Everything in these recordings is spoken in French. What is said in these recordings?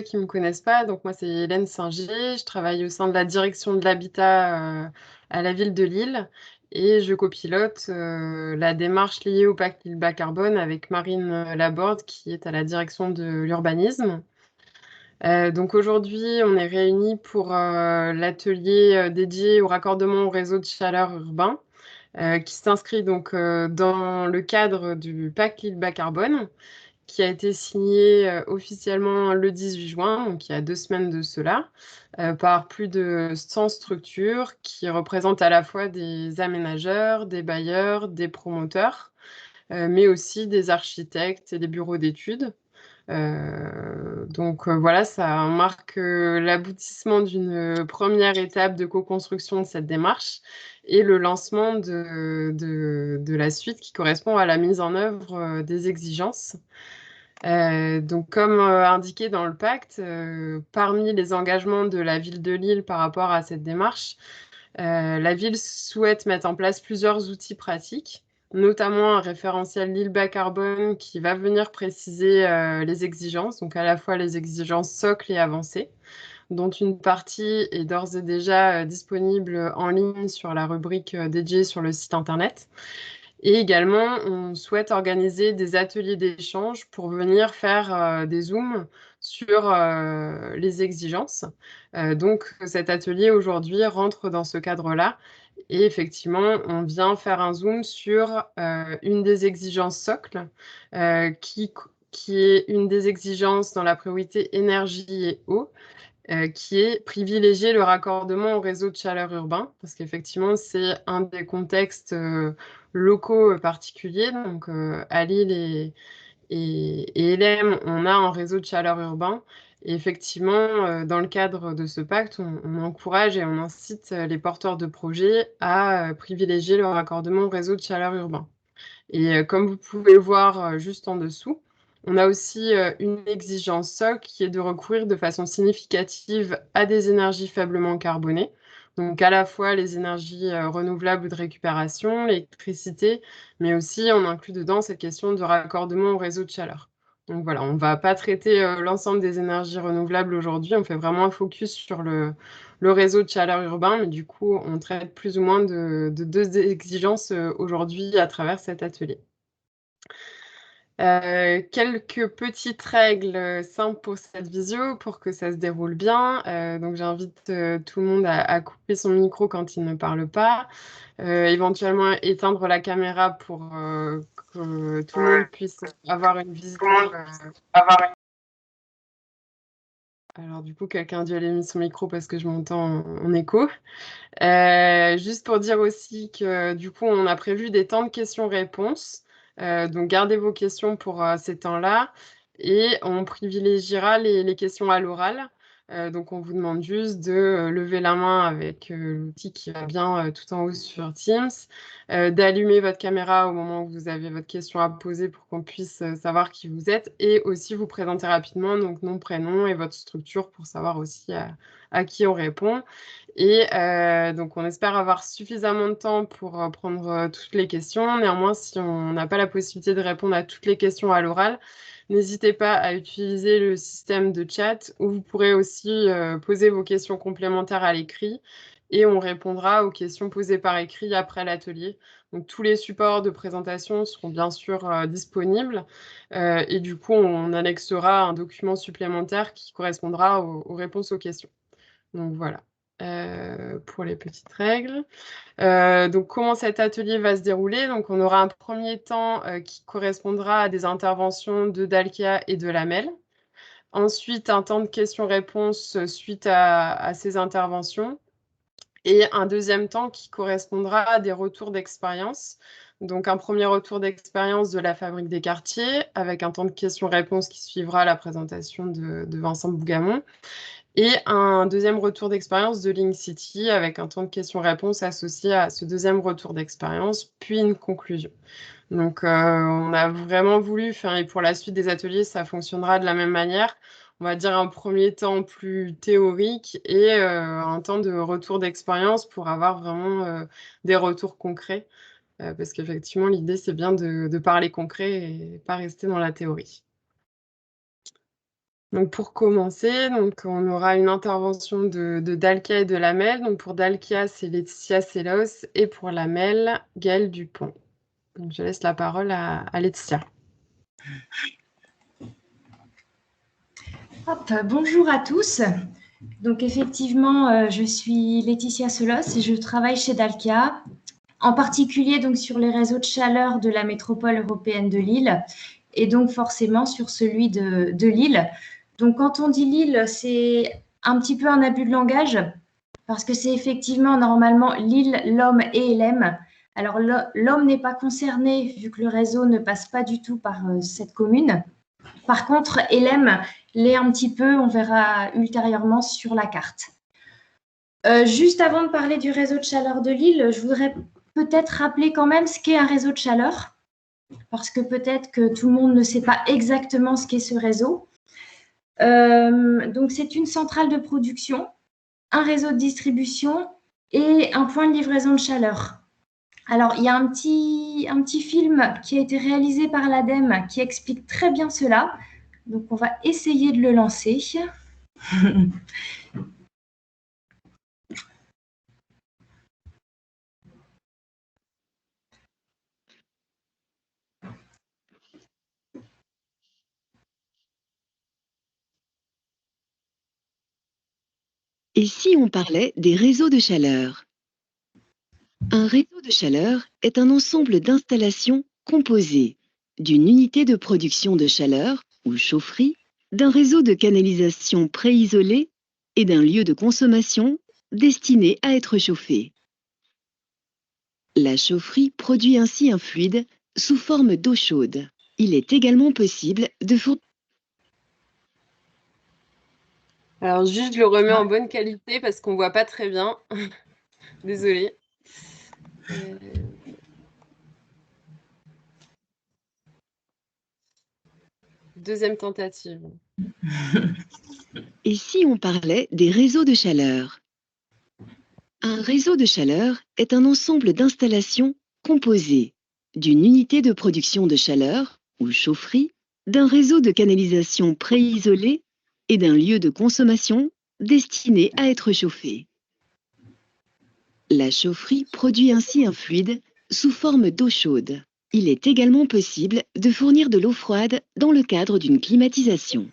qui ne me connaissent pas, donc moi c'est Hélène Singer, je travaille au sein de la direction de l'habitat à la ville de Lille et je copilote la démarche liée au pacte Lille bas carbone avec Marine Laborde qui est à la direction de l'urbanisme. Donc aujourd'hui on est réunis pour l'atelier dédié au raccordement au réseau de chaleur urbain qui s'inscrit donc dans le cadre du pacte Lille bas carbone qui a été signé officiellement le 18 juin, donc il y a 2 semaines de cela, par plus de 100 structures qui représentent à la fois des aménageurs, des bailleurs, des promoteurs, mais aussi des architectes et des bureaux d'études. Donc voilà, ça marque l'aboutissement d'une première étape de co-construction de cette démarche et le lancement de la suite qui correspond à la mise en œuvre des exigences. Donc, comme indiqué dans le pacte, parmi les engagements de la ville de Lille par rapport à cette démarche, la ville souhaite mettre en place plusieurs outils pratiques, notamment un référentiel Lille bas carbone qui va venir préciser les exigences, donc à la fois les exigences socles et avancées, dont une partie est d'ores et déjà disponible en ligne sur la rubrique dédiée sur le site internet. Et également, on souhaite organiser des ateliers d'échange pour venir faire des zooms sur les exigences. Donc, cet atelier aujourd'hui rentre dans ce cadre-là. Et effectivement, on vient faire un zoom sur une des exigences socles, qui est une des exigences dans la priorité énergie et eau, qui est privilégier le raccordement au réseau de chaleur urbain, parce qu'effectivement, c'est un des contextes locaux particuliers. Donc, à Lille et Hélène, on a un réseau de chaleur urbain. Et effectivement, dans le cadre de ce pacte, on encourage et on incite les porteurs de projets à privilégier le raccordement au réseau de chaleur urbain. Et comme vous pouvez le voir juste en dessous, on a aussi une exigence socle qui est de recourir de façon significative à des énergies faiblement carbonées. Donc à la fois les énergies renouvelables ou de récupération, l'électricité, mais aussi on inclut dedans cette question de raccordement au réseau de chaleur. Donc voilà, on ne va pas traiter l'ensemble des énergies renouvelables aujourd'hui, on fait vraiment un focus sur le réseau de chaleur urbain, mais du coup, on traite plus ou moins de deux exigences aujourd'hui à travers cet atelier. Quelques petites règles simples pour cette visio pour que ça se déroule bien. Donc j'invite tout le monde à couper son micro quand il ne parle pas, éventuellement éteindre la caméra pour que tout le monde puisse avoir une visio. Alors du coup, quelqu'un a dû allumer son micro parce que je m'entends en écho. Juste pour dire aussi que du coup, on a prévu des temps de questions-réponses. Donc, gardez vos questions pour ces temps-là. Et on privilégiera les questions à l'oral. Donc, on vous demande juste de lever la main avec l'outil qui va bien tout en haut sur Teams, d'allumer votre caméra au moment où vous avez votre question à poser pour qu'on puisse savoir qui vous êtes et aussi vous présenter rapidement, donc nom, prénom et votre structure pour savoir aussi à qui on répond. Et donc, on espère avoir suffisamment de temps pour prendre toutes les questions. Néanmoins, si on n'a pas la possibilité de répondre à toutes les questions à l'oral, n'hésitez pas à utiliser le système de chat où vous pourrez aussi poser vos questions complémentaires à l'écrit et on répondra aux questions posées par écrit après l'atelier. Donc, tous les supports de présentation seront bien sûr disponibles et du coup, on annexera un document supplémentaire qui correspondra aux réponses aux questions. Donc voilà, pour les petites règles. Donc comment cet atelier va se dérouler? Donc on aura un premier temps qui correspondra à des interventions de Dalkia et de Lamel. Ensuite, un temps de questions-réponses suite à ces interventions. Et un deuxième temps qui correspondra à des retours d'expérience. Donc un premier retour d'expérience de la Fabrique des quartiers, avec un temps de questions-réponses qui suivra la présentation de Vincent Bougamont. Et un deuxième retour d'expérience de Link City avec un temps de questions-réponses associé à ce deuxième retour d'expérience, puis une conclusion. Donc, on a vraiment voulu, et pour la suite des ateliers, ça fonctionnera de la même manière. On va dire un premier temps plus théorique et un temps de retour d'expérience pour avoir vraiment des retours concrets. Parce qu'effectivement, l'idée, c'est bien de parler concret et pas rester dans la théorie. Donc pour commencer, donc on aura une intervention de Dalkia et de Lamel. Donc pour Dalkia, c'est Laetitia Sellos et pour Lamel, Gaëlle Dupont. Donc je laisse la parole à Laetitia. Hop, bonjour à tous. Donc effectivement, je suis Laetitia Selos et je travaille chez Dalkia, en particulier donc sur les réseaux de chaleur de la métropole européenne de Lille et donc forcément sur celui de Lille. Donc quand on dit Lille, c'est un petit peu un abus de langage parce que c'est effectivement normalement Lille, l'homme et Elem. Alors l'homme n'est pas concerné vu que le réseau ne passe pas du tout par cette commune. Par contre, Elem l'est un petit peu, on verra ultérieurement sur la carte. Juste avant de parler du réseau de chaleur de Lille, je voudrais peut-être rappeler quand même ce qu'est un réseau de chaleur, parce que peut-être que tout le monde ne sait pas exactement ce qu'est ce réseau. Donc, c'est une centrale de production, un réseau de distribution et un point de livraison de chaleur. Alors, il y a un petit film qui a été réalisé par l'ADEME qui explique très bien cela. Donc, on va essayer de le lancer. Et si on parlait des réseaux de chaleur? Un réseau de chaleur est un ensemble d'installations composées d'une unité de production de chaleur, ou chaufferie, d'un réseau de canalisation préisolé et d'un lieu de consommation destiné à être chauffé. La chaufferie produit ainsi un fluide sous forme d'eau chaude. Il est également possible de fournir... Alors juste, je le remets en bonne qualité parce qu'on voit pas très bien. Désolée. Deuxième tentative. Et si on parlait des réseaux de chaleur? Un réseau de chaleur est un ensemble d'installations composées d'une unité de production de chaleur, ou chaufferie, d'un réseau de canalisation préisolé et d'un lieu de consommation destiné à être chauffé. La chaufferie produit ainsi un fluide sous forme d'eau chaude. Il est également possible de fournir de l'eau froide dans le cadre d'une climatisation.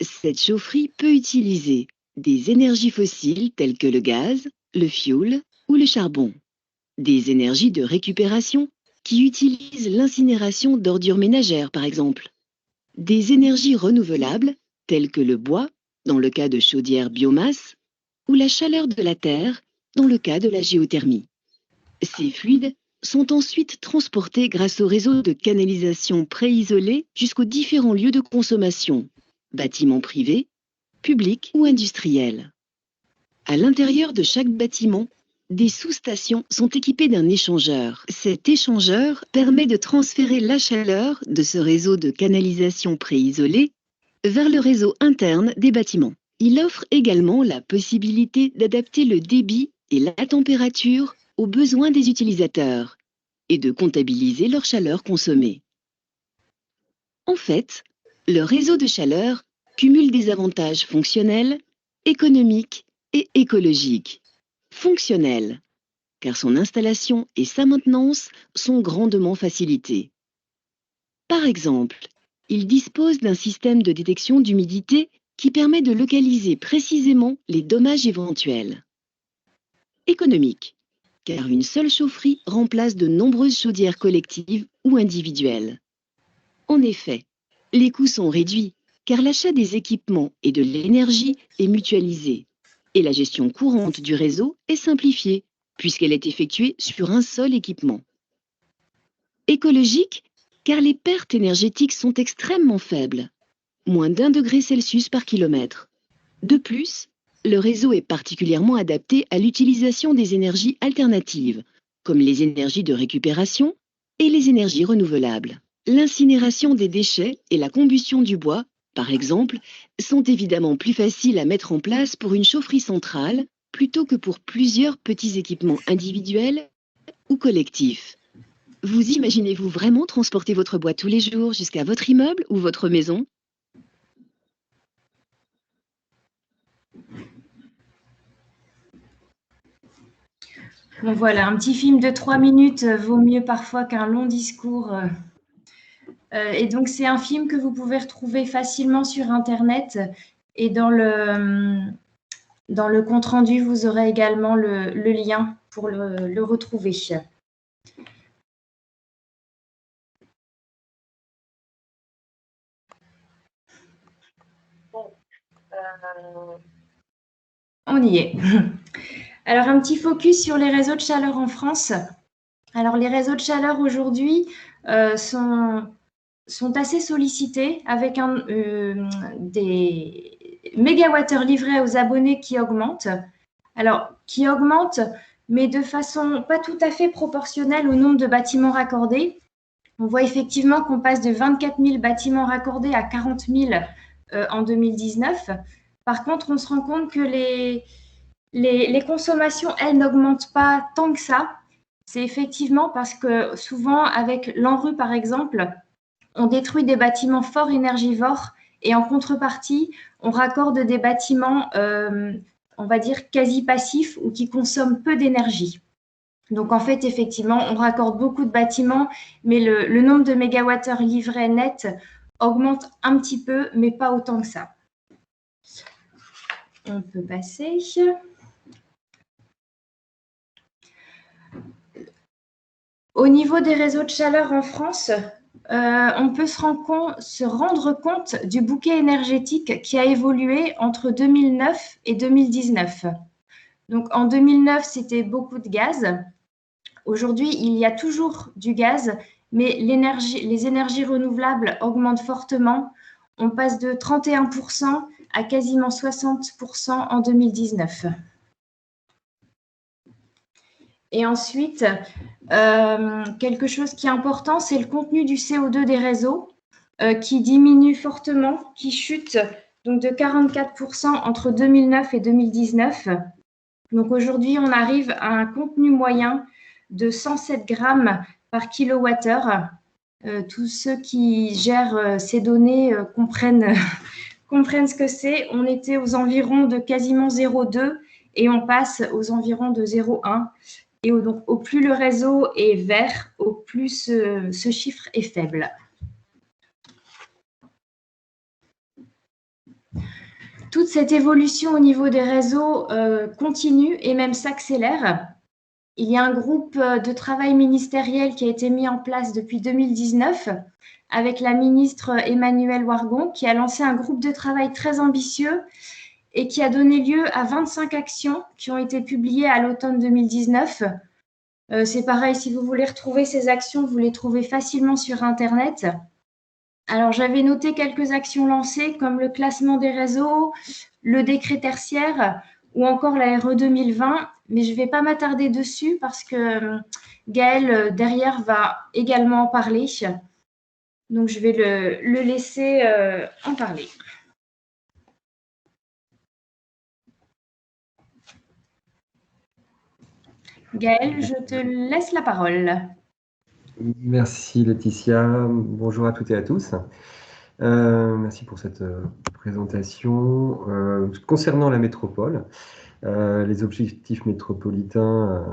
Cette chaufferie peut utiliser des énergies fossiles telles que le gaz, le fioul ou le charbon. Des énergies de récupération qui utilisent l'incinération d'ordures ménagères par exemple. Des énergies renouvelables telles que le bois, dans le cas de chaudières biomasse, ou la chaleur de la terre, dans le cas de la géothermie. Ces fluides sont ensuite transportés grâce au réseau de canalisation préisolé jusqu'aux différents lieux de consommation, bâtiments privés, publics ou industriels. À l'intérieur de chaque bâtiment, des sous-stations sont équipées d'un échangeur. Cet échangeur permet de transférer la chaleur de ce réseau de canalisation préisolé vers le réseau interne des bâtiments. Il offre également la possibilité d'adapter le débit et la température aux besoins des utilisateurs et de comptabiliser leur chaleur consommée. En fait, le réseau de chaleur cumule des avantages fonctionnels, économiques et écologiques. Fonctionnel, car son installation et sa maintenance sont grandement facilitées. Par exemple, il dispose d'un système de détection d'humidité qui permet de localiser précisément les dommages éventuels. Économique, car une seule chaufferie remplace de nombreuses chaudières collectives ou individuelles. En effet, les coûts sont réduits, car l'achat des équipements et de l'énergie est mutualisé, et la gestion courante du réseau est simplifiée, puisqu'elle est effectuée sur un seul équipement. Écologique, car les pertes énergétiques sont extrêmement faibles, moins d'1 degré Celsius par kilomètre. De plus, le réseau est particulièrement adapté à l'utilisation des énergies alternatives, comme les énergies de récupération et les énergies renouvelables. L'incinération des déchets et la combustion du bois, par exemple, sont évidemment plus faciles à mettre en place pour une chaufferie centrale plutôt que pour plusieurs petits équipements individuels ou collectifs. Vous imaginez-vous vraiment transporter votre bois tous les jours jusqu'à votre immeuble ou votre maison? Bon, voilà, un petit film de 3 minutes vaut mieux parfois qu'un long discours. Et donc, c'est un film que vous pouvez retrouver facilement sur Internet. Et dans le compte-rendu, vous aurez également le lien pour le retrouver. On y est. Alors, un petit focus sur les réseaux de chaleur en France. Alors, les réseaux de chaleur aujourd'hui sont assez sollicités avec des mégawattheures livrés aux abonnés qui augmentent. Alors, qui augmentent, mais de façon pas tout à fait proportionnelle au nombre de bâtiments raccordés. On voit effectivement qu'on passe de 24 000 bâtiments raccordés à 40 000 en 2019. Par contre, on se rend compte que les consommations, elles, n'augmentent pas tant que ça. C'est effectivement parce que souvent, avec l'ANRU, par exemple, on détruit des bâtiments fort énergivores et en contrepartie, on raccorde des bâtiments, on va dire, quasi passifs ou qui consomment peu d'énergie. Donc, en fait, effectivement, on raccorde beaucoup de bâtiments, mais le nombre de mégawattheures livrés net augmente un petit peu, mais pas autant que ça. On peut passer. Au niveau des réseaux de chaleur en France, on peut se rendre compte du bouquet énergétique qui a évolué entre 2009 et 2019. Donc, en 2009, c'était beaucoup de gaz. Aujourd'hui, il y a toujours du gaz, mais les énergies renouvelables augmentent fortement. On passe de 31% à quasiment 60% en 2019. Et ensuite, quelque chose qui est important, c'est le contenu du CO2 des réseaux qui diminue fortement, qui chute donc de 44% entre 2009 et 2019. Donc aujourd'hui, on arrive à un contenu moyen de 107 grammes par kilowattheure. Tous ceux qui gèrent ces données comprennent ce que c'est. On était aux environs de quasiment 0,2 et on passe aux environs de 0,1. Et donc, au plus le réseau est vert, au plus ce chiffre est faible. Toute cette évolution au niveau des réseaux continue et même s'accélère. Il y a un groupe de travail ministériel qui a été mis en place depuis 2019 avec la ministre Emmanuelle Wargon qui a lancé un groupe de travail très ambitieux et qui a donné lieu à 25 actions qui ont été publiées à l'automne 2019. C'est pareil, si vous voulez retrouver ces actions, vous les trouvez facilement sur Internet. Alors, j'avais noté quelques actions lancées comme le classement des réseaux, le décret tertiaire ou encore la RE 2020, mais je ne vais pas m'attarder dessus parce que Gaël, derrière, va également en parler. Donc, je vais le laisser en parler. Gaël, je te laisse la parole. Merci Laetitia, bonjour à toutes et à tous. Merci pour cette présentation. Concernant la métropole, les objectifs métropolitains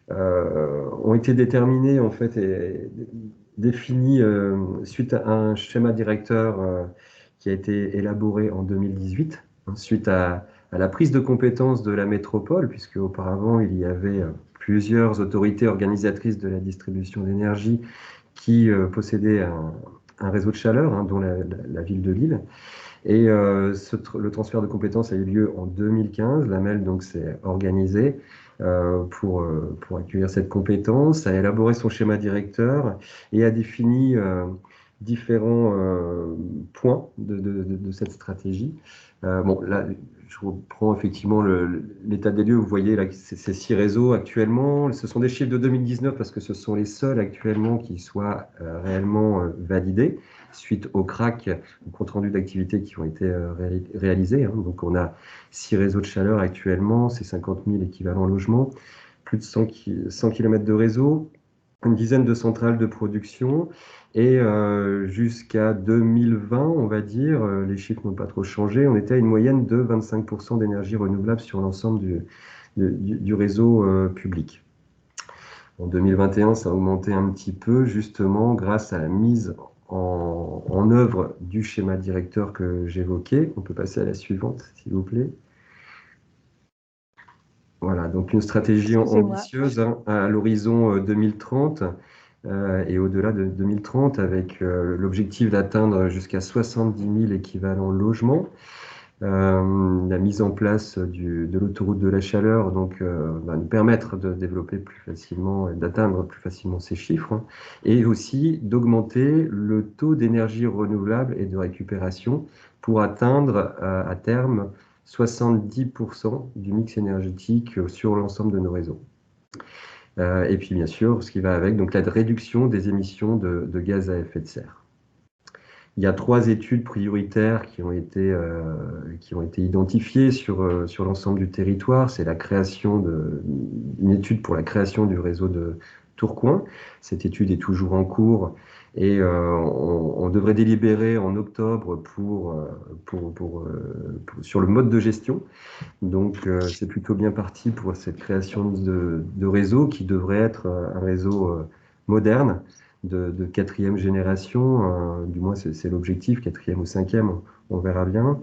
ont été déterminés en fait et définis suite à un schéma directeur qui a été élaboré en 2018, suite à la prise de compétence de la métropole, puisque auparavant il y avait plusieurs autorités organisatrices de la distribution d'énergie qui possédaient un réseau de chaleur, dont la ville de Lille. Et le transfert de compétences a eu lieu en 2015. L'AMEL donc s'est organisée pour accueillir cette compétence, a élaboré son schéma directeur et a défini différents points de cette stratégie. Bon, là, je reprends effectivement l'état des lieux. Vous voyez là, ces 6 réseaux actuellement. Ce sont des chiffres de 2019 parce que ce sont les seuls actuellement qui soient réellement validés suite au CRAC, au compte rendu d'activités qui ont été réalisés. Donc on a 6 réseaux de chaleur actuellement, c'est 50 000 équivalents logements, plus de 100 km de réseau. une dizaine de centrales de production. Et jusqu'à 2020, on va dire, les chiffres n'ont pas trop changé, on était à une moyenne de 25% d'énergie renouvelable sur l'ensemble du réseau public. En 2021, ça a augmenté un petit peu, justement, grâce à la mise en œuvre du schéma directeur que j'évoquais. On peut passer à la suivante, s'il vous plaît. Voilà, donc une stratégie ambitieuse hein, à l'horizon 2030 et au-delà de 2030, avec l'objectif d'atteindre jusqu'à 70 000 équivalents logements. La mise en place de l'autoroute de la chaleur donc, va nous permettre de développer plus facilement et d'atteindre plus facilement ces chiffres, hein, et aussi d'augmenter le taux d'énergie renouvelable et de récupération pour atteindre à terme 70% du mix énergétique sur l'ensemble de nos réseaux. Et puis bien sûr, ce qui va avec, donc la réduction des émissions de gaz à effet de serre. Il y a 3 études prioritaires qui ont été identifiées sur l'ensemble du territoire. C'est la création une étude pour la création du réseau de Tourcoing. Cette étude est toujours en cours et on devrait délibérer en octobre sur le mode de gestion. Donc c'est plutôt bien parti pour cette création de réseau qui devrait être un réseau moderne, de 4e génération, du moins c'est l'objectif, 4e ou 5e, on verra bien.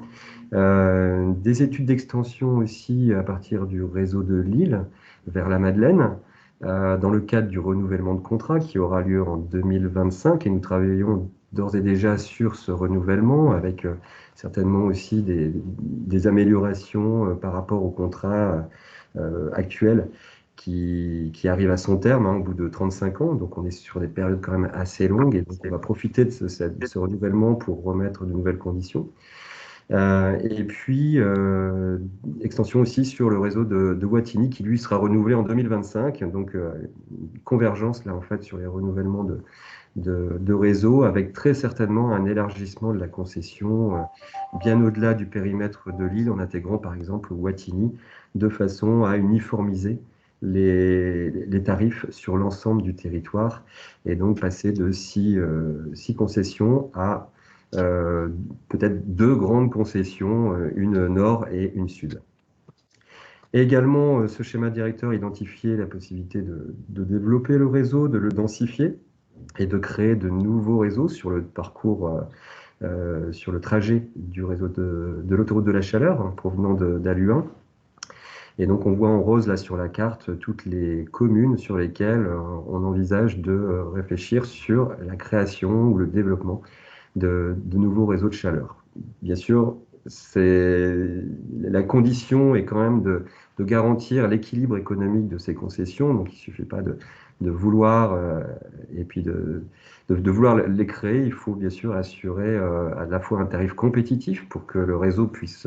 Des études d'extension aussi à partir du réseau de Lille vers la Madeleine, dans le cadre du renouvellement de contrat qui aura lieu en 2025, et nous travaillons d'ores et déjà sur ce renouvellement avec certainement aussi des améliorations par rapport au contrat actuel qui arrive à son terme hein, au bout de 35 ans. Donc on est sur des périodes quand même assez longues et donc on va profiter de ce renouvellement pour remettre de nouvelles conditions. Et puis, extension aussi sur le réseau de Wattignies qui, lui, sera renouvelé en 2025. Donc, convergence, là, en fait, sur les renouvellements de réseau, avec très certainement un élargissement de la concession bien au-delà du périmètre de l'île, en intégrant, par exemple, Wattignies, de façon à uniformiser les tarifs sur l'ensemble du territoire, et donc passer de 6 concessions à peut-être 2 grandes concessions, une nord et une sud. Et également, ce schéma directeur identifiait la possibilité de développer le réseau, de le densifier et de créer de nouveaux réseaux sur le parcours, sur le trajet du réseau de l'autoroute de la Chaleur, hein, provenant d'Aluin. Et donc, on voit en rose là sur la carte toutes les communes sur lesquelles on envisage de réfléchir sur la création ou le développement de nouveaux réseaux de chaleur. Bien sûr, la condition est quand même de garantir l'équilibre économique de ces concessions. Donc, il ne suffit pas de vouloir et puis de vouloir les créer. Il faut bien sûr assurer à la fois un tarif compétitif pour que le réseau puisse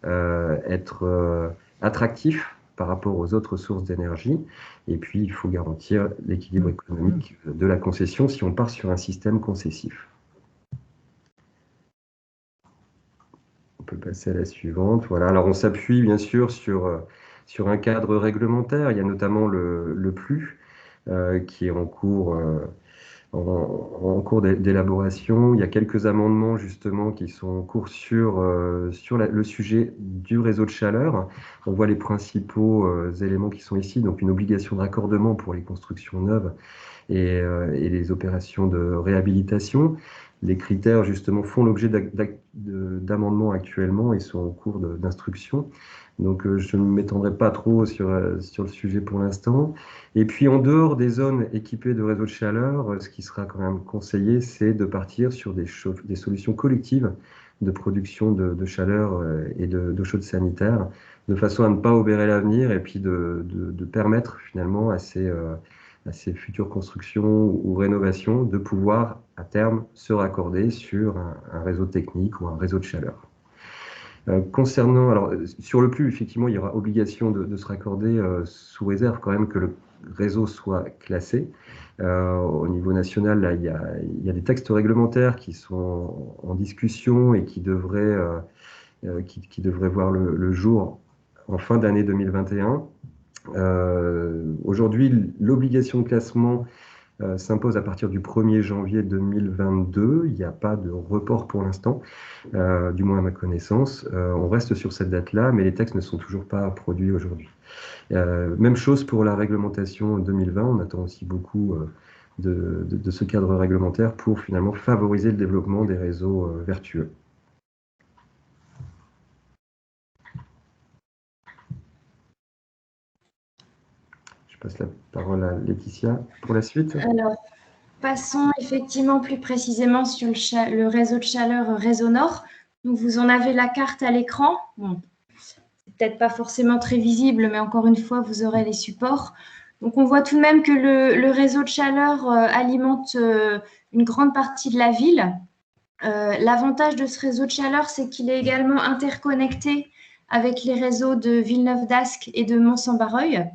être attractif par rapport aux autres sources d'énergie. Et puis, il faut garantir l'équilibre économique de la concession si on part sur un système concessif. On peut passer à la suivante. Voilà. Alors, on s'appuie bien sûr sur un cadre réglementaire. Il y a notamment le PLU qui est en cours d'élaboration. Il y a quelques amendements justement qui sont en cours sur le sujet du réseau de chaleur. On voit les principaux éléments qui sont ici. Donc, une obligation de raccordement pour les constructions neuves et les opérations de réhabilitation. Les critères, justement, font l'objet d'amendements actuellement et sont en cours d'instruction. Donc, je ne m'étendrai pas trop sur le sujet pour l'instant. Et puis, en dehors des zones équipées de réseaux de chaleur, ce qui sera quand même conseillé, c'est de partir sur des solutions collectives de production de chaleur et d'eau chaude sanitaire, de façon à ne pas obérer l'avenir et puis de permettre finalement à ces futures constructions ou rénovations de pouvoir à terme se raccorder sur un réseau technique ou un réseau de chaleur. Concernant, alors sur le PLU, effectivement, il y aura obligation de se raccorder sous réserve quand même que le réseau soit classé. Au niveau national, là, il y a des textes réglementaires qui sont en discussion et qui devraient voir le jour en fin d'année 2021. Aujourd'hui, l'obligation de classement s'impose à partir du 1er janvier 2022. Il n'y a pas de report pour l'instant, du moins à ma connaissance. On reste sur cette date-là, mais les textes ne sont toujours pas produits aujourd'hui. Même chose pour la réglementation 2020. On attend aussi beaucoup de ce cadre réglementaire pour finalement favoriser le développement des réseaux vertueux. Je passe la parole à Laetitia pour la suite. Alors, passons effectivement plus précisément sur le réseau de chaleur Réseau Nord. Donc, vous en avez la carte à l'écran. Bon, c'est peut-être pas forcément très visible, mais encore une fois, vous aurez les supports. Donc, on voit tout de même que le réseau de chaleur alimente une grande partie de la ville. L'avantage de ce réseau de chaleur, c'est qu'il est également interconnecté avec les réseaux de Villeneuve-d'Ascq et de Mont-Saint-Barreuil.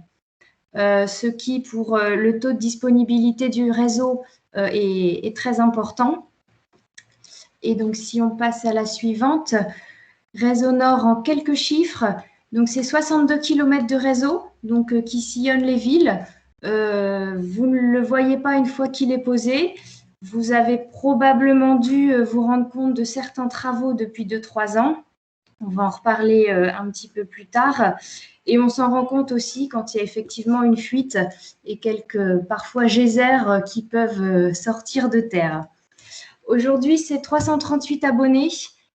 Ce qui, pour le taux de disponibilité du réseau, est très important. Et donc, si on passe à la suivante, Réseau Nord en quelques chiffres. Donc, c'est 62 km de réseau donc, qui sillonnent les villes. Vous ne le voyez pas une fois qu'il est posé. Vous avez probablement dû vous rendre compte de certains travaux depuis 2-3 ans. On va en reparler un petit peu plus tard. Et on s'en rend compte aussi quand il y a effectivement une fuite et quelques, parfois, geysers qui peuvent sortir de terre. Aujourd'hui, c'est 338 abonnés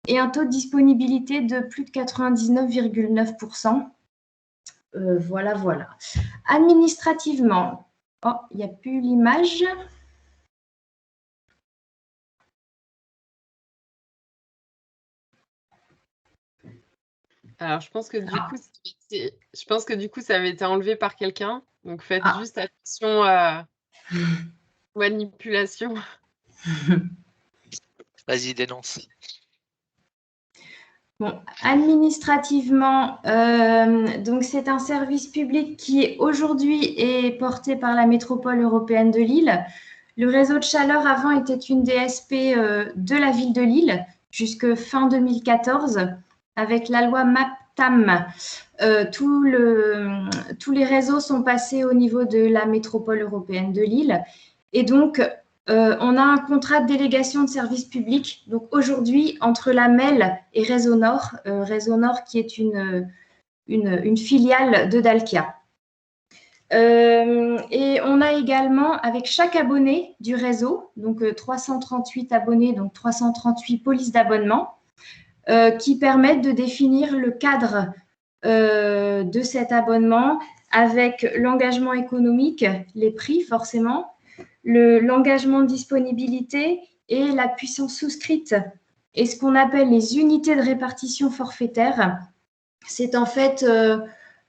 et un taux de disponibilité de plus de 99,9%. Voilà. Administrativement, oh, il n'y a plus l'image. Alors, je pense que du coup, ça avait été enlevé par quelqu'un. Donc, faites juste attention à manipulation. Vas-y, dénonce. Bon, administrativement, donc c'est un service public qui aujourd'hui est porté par la métropole européenne de Lille. Le réseau de chaleur avant était une DSP de la ville de Lille jusque fin 2014 avec la loi MAPTAM. Tous les réseaux sont passés au niveau de la métropole européenne de Lille et donc on a un contrat de délégation de service public, donc aujourd'hui, entre la MEL et Réseau Nord qui est une filiale de Dalkia. Et on a également, avec chaque abonné du réseau, donc 338 abonnés, donc 338 polices d'abonnement, qui permettent de définir le cadre de cet abonnement avec l'engagement économique, les prix forcément, l'engagement de disponibilité et la puissance souscrite. Et ce qu'on appelle les unités de répartition forfaitaire, c'est en fait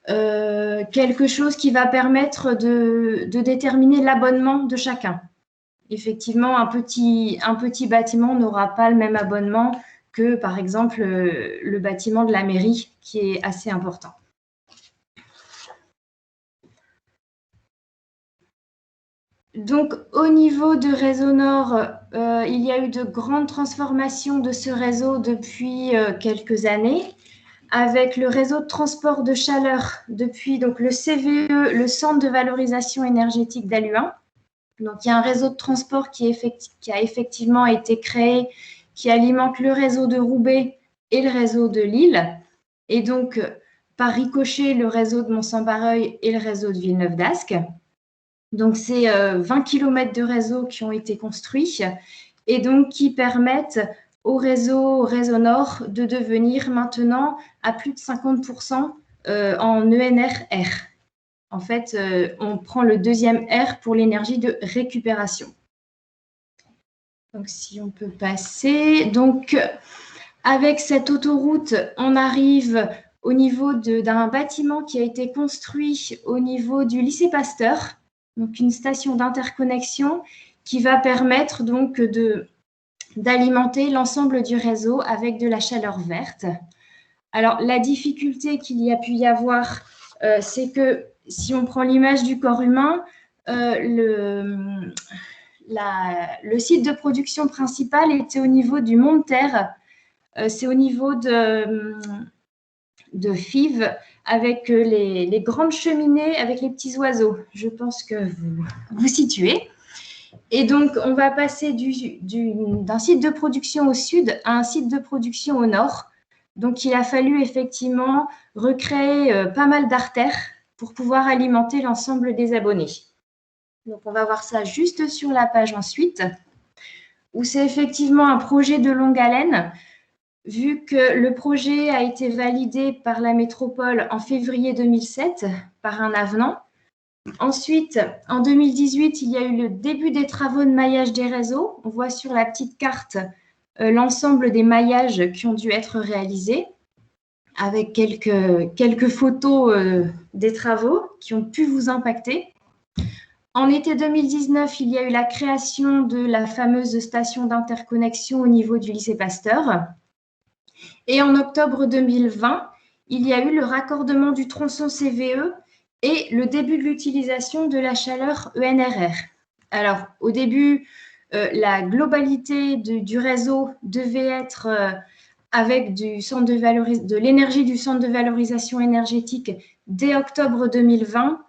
quelque chose qui va permettre de déterminer l'abonnement de chacun. Effectivement, un petit bâtiment n'aura pas le même abonnement que, par exemple, le bâtiment de la mairie, qui est assez important. Donc, au niveau de Réseau Nord, il y a eu de grandes transformations de ce réseau depuis quelques années, avec le réseau de transport de chaleur depuis donc, le CVE, le Centre de valorisation énergétique d'Halluin. Donc, il y a un réseau de transport qui a effectivement été créé, qui alimente le réseau de Roubaix et le réseau de Lille, et donc, par ricochet, le réseau de Mont-Saint-Barreuil et le réseau de Villeneuve-d'Ascq. Donc, c'est 20 km de réseau qui ont été construits et donc qui permettent au réseau Nord de devenir maintenant à plus de 50% en ENR-R. En fait, on prend le deuxième R pour l'énergie de récupération. Donc, si on peut passer. Donc, avec cette autoroute, on arrive au niveau d'un bâtiment qui a été construit au niveau du lycée Pasteur. Donc, une station d'interconnexion qui va permettre donc d'alimenter l'ensemble du réseau avec de la chaleur verte. Alors, la difficulté qu'il y a pu y avoir, c'est que si on prend l'image du corps humain, le site de production principal était au niveau du Mont de Terre. C'est au niveau de Fives, avec les grandes cheminées, avec les petits oiseaux. Je pense que vous situez. Et donc, on va passer d'un site de production au sud à un site de production au nord. Donc, il a fallu effectivement recréer pas mal d'artères pour pouvoir alimenter l'ensemble des abonnés. Donc, on va voir ça juste sur la page ensuite, où c'est effectivement un projet de longue haleine, vu que le projet a été validé par la métropole en février 2007 par un avenant. Ensuite, en 2018, il y a eu le début des travaux de maillage des réseaux. On voit sur la petite carte l'ensemble des maillages qui ont dû être réalisés, avec quelques photos des travaux qui ont pu vous impacter. En été 2019, il y a eu la création de la fameuse station d'interconnexion au niveau du lycée Pasteur. Et en octobre 2020, il y a eu le raccordement du tronçon CVE et le début de l'utilisation de la chaleur ENRR. Alors, au début, la globalité du réseau devait être avec de l'énergie du centre de valorisation énergétique dès octobre 2020.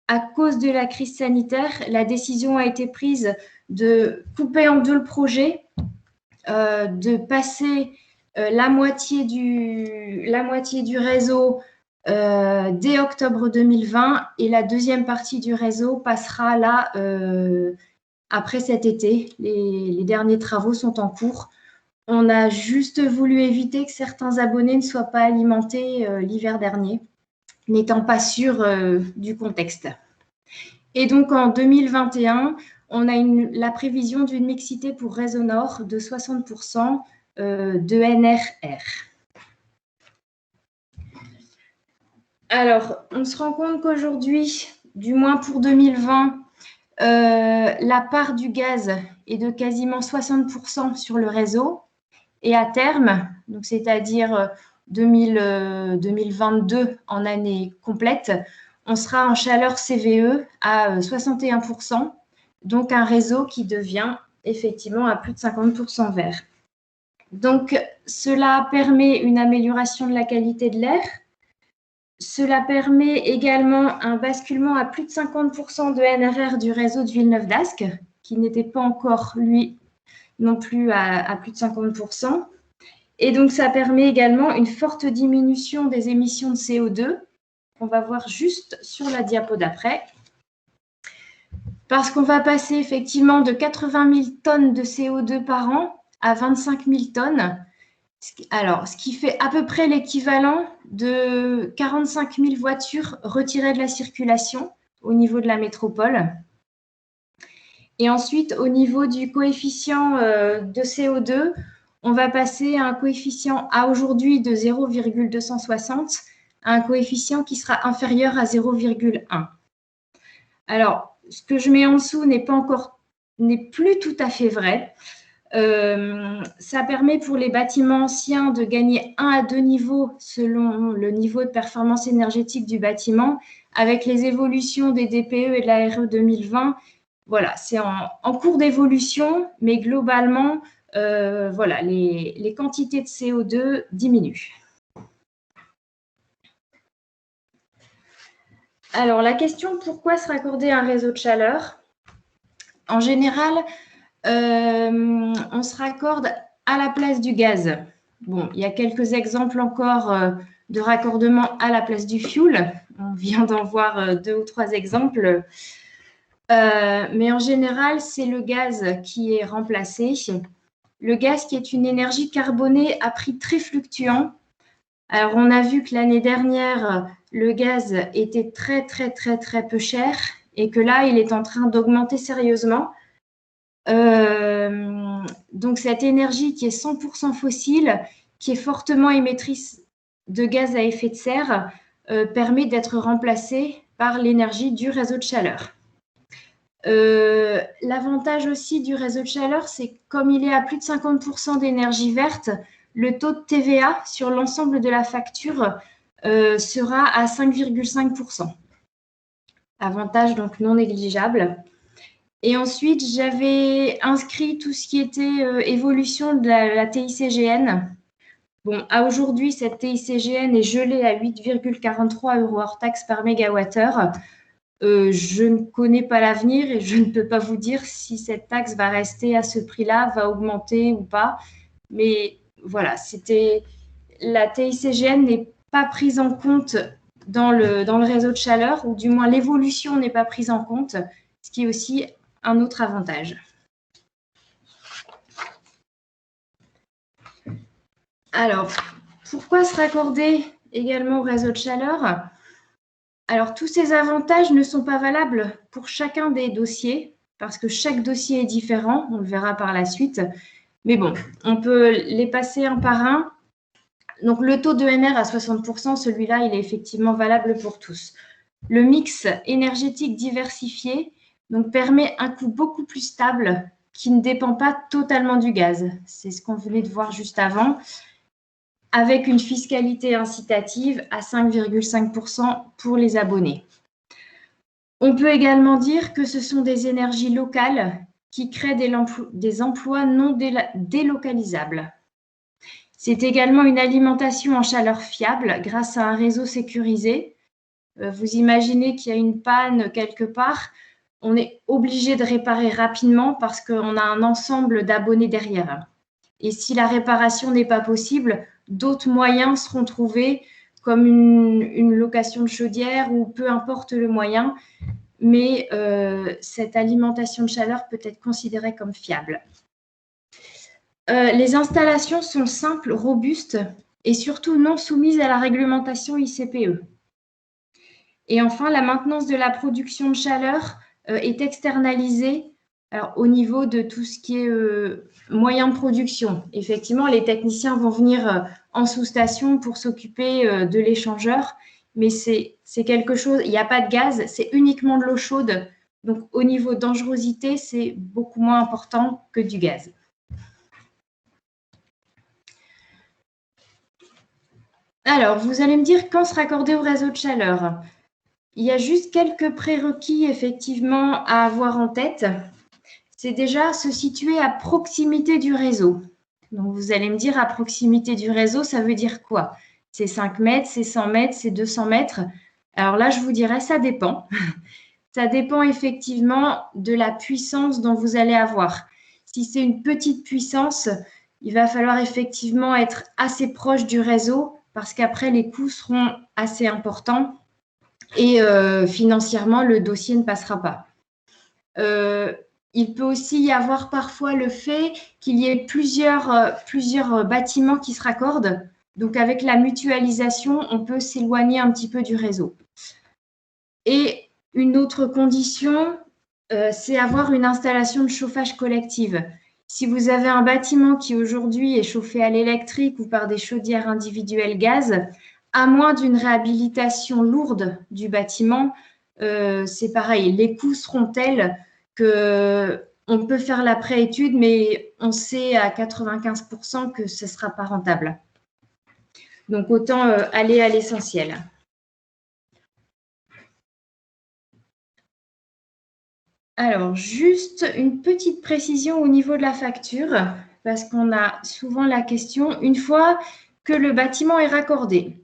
À cause de la crise sanitaire, la décision a été prise de couper en deux le projet, de passer la moitié du réseau dès octobre 2020 et la deuxième partie du réseau passera là après cet été. Les derniers travaux sont en cours. On a juste voulu éviter que certains abonnés ne soient pas alimentés l'hiver dernier, n'étant pas sûrs du contexte. Et donc en 2021, on a la prévision d'une mixité pour réseau nord de 60% de NRR. Alors, on se rend compte qu'aujourd'hui, du moins pour 2020, la part du gaz est de quasiment 60% sur le réseau. Et à terme, donc c'est-à-dire 2022 en année complète, on sera en chaleur CVE à 61%, donc un réseau qui devient effectivement à plus de 50% vert. Donc, cela permet une amélioration de la qualité de l'air. Cela permet également un basculement à plus de 50% de NRR du réseau de Villeneuve-d'Ascq, qui n'était pas encore, lui, non plus à plus de 50%. Et donc, ça permet également une forte diminution des émissions de CO2, qu'on va voir juste sur la diapo d'après. Parce qu'on va passer effectivement de 80 000 tonnes de CO2 par an à 25 000 tonnes. Alors, ce qui fait à peu près l'équivalent de 45 000 voitures retirées de la circulation au niveau de la métropole. Et ensuite, au niveau du coefficient de CO2, on va passer à un coefficient à aujourd'hui de 0,260 à un coefficient qui sera inférieur à 0,1. Alors, ce que je mets en dessous n'est plus tout à fait vrai. Ça permet pour les bâtiments anciens de gagner 1 à 2 niveaux selon le niveau de performance énergétique du bâtiment. Avec les évolutions des DPE et de la RE 2020, voilà, c'est en cours d'évolution, mais globalement, voilà, les quantités de CO2 diminuent. Alors, la question, pourquoi se raccorder à un réseau de chaleur? En général, on se raccorde à la place du gaz. Bon, il y a quelques exemples encore de raccordement à la place du fioul. On vient d'en voir 2 ou 3 exemples. Mais en général, c'est le gaz qui est remplacé. Le gaz qui est une énergie carbonée à prix très fluctuant. Alors, on a vu que l'année dernière, le gaz était très, très, très, très peu cher et que là, il est en train d'augmenter sérieusement. Donc, cette énergie qui est 100% fossile, qui est fortement émettrice de gaz à effet de serre, permet d'être remplacée par l'énergie du réseau de chaleur. L'avantage aussi du réseau de chaleur, c'est que comme il est à plus de 50% d'énergie verte, le taux de TVA sur l'ensemble de la facture sera à 5,5%. Avantage donc non négligeable. Et ensuite, j'avais inscrit tout ce qui était évolution de la TICGN. Bon, à aujourd'hui, cette TICGN est gelée à 8,43 € hors taxe par mégawattheure. Je ne connais pas l'avenir et je ne peux pas vous dire si cette taxe va rester à ce prix-là, va augmenter ou pas. Mais voilà, la TICGN n'est pas prise en compte dans le réseau de chaleur, ou du moins l'évolution n'est pas prise en compte, ce qui est aussi un autre avantage. Alors, pourquoi se raccorder également au réseau de chaleur? Alors, tous ces avantages ne sont pas valables pour chacun des dossiers, parce que chaque dossier est différent, on le verra par la suite. Mais bon, on peut les passer un par un. Donc, le taux d'ENR à 60%, celui-là, il est effectivement valable pour tous. Le mix énergétique diversifié donc, permet un coût beaucoup plus stable qui ne dépend pas totalement du gaz. C'est ce qu'on venait de voir juste avant, avec une fiscalité incitative à 5,5% pour les abonnés. On peut également dire que ce sont des énergies locales qui créent des emplois non délocalisables. C'est également une alimentation en chaleur fiable grâce à un réseau sécurisé. Vous imaginez qu'il y a une panne quelque part, on est obligé de réparer rapidement parce qu'on a un ensemble d'abonnés derrière. Et si la réparation n'est pas possible, d'autres moyens seront trouvés, comme une location de chaudière ou peu importe le moyen, mais cette alimentation de chaleur peut être considérée comme fiable. Les installations sont simples, robustes et surtout non soumises à la réglementation ICPE. Et enfin, la maintenance de la production de chaleur est externalisée au niveau de tout ce qui est moyens de production. Effectivement, les techniciens vont venir en sous-station pour s'occuper de l'échangeur, mais c'est quelque chose, il n'y a pas de gaz, c'est uniquement de l'eau chaude. Donc, au niveau dangerosité, c'est beaucoup moins important que du gaz. Alors, vous allez me dire quand se raccorder au réseau de chaleur. Il y a juste quelques prérequis, effectivement, à avoir en tête. C'est déjà se situer à proximité du réseau. Donc, vous allez me dire, à proximité du réseau, ça veut dire quoi? C'est 5 mètres, c'est 100 mètres, c'est 200 mètres. Alors là, je vous dirais, ça dépend. Ça dépend effectivement de la puissance dont vous allez avoir. Si c'est une petite puissance, il va falloir effectivement être assez proche du réseau parce qu'après, les coûts seront assez importants et financièrement, le dossier ne passera pas. Il peut aussi y avoir parfois le fait qu'il y ait plusieurs bâtiments qui se raccordent. Donc, avec la mutualisation, on peut s'éloigner un petit peu du réseau. Et une autre condition, c'est avoir une installation de chauffage collective. Si vous avez un bâtiment qui aujourd'hui est chauffé à l'électrique ou par des chaudières individuelles gaz, à moins d'une réhabilitation lourde du bâtiment, c'est pareil, les coûts seront tels qu'on peut faire la préétude, mais on sait à 95% que ce ne sera pas rentable. Donc, autant aller à l'essentiel. Alors, juste une petite précision au niveau de la facture, parce qu'on a souvent la question, une fois que le bâtiment est raccordé,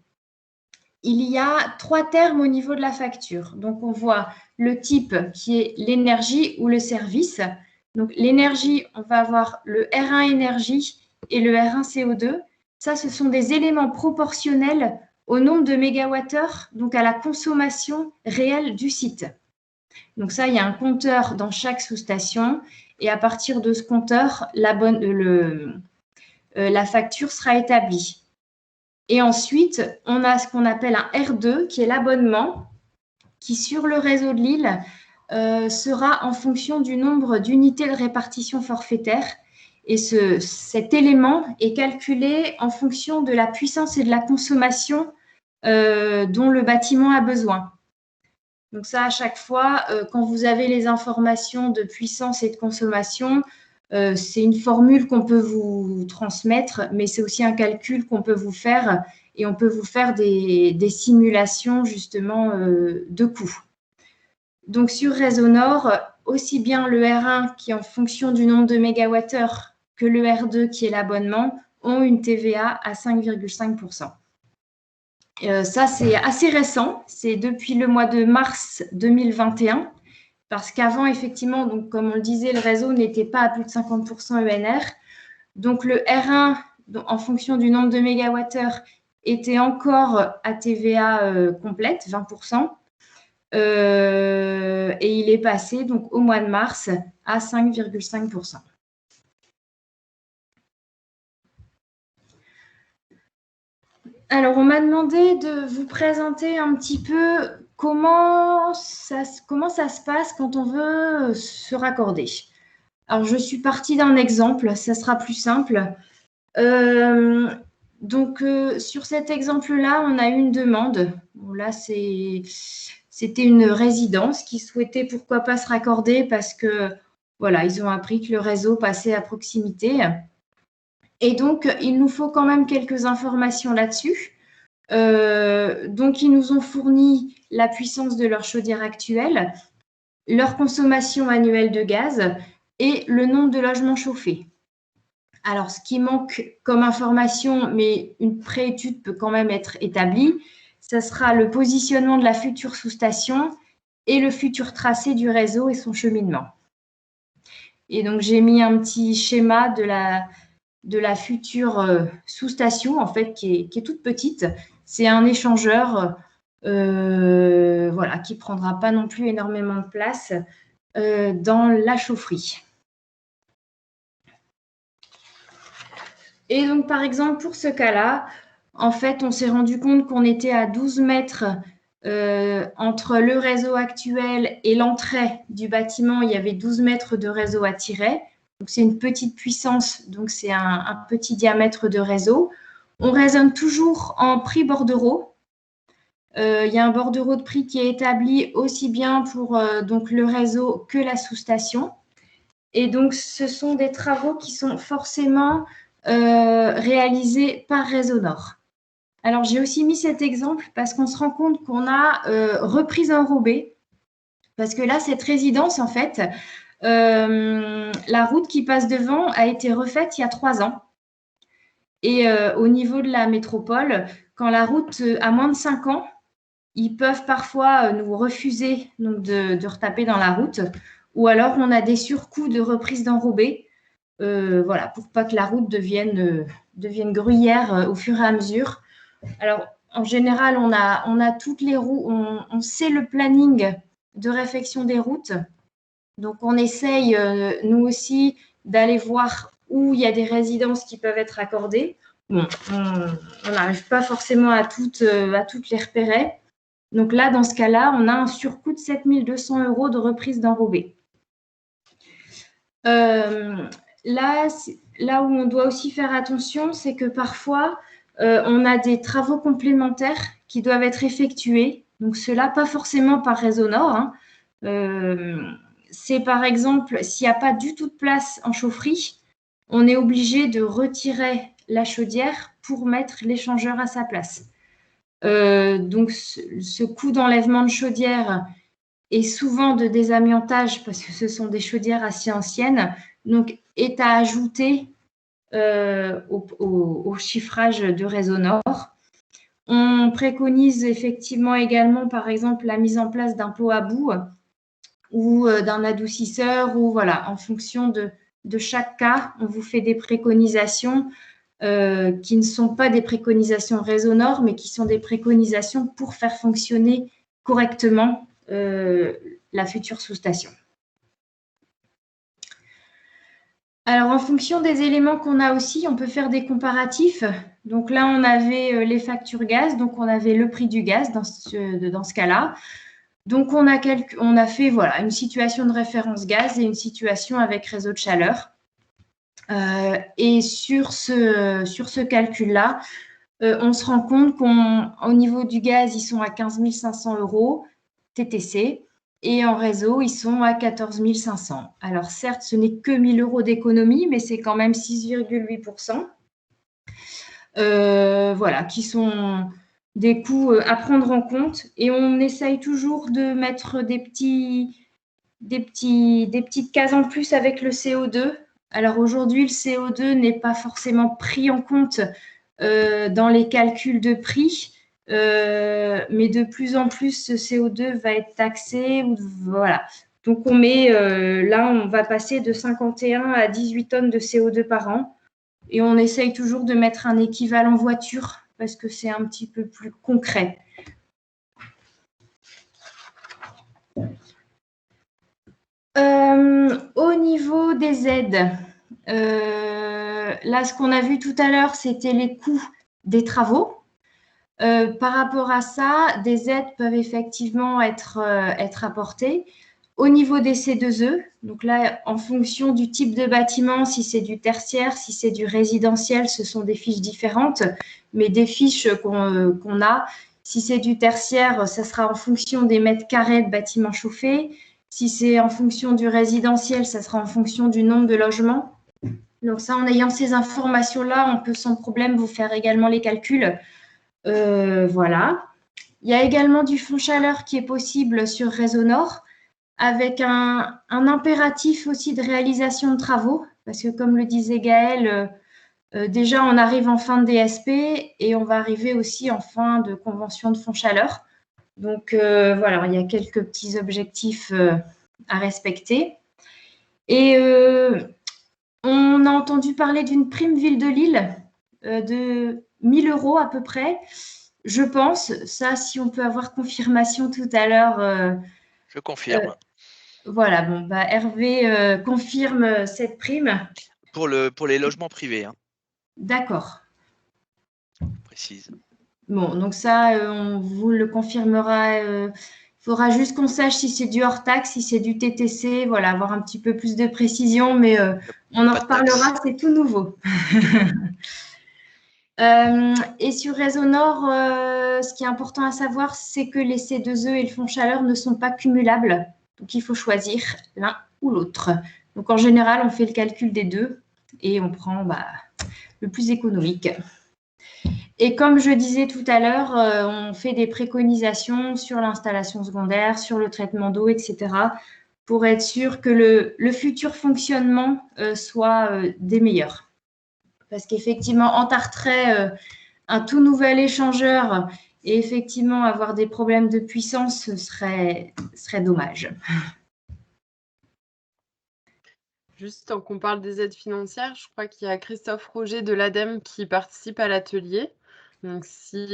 il y a 3 termes au niveau de la facture. Donc, on voit le type qui est l'énergie ou le service. Donc, l'énergie, on va avoir le R1 énergie et le R1 CO2. Ça, ce sont des éléments proportionnels au nombre de mégawattheures, donc à la consommation réelle du site. Donc ça, il y a un compteur dans chaque sous-station et à partir de ce compteur, la facture sera établie. Et ensuite, on a ce qu'on appelle un R2 qui est l'abonnement qui, sur le réseau de Lille, sera en fonction du nombre d'unités de répartition forfaitaire. Et cet élément est calculé en fonction de la puissance et de la consommation dont le bâtiment a besoin. Donc ça, à chaque fois, quand vous avez les informations de puissance et de consommation, c'est une formule qu'on peut vous transmettre, mais c'est aussi un calcul qu'on peut vous faire et on peut vous faire des simulations justement de coûts. Donc sur Réseau Nord, aussi bien le R1 qui est en fonction du nombre de mégawattheures que le R2 qui est l'abonnement ont une TVA à 5,5%. Ça, c'est assez récent. C'est depuis le mois de mars 2021. Parce qu'avant, effectivement, donc, comme on le disait, le réseau n'était pas à plus de 50% ENR. Donc, le R1, donc, en fonction du nombre de mégawattheures, était encore à TVA complète, 20%. Et il est passé donc, au mois de mars à 5,5%. Alors, on m'a demandé de vous présenter un petit peu comment ça se passe quand on veut se raccorder. Alors, je suis partie d'un exemple, ça sera plus simple. Sur cet exemple-là, on a eu une demande. Bon, là, c'était une résidence qui souhaitait pourquoi pas se raccorder parce que, voilà, ils ont appris que le réseau passait à proximité. Et donc, il nous faut quand même quelques informations là-dessus. Donc, ils nous ont fourni la puissance de leur chaudière actuelle, leur consommation annuelle de gaz et le nombre de logements chauffés. Alors, ce qui manque comme information, mais une préétude peut quand même être établie, ce sera le positionnement de la future sous-station et le futur tracé du réseau et son cheminement. Et donc, j'ai mis un petit schéma de la future sous-station, en fait, qui est toute petite. C'est un échangeur voilà, qui ne prendra pas non plus énormément de place dans la chaufferie. Et donc, par exemple, pour ce cas-là, en fait, on s'est rendu compte qu'on était à 12 mètres entre le réseau actuel et l'entrée du bâtiment. Il y avait 12 mètres de réseau à tirer. Donc, c'est une petite puissance, donc c'est un petit diamètre de réseau. On raisonne toujours en prix bordereau. Il y a un bordereau de prix qui est établi aussi bien pour donc le réseau que la sous-station. Et donc, ce sont des travaux qui sont forcément réalisés par Réseau Nord. Alors, j'ai aussi mis cet exemple parce qu'on se rend compte qu'on a reprise enrobée. Parce que là, cette résidence, en fait, la route qui passe devant a été refaite il y a 3 ans. Et au niveau de la métropole, quand la route a moins de 5 ans, ils peuvent parfois nous refuser donc, de retaper dans la route. Ou alors, on a des surcoûts de reprise d'enrobée. Voilà, pour pas que la route devienne gruyère au fur et à mesure. Alors, en général, on a toutes les routes, on sait le planning de réfection des routes. Donc, on essaye, nous aussi, d'aller voir où il y a des résidences qui peuvent être accordées. Bon, on n'arrive pas forcément à toutes les repérer. Donc là, dans ce cas-là, on a un surcoût de 7 200 € de reprise d'enrobée. Là où on doit aussi faire attention, c'est que parfois, on a des travaux complémentaires qui doivent être effectués. Donc, cela, pas forcément par Réseau Nord. Hein. C'est par exemple, s'il n'y a pas du tout de place en chaufferie, on est obligé de retirer la chaudière pour mettre l'échangeur à sa place. Donc, ce coût d'enlèvement de chaudière est souvent de désamiantage parce que ce sont des chaudières assez anciennes, donc est à ajouter au chiffrage de Réseau Nord. On préconise effectivement également, par exemple, la mise en place d'un pot à bout ou d'un adoucisseur, ou voilà, en fonction de chaque cas, on vous fait des préconisations qui ne sont pas des préconisations Réseau Nord, mais qui sont des préconisations pour faire fonctionner correctement la future sous-station. Alors, en fonction des éléments qu'on a aussi, on peut faire des comparatifs. Donc là, on avait les factures gaz, donc on avait le prix du gaz dans ce cas-là. Donc, on a fait voilà, une situation de référence gaz et une situation avec réseau de chaleur. Et sur ce calcul-là, on se rend compte qu'au niveau du gaz, ils sont à 15 500 € TTC. Et en réseau, ils sont à 14 500. Alors, certes, ce n'est que 1 000 € d'économie, mais c'est quand même 6,8%. Voilà, qui sont des coûts à prendre en compte. Et on essaye toujours de mettre des petites cases en plus avec le CO2. Alors, aujourd'hui, le CO2 n'est pas forcément pris en compte dans les calculs de prix. mais de plus en plus, ce CO2 va être taxé. Voilà. Donc, on met, là, on va passer de 51 à 18 tonnes de CO2 par an. Et on essaye toujours de mettre un équivalent voiture parce que c'est un petit peu plus concret. Au niveau des aides, là, ce qu'on a vu tout à l'heure, c'était les coûts des travaux. Par rapport à ça, des aides peuvent effectivement être apportées. Au niveau des C2E, donc là, en fonction du type de bâtiment, si c'est du tertiaire, si c'est du résidentiel, ce sont des fiches différentes, mais des fiches qu'on a. Si c'est du tertiaire, ça sera en fonction des mètres carrés de bâtiments chauffés. Si c'est en fonction du résidentiel, ça sera en fonction du nombre de logements. Donc ça, en ayant ces informations-là, on peut sans problème vous faire également les calculs. Voilà. Il y a également du fonds chaleur qui est possible sur Réseau Nord, avec un impératif aussi de réalisation de travaux, parce que comme le disait Gaël, déjà on arrive en fin de DSP et on va arriver aussi en fin de convention de fonds chaleur. Donc voilà, il y a quelques petits objectifs à respecter. Et on a entendu parler d'une prime ville de Lille de 1 000 € à peu près. Je pense, ça, si on peut avoir confirmation tout à l'heure. Je confirme. Voilà, bon, bah, Hervé confirme cette prime. Pour les logements privés, hein, D'accord. précise. Bon, donc ça, on vous le confirmera. Il faudra juste qu'on sache si c'est du hors taxe, si c'est du TTC, voilà, avoir un petit peu plus de précision, mais on en Pas de taxe. reparlera, c'est tout nouveau. Et sur Réseau Nord, ce qui est important à savoir, c'est que les C2E et le fonds chaleur ne sont pas cumulables. Donc, il faut choisir l'un ou l'autre. Donc, en général, on fait le calcul des deux et on prend le plus économique. Et comme je disais tout à l'heure, on fait des préconisations sur l'installation secondaire, sur le traitement d'eau, etc., pour être sûr que le futur fonctionnement soit des meilleurs. Parce qu'effectivement, entartrer un tout nouvel échangeur et effectivement avoir des problèmes de puissance, ce serait dommage. Juste tant qu'on parle des aides financières, je crois qu'il y a Christophe Roger de l'ADEME qui participe à l'atelier. Donc, s'il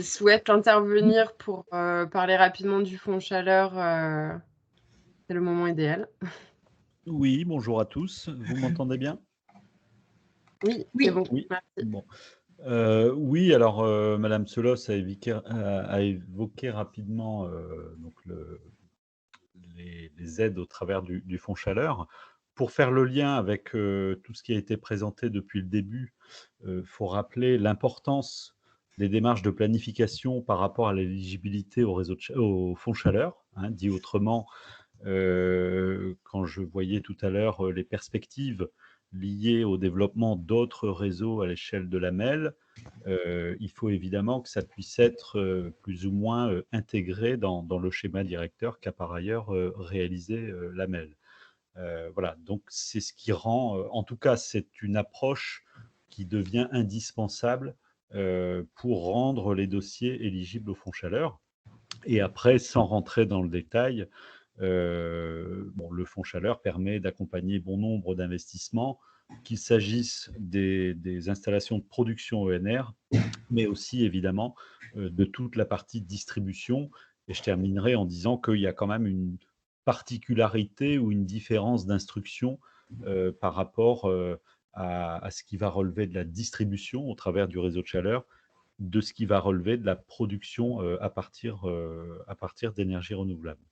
souhaite intervenir pour parler rapidement du fonds chaleur, c'est le moment idéal. Oui, bonjour à tous. Vous m'entendez bien? Oui, Oui. c'est bon. Oui. Merci. Bon. Oui, alors Madame Selos a évoqué rapidement donc les aides au travers du fonds chaleur. Pour faire le lien avec tout ce qui a été présenté depuis le début, faut rappeler l'importance des démarches de planification par rapport à l'éligibilité au fonds chaleur, hein, dit autrement. Quand je voyais tout à l'heure les perspectives liées au développement d'autres réseaux à l'échelle de la MEL, il faut évidemment que ça puisse être plus ou moins intégré dans le schéma directeur qu'a par ailleurs réalisé la MEL. Voilà, donc c'est ce qui rend, en tout cas, c'est une approche qui devient indispensable pour rendre les dossiers éligibles au fonds chaleur. Et après, sans rentrer dans le détail, le fonds chaleur permet d'accompagner bon nombre d'investissements, qu'il s'agisse des installations de production ENR, mais aussi évidemment de toute la partie distribution. Et je terminerai en disant qu'il y a quand même une particularité ou une différence d'instruction par rapport à ce qui va relever de la distribution au travers du réseau de chaleur, de ce qui va relever de la production à partir d'énergies renouvelables.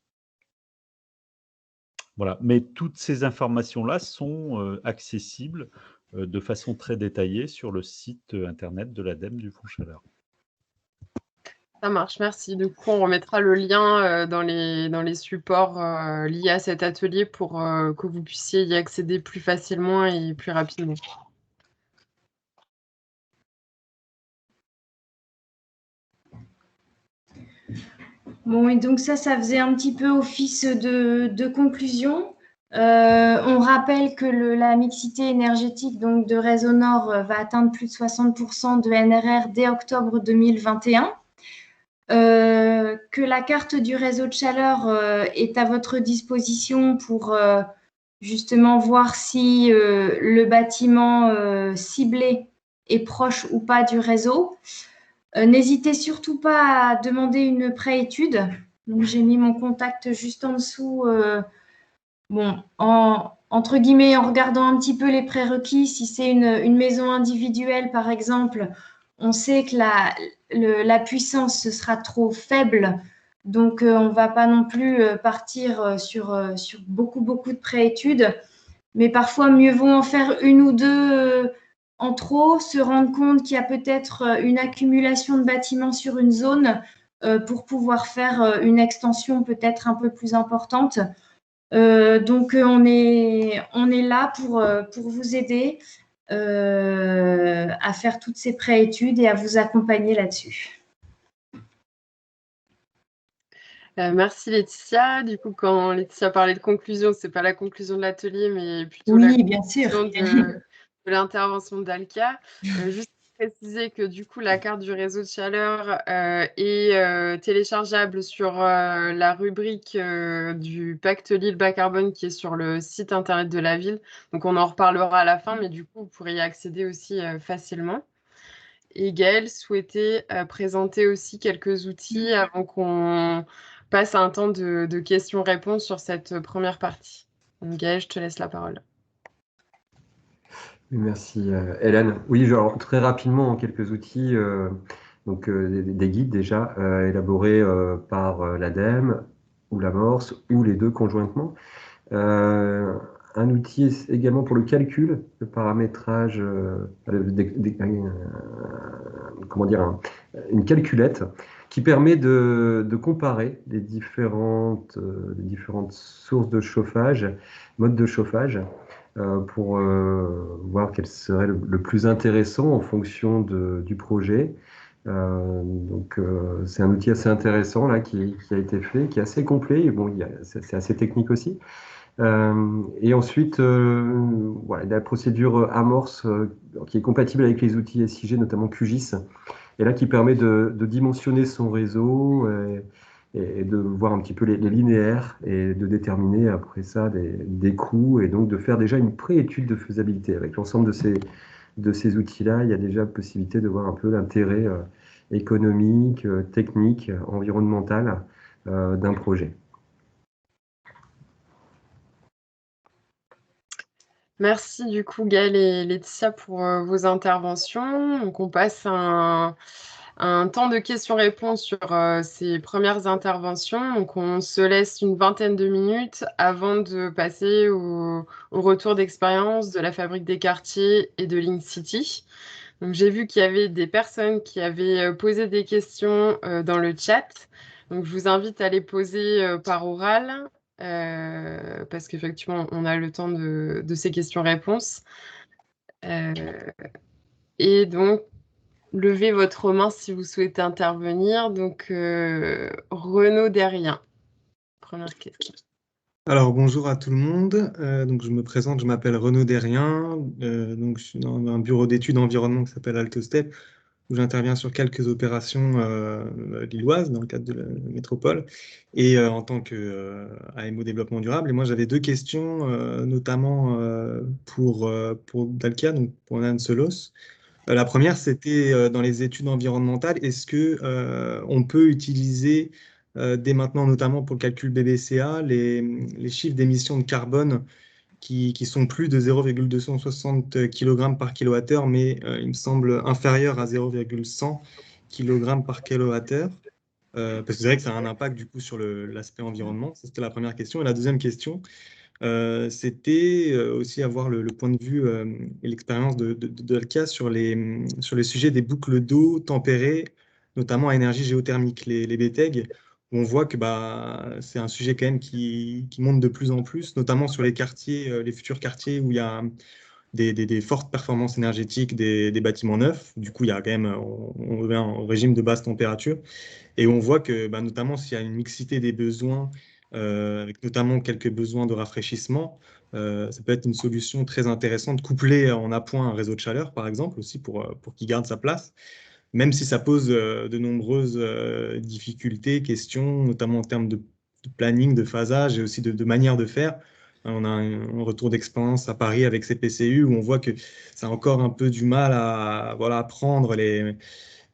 Voilà, mais toutes ces informations-là sont accessibles de façon très détaillée sur le site internet de l'ADEME du fonds chaleur. Ça marche, merci. Du coup, on remettra le lien dans les supports liés à cet atelier pour que vous puissiez y accéder plus facilement et plus rapidement. Bon, et donc ça faisait un petit peu office de conclusion. On rappelle que la mixité énergétique donc, de Réseau Nord va atteindre plus de 60% de NRR dès octobre 2021. Que la carte du réseau de chaleur est à votre disposition pour justement voir si le bâtiment ciblé est proche ou pas du réseau. N'hésitez surtout pas à demander une préétude. Donc, j'ai mis mon contact juste en dessous. Bon, entre guillemets, en regardant un petit peu les prérequis, si c'est une maison individuelle, par exemple, on sait que la puissance, ce sera trop faible. Donc, on ne va pas non plus partir sur beaucoup de préétudes. Mais parfois, mieux vaut en faire une ou deux en trop, se rendre compte qu'il y a peut-être une accumulation de bâtiments sur une zone pour pouvoir faire une extension peut-être un peu plus importante. Donc, on est là pour vous aider à faire toutes ces préétudes et à vous accompagner là-dessus. Merci Laetitia. Du coup, quand Laetitia parlait de conclusion, ce n'est pas la conclusion de l'atelier, mais plutôt Oui, la bien sûr. conclusion de l'intervention d'Alka. Juste préciser que du coup, la carte du réseau de chaleur est téléchargeable sur la rubrique du pacte Lille bas carbone qui est sur le site internet de la ville. Donc, on en reparlera à la fin, mais du coup, vous pourrez y accéder aussi facilement. Et Gaëlle souhaitait présenter aussi quelques outils avant qu'on passe à un temps de questions-réponses sur cette première partie. Donc Gaëlle, je te laisse la parole. Merci Hélène. Oui, genre, très rapidement, en quelques outils, donc des guides déjà élaborés par l'ADEME ou l'Amorce ou les deux conjointement. Un outil également pour le calcul, le paramétrage, comment dire, une calculette qui permet de comparer les différentes sources de chauffage, modes de chauffage, pour voir quel serait le plus intéressant en fonction du projet. Donc c'est un outil assez intéressant là qui a été fait, qui est assez complet. Bon, c'est assez technique aussi. Et ensuite, voilà, la procédure Amorce qui est compatible avec les outils SIG, notamment QGIS, et là qui permet de dimensionner son réseau et de voir un petit peu les linéaires et de déterminer après ça des coûts et donc de faire déjà une préétude de faisabilité. Avec l'ensemble de ces outils-là, il y a déjà possibilité de voir un peu l'intérêt économique, technique, environnemental d'un projet. Merci du coup Gaëlle et Laetitia pour vos interventions. Donc on passe à un temps de questions-réponses sur ces premières interventions. Donc on se laisse une vingtaine de minutes avant de passer au retour d'expérience de la Fabrique des quartiers et de Link City. Donc j'ai vu qu'il y avait des personnes qui avaient posé des questions dans le chat. Donc je vous invite à les poser par oral. Parce qu'effectivement, on a le temps de ces questions-réponses. Et donc, levez votre main si vous souhaitez intervenir. Donc, Renaud Derrien, première question. Alors, bonjour à tout le monde. Donc, je me présente, je m'appelle Renaud Derrien. Donc, je suis dans un bureau d'études environnement qui s'appelle AltoStep, où j'interviens sur quelques opérations lilloises dans le cadre de la métropole et en tant que AMO développement durable. Et moi, j'avais deux questions, notamment pour Dalkia, donc pour Nan Solos. La première, c'était dans les études environnementales. Est-ce que on peut utiliser dès maintenant, notamment pour le calcul BBCA, les chiffres d'émissions de carbone qui sont plus de 0,260 kg par kWh, mais il me semble inférieur à 0,100 kg par kWh. Parce que c'est vrai que ça a un impact du coup sur l'aspect environnement. Ça, c'était la première question. Et la deuxième question, c'était aussi avoir le point de vue et l'expérience de Alka sur les sujets des boucles d'eau tempérées, notamment à énergie géothermique, les BTEG, où on voit que c'est un sujet quand même qui monte de plus en plus, notamment sur les quartiers, les futurs quartiers où il y a des fortes performances énergétiques des bâtiments neufs. Du coup, il y a quand même, on revient en régime de basse température. Et on voit que, notamment, s'il y a une mixité des besoins avec notamment quelques besoins de rafraîchissement. Ça peut être une solution très intéressante, couplée en appoint à un réseau de chaleur, par exemple, aussi pour qu'il garde sa place, même si ça pose de nombreuses difficultés, questions, notamment en termes de planning, de phasage et aussi de manière de faire. On a un retour d'expérience à Paris avec ces PCU où on voit que ça a encore un peu du mal à prendre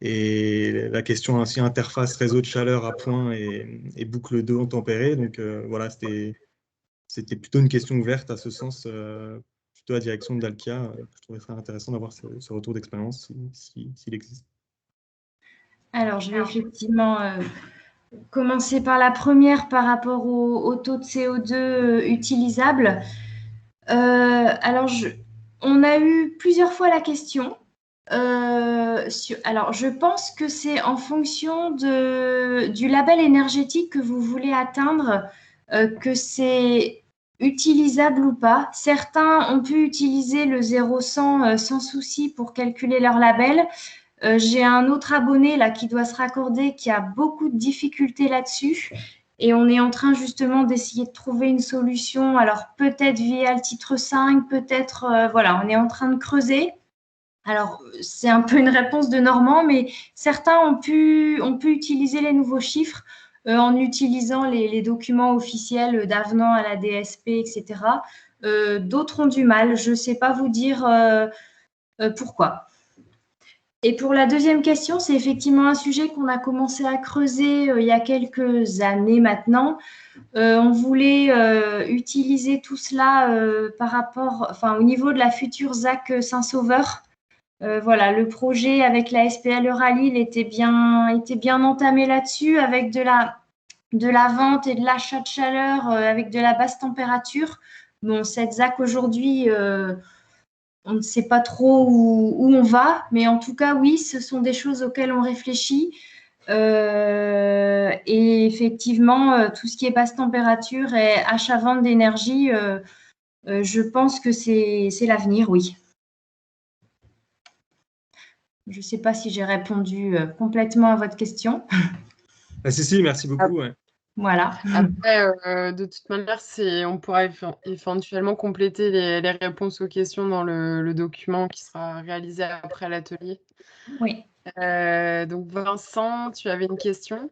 et la question aussi interface réseau de chaleur à point et boucle d'eau tempérée. Donc voilà, c'était plutôt une question ouverte à ce sens, plutôt à la direction de Dalkia. Je trouvais ça intéressant d'avoir ce retour d'expérience s'il existe. Alors, je vais effectivement commencer par la première par rapport au taux de CO2 utilisable. Alors, on a eu plusieurs fois la question. Alors, je pense que c'est en fonction du label énergétique que vous voulez atteindre que c'est utilisable ou pas. Certains ont pu utiliser le 0,100 sans souci pour calculer leur label. J'ai un autre abonné là qui doit se raccorder qui a beaucoup de difficultés là-dessus. Et on est en train justement d'essayer de trouver une solution. Alors peut-être via le titre 5, peut-être, voilà, on est en train de creuser. Alors c'est un peu une réponse de Normand, mais certains ont pu utiliser les nouveaux chiffres en utilisant les documents officiels d'avenant à la DSP, etc. D'autres ont du mal. Je ne sais pas vous dire pourquoi. Et pour la deuxième question, c'est effectivement un sujet qu'on a commencé à creuser il y a quelques années maintenant. On voulait utiliser tout cela par rapport, enfin, au niveau de la future ZAC Saint-Sauveur. Voilà, le projet avec la SPL Euralil était bien entamé là-dessus, avec de la vente et de l'achat de chaleur avec de la basse température. Bon, cette ZAC aujourd'hui, on ne sait pas trop où on va, mais en tout cas, oui, ce sont des choses auxquelles on réfléchit. Et effectivement, tout ce qui est basse température et achat-vente d'énergie, je pense que c'est l'avenir, oui. Je ne sais pas si j'ai répondu complètement à votre question. Ah, si, merci beaucoup. Ouais. Voilà. Après, de toute manière, on pourra éventuellement compléter les réponses aux questions dans le document qui sera réalisé après l'atelier. Oui. Donc Vincent, tu avais une question?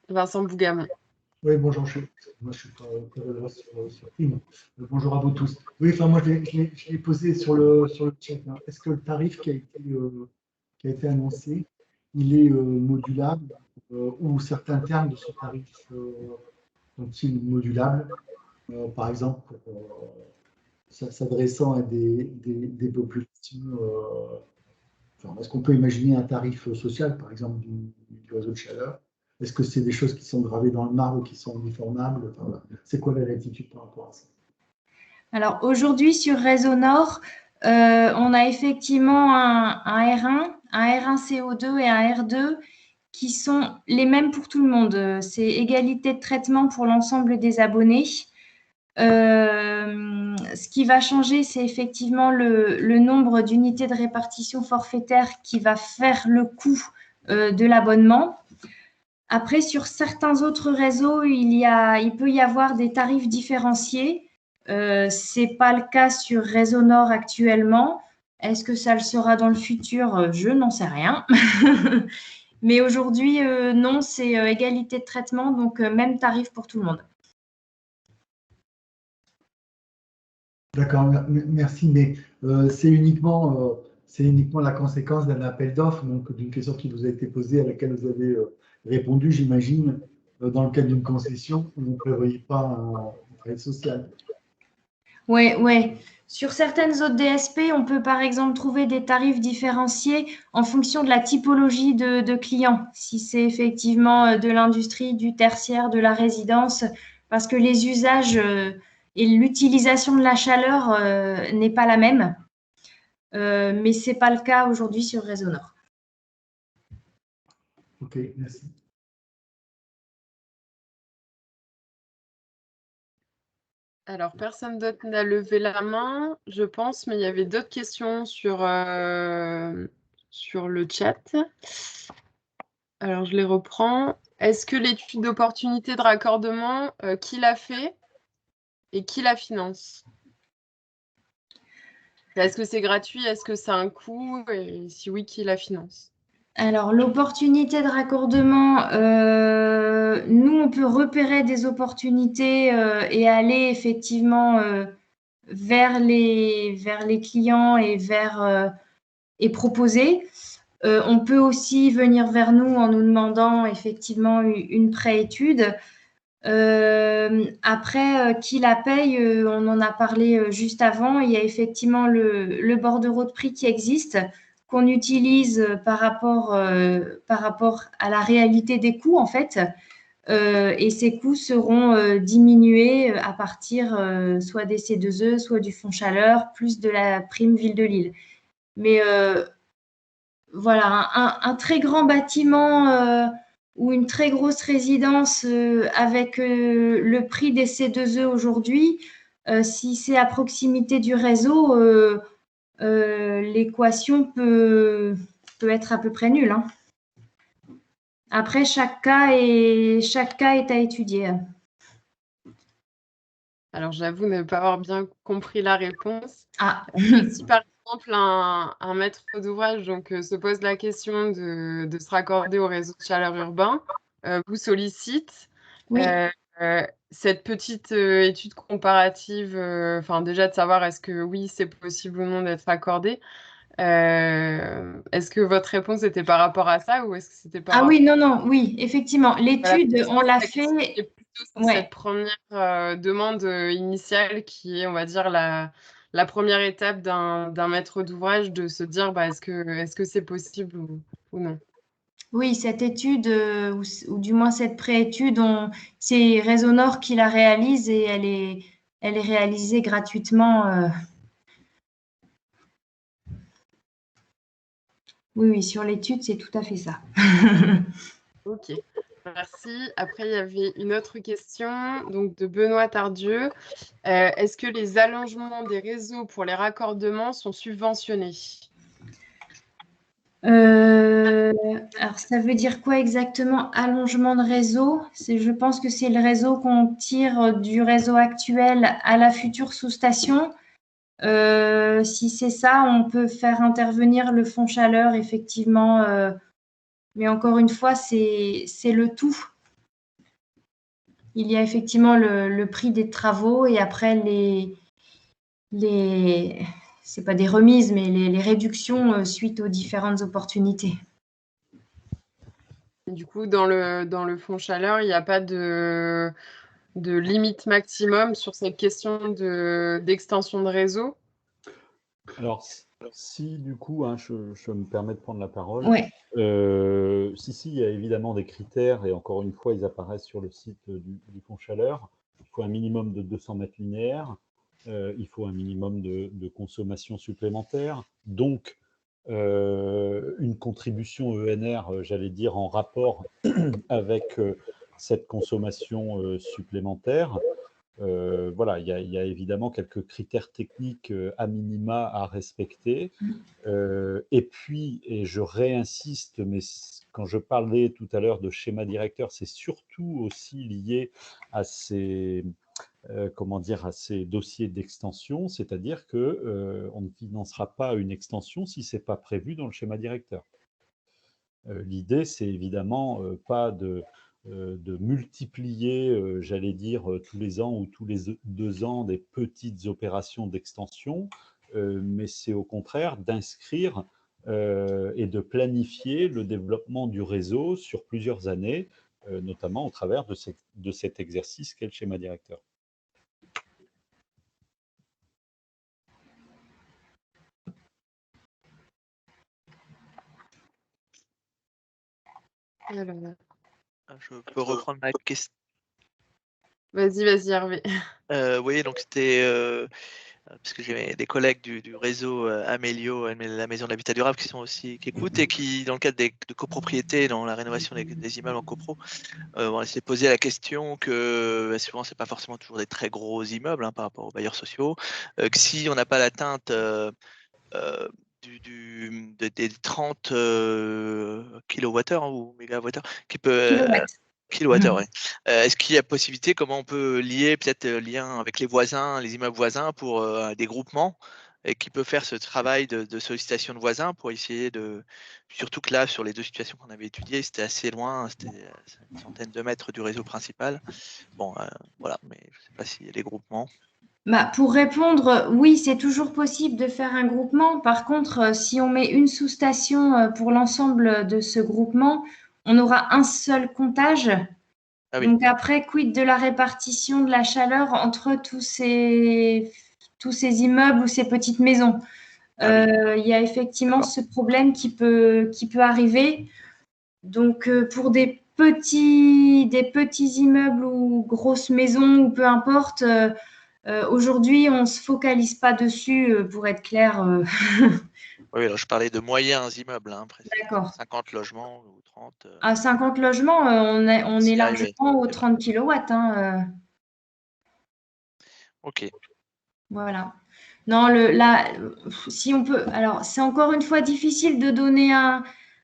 Vincent Bougamont. Oui, bonjour, moi je suis pas sur Teams. Bonjour à vous tous. Oui, enfin moi je l'ai posé sur le chat. Hein. Est-ce que le tarif qui a été annoncé, il est modulable ou certains termes de ce tarif sont-ils modulables, par exemple s'adressant à des populations. Enfin, est-ce qu'on peut imaginer un tarif social, par exemple, du réseau de chaleur? Est-ce que c'est des choses qui sont gravées dans le marbre ou qui sont uniformables? Enfin, voilà. C'est quoi la latitude par rapport à ça? Alors aujourd'hui, sur Réseau Nord, on a effectivement un R1, un R1 CO2 et un R2 qui sont les mêmes pour tout le monde. C'est égalité de traitement pour l'ensemble des abonnés. Ce qui va changer, c'est effectivement le nombre d'unités de répartition forfaitaire qui va faire le coût de l'abonnement. Après, sur certains autres réseaux, il peut y avoir des tarifs différenciés. Ce n'est pas le cas sur Réseau Nord actuellement. Est-ce que ça le sera dans le futur? Je n'en sais rien. Mais aujourd'hui, non, c'est égalité de traitement, donc même tarif pour tout le monde. D'accord, merci. Mais c'est uniquement la conséquence d'un appel d'offres, donc d'une question qui vous a été posée, à laquelle vous avez répondu, j'imagine, dans le cadre d'une concession, vous ne prévoyez pas un tarif social. Oui. Sur certaines autres DSP, on peut par exemple trouver des tarifs différenciés en fonction de la typologie de clients. Si c'est effectivement de l'industrie, du tertiaire, de la résidence, parce que les usages et l'utilisation de la chaleur n'est pas la même. Mais ce n'est pas le cas aujourd'hui sur Réseau Nord. Ok, merci. Alors, personne d'autre n'a levé la main, je pense, mais il y avait d'autres questions sur le chat. Alors, je les reprends. Est-ce que l'étude d'opportunité de raccordement, qui l'a fait et qui la finance? Est-ce que c'est gratuit? Est-ce que ça a un coût? Et si oui, qui la finance? Alors, l'opportunité de raccordement, nous, on peut repérer des opportunités et aller effectivement vers les clients et proposer. On peut aussi venir vers nous en nous demandant effectivement une préétude. Après, qui la paye, on en a parlé juste avant. Il y a effectivement le bordereau de prix qui existe, qu'on utilise par rapport à la réalité des coûts, en fait. Et ces coûts seront diminués à partir soit des C2E, soit du fonds chaleur, plus de la prime Ville de Lille. Mais voilà, un très grand bâtiment ou une très grosse résidence avec le prix des C2E aujourd'hui, si c'est à proximité du réseau, l'équation peut être à peu près nulle, hein. Après, chaque cas est à étudier. Alors, j'avoue ne pas avoir bien compris la réponse. Ah, Si par exemple un maître d'ouvrage se pose la question de se raccorder au réseau de chaleur urbain, vous sollicite oui. cette petite étude comparative, enfin déjà de savoir est-ce que oui, c'est possible ou non d'être raccordé. Est-ce que votre réponse était par rapport à ça ou est-ce que c'était par Ah oui, rapport... non, oui, effectivement. Voilà, L'étude, je on pense que l'a la question fait. est plutôt sur Ouais. cette première demande initiale qui est, on va dire, la première étape d'un maître d'ouvrage de se dire bah, est-ce que c'est possible ou non. Oui, cette étude, ou du moins cette préétude, c'est Réseau Nord qui la réalise et elle est réalisée gratuitement. Oui, oui, sur l'étude, c'est tout à fait ça. Ok, merci. Après, il y avait une autre question donc de Benoît Tardieu. Est-ce que les allongements des réseaux pour les raccordements sont subventionnés? Alors, ça veut dire quoi exactement, allongement de réseau? Je pense que c'est le réseau qu'on tire du réseau actuel à la future sous-station. Si c'est ça, on peut faire intervenir le fonds chaleur, effectivement. Mais encore une fois, c'est le tout. Il y a effectivement le prix des travaux et après c'est pas des remises, mais les réductions suite aux différentes opportunités. Du coup, dans le fonds chaleur, il n'y a pas de limite maximum sur cette question d'extension de réseau? Alors, si du coup, hein, je me permets de prendre la parole, Ouais. si, il y a évidemment des critères, et encore une fois, ils apparaissent sur le site du Fonds Chaleur. Il faut un minimum de 200 mètres linéaires, il faut un minimum de consommation supplémentaire, donc une contribution ENR, j'allais dire, en rapport avec cette consommation supplémentaire. Voilà, il y a évidemment quelques critères techniques à minima à respecter. Et puis, et je réinsiste, mais quand je parlais tout à l'heure de schéma directeur, c'est surtout aussi lié à ces, comment dire, à ces dossiers d'extension, c'est-à-dire que on ne financera pas une extension si c'est pas prévu dans le schéma directeur. L'idée, c'est évidemment pas de multiplier, j'allais dire, tous les ans ou tous les 2 ans des petites opérations d'extension, mais c'est au contraire d'inscrire et de planifier le développement du réseau sur plusieurs années, notamment au travers de cet exercice qu'est le schéma directeur. Alors, Je peux reprendre ma question. vas-y, Hervé. Oui, donc c'était parce que j'ai des collègues du réseau Amélio, la maison de l'habitat durable, qui écoutent et qui, dans le cadre de copropriété, dans la rénovation des immeubles en copro, on s'est posé la question que souvent c'est pas forcément toujours des très gros immeubles hein, par rapport aux bailleurs sociaux, que si on n'a pas l'atteinte des 30 kWh ou mégawattheures qui peut Kilowattheure, oui. Est-ce qu'il y a possibilité, comment on peut lier, peut-être lien avec les voisins, les immeubles voisins pour des groupements et qui peut faire ce travail de sollicitation de voisins pour essayer de. Surtout que là, sur les deux situations qu'on avait étudiées, c'était assez loin, c'était une centaine de mètres du réseau principal. Bon, voilà, mais je ne sais pas s'il y a des groupements. Bah, pour répondre, oui, c'est toujours possible de faire un groupement. Par contre, si on met une sous-station pour l'ensemble de ce groupement, on aura un seul comptage. Ah oui. Donc après, quid de la répartition de la chaleur entre tous ces immeubles ou ces petites maisons? Il y a effectivement ce problème qui peut arriver. Donc pour des petits immeubles ou grosses maisons ou peu importe, aujourd'hui, on ne se focalise pas dessus, pour être clair. Oui, alors je parlais de moyens immeubles, hein, presque. D'accord. 50 logements ou 30. À 50 logements, on est largement aux 30 kilowatts. Hein, Ok. Voilà. Non, si on peut. Alors, c'est encore une fois difficile de donner un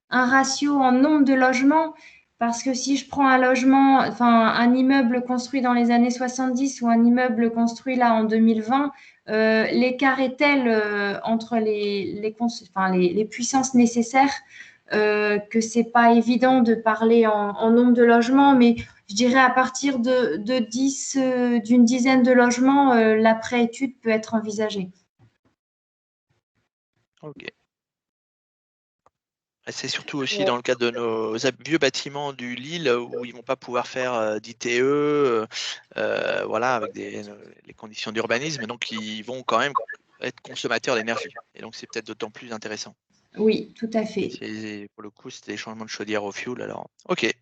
ratio en nombre de logements, parce que si je prends un logement, enfin un immeuble construit dans les années 70 ou un immeuble construit là en 2020, l'écart est tel entre les puissances nécessaires que c'est pas évident de parler en nombre de logements, mais je dirais à partir de 10, d'une dizaine de logements, l'après-étude peut être envisagée. Ok. C'est surtout aussi dans le cadre de nos vieux bâtiments du Lille où ils vont pas pouvoir faire d'ITE, voilà, avec les conditions d'urbanisme, et donc ils vont quand même être consommateurs d'énergie. Et donc c'est peut-être d'autant plus intéressant. Oui, tout à fait. Pour le coup, c'était des changements de chaudière au fioul. Alors, ok.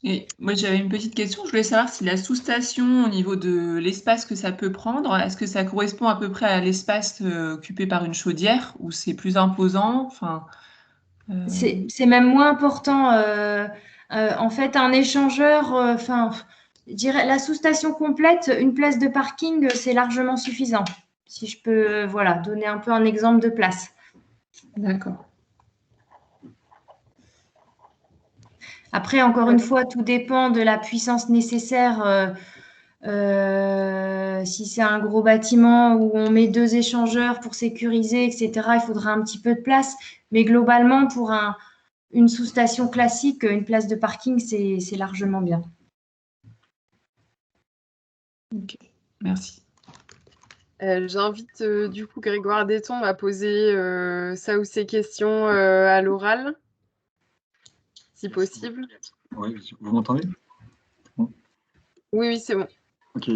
Et moi, j'avais une petite question. Je voulais savoir si la sous-station, au niveau de l'espace que ça peut prendre, est-ce que ça correspond à peu près à l'espace occupé par une chaudière ou c'est plus imposant? Enfin, c'est même moins important. En fait, un échangeur, je dirais la sous-station complète, une place de parking, c'est largement suffisant. Si je peux, voilà, donner un peu un exemple de place. D'accord. Après, encore une fois, tout dépend de la puissance nécessaire. Si c'est un gros bâtiment où on met 2 échangeurs pour sécuriser, etc., il faudra un petit peu de place. Mais globalement, pour une sous-station classique, une place de parking, c'est largement bien. Ok, merci. J'invite du coup Grégoire Déton à poser ça ou ses questions à l'oral, si possible. Oui, vous m'entendez? Oui, c'est bon. Ok.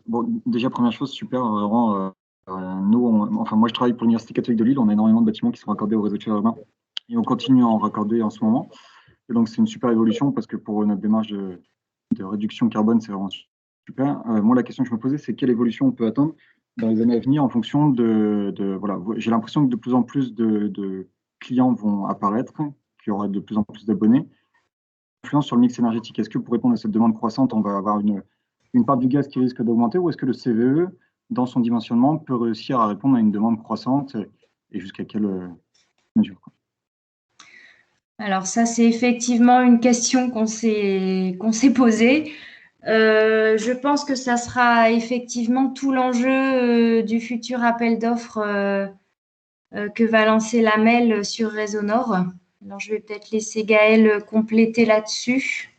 Bon, déjà, première chose, super, vraiment. Enfin, moi, je travaille pour l'Université catholique de Lille. On a énormément de bâtiments qui sont raccordés au réseau de chaleur urbain et on continue à en raccorder en ce moment. Et donc, c'est une super évolution parce que pour notre démarche de réduction carbone, c'est vraiment super. Moi, la question que je me posais, c'est quelle évolution on peut attendre dans les années à venir en fonction voilà, j'ai l'impression que de plus en plus de clients vont apparaître, qu'il y aura de plus en plus d'abonnés. Influence sur le mix énergétique. Est-ce que pour répondre à cette demande croissante, on va avoir une part du gaz qui risque d'augmenter, ou est-ce que le CVE, dans son dimensionnement, peut réussir à répondre à une demande croissante et jusqu'à quelle mesure? Alors ça, c'est effectivement une question qu'on s'est posée. Je pense que ça sera effectivement tout l'enjeu du futur appel d'offres que va lancer l'AMEL sur Réseau Nord. Alors, je vais peut-être laisser Gaël compléter là-dessus.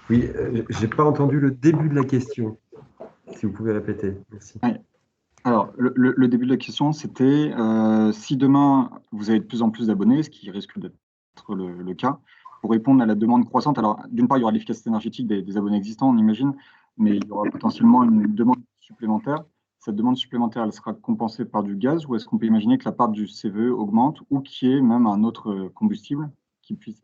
Oui, je n'ai pas entendu le début de la question. Si vous pouvez répéter, merci. Oui. Alors, le début de la question, c'était si demain, vous avez de plus en plus d'abonnés, ce qui risque d'être le cas, pour répondre à la demande croissante. Alors, d'une part, il y aura l'efficacité énergétique des abonnés existants, on imagine, mais il y aura potentiellement une demande supplémentaire. Cette demande supplémentaire, elle sera compensée par du gaz, ou est-ce qu'on peut imaginer que la part du CVE augmente, ou qu'il y ait même un autre combustible qui puisse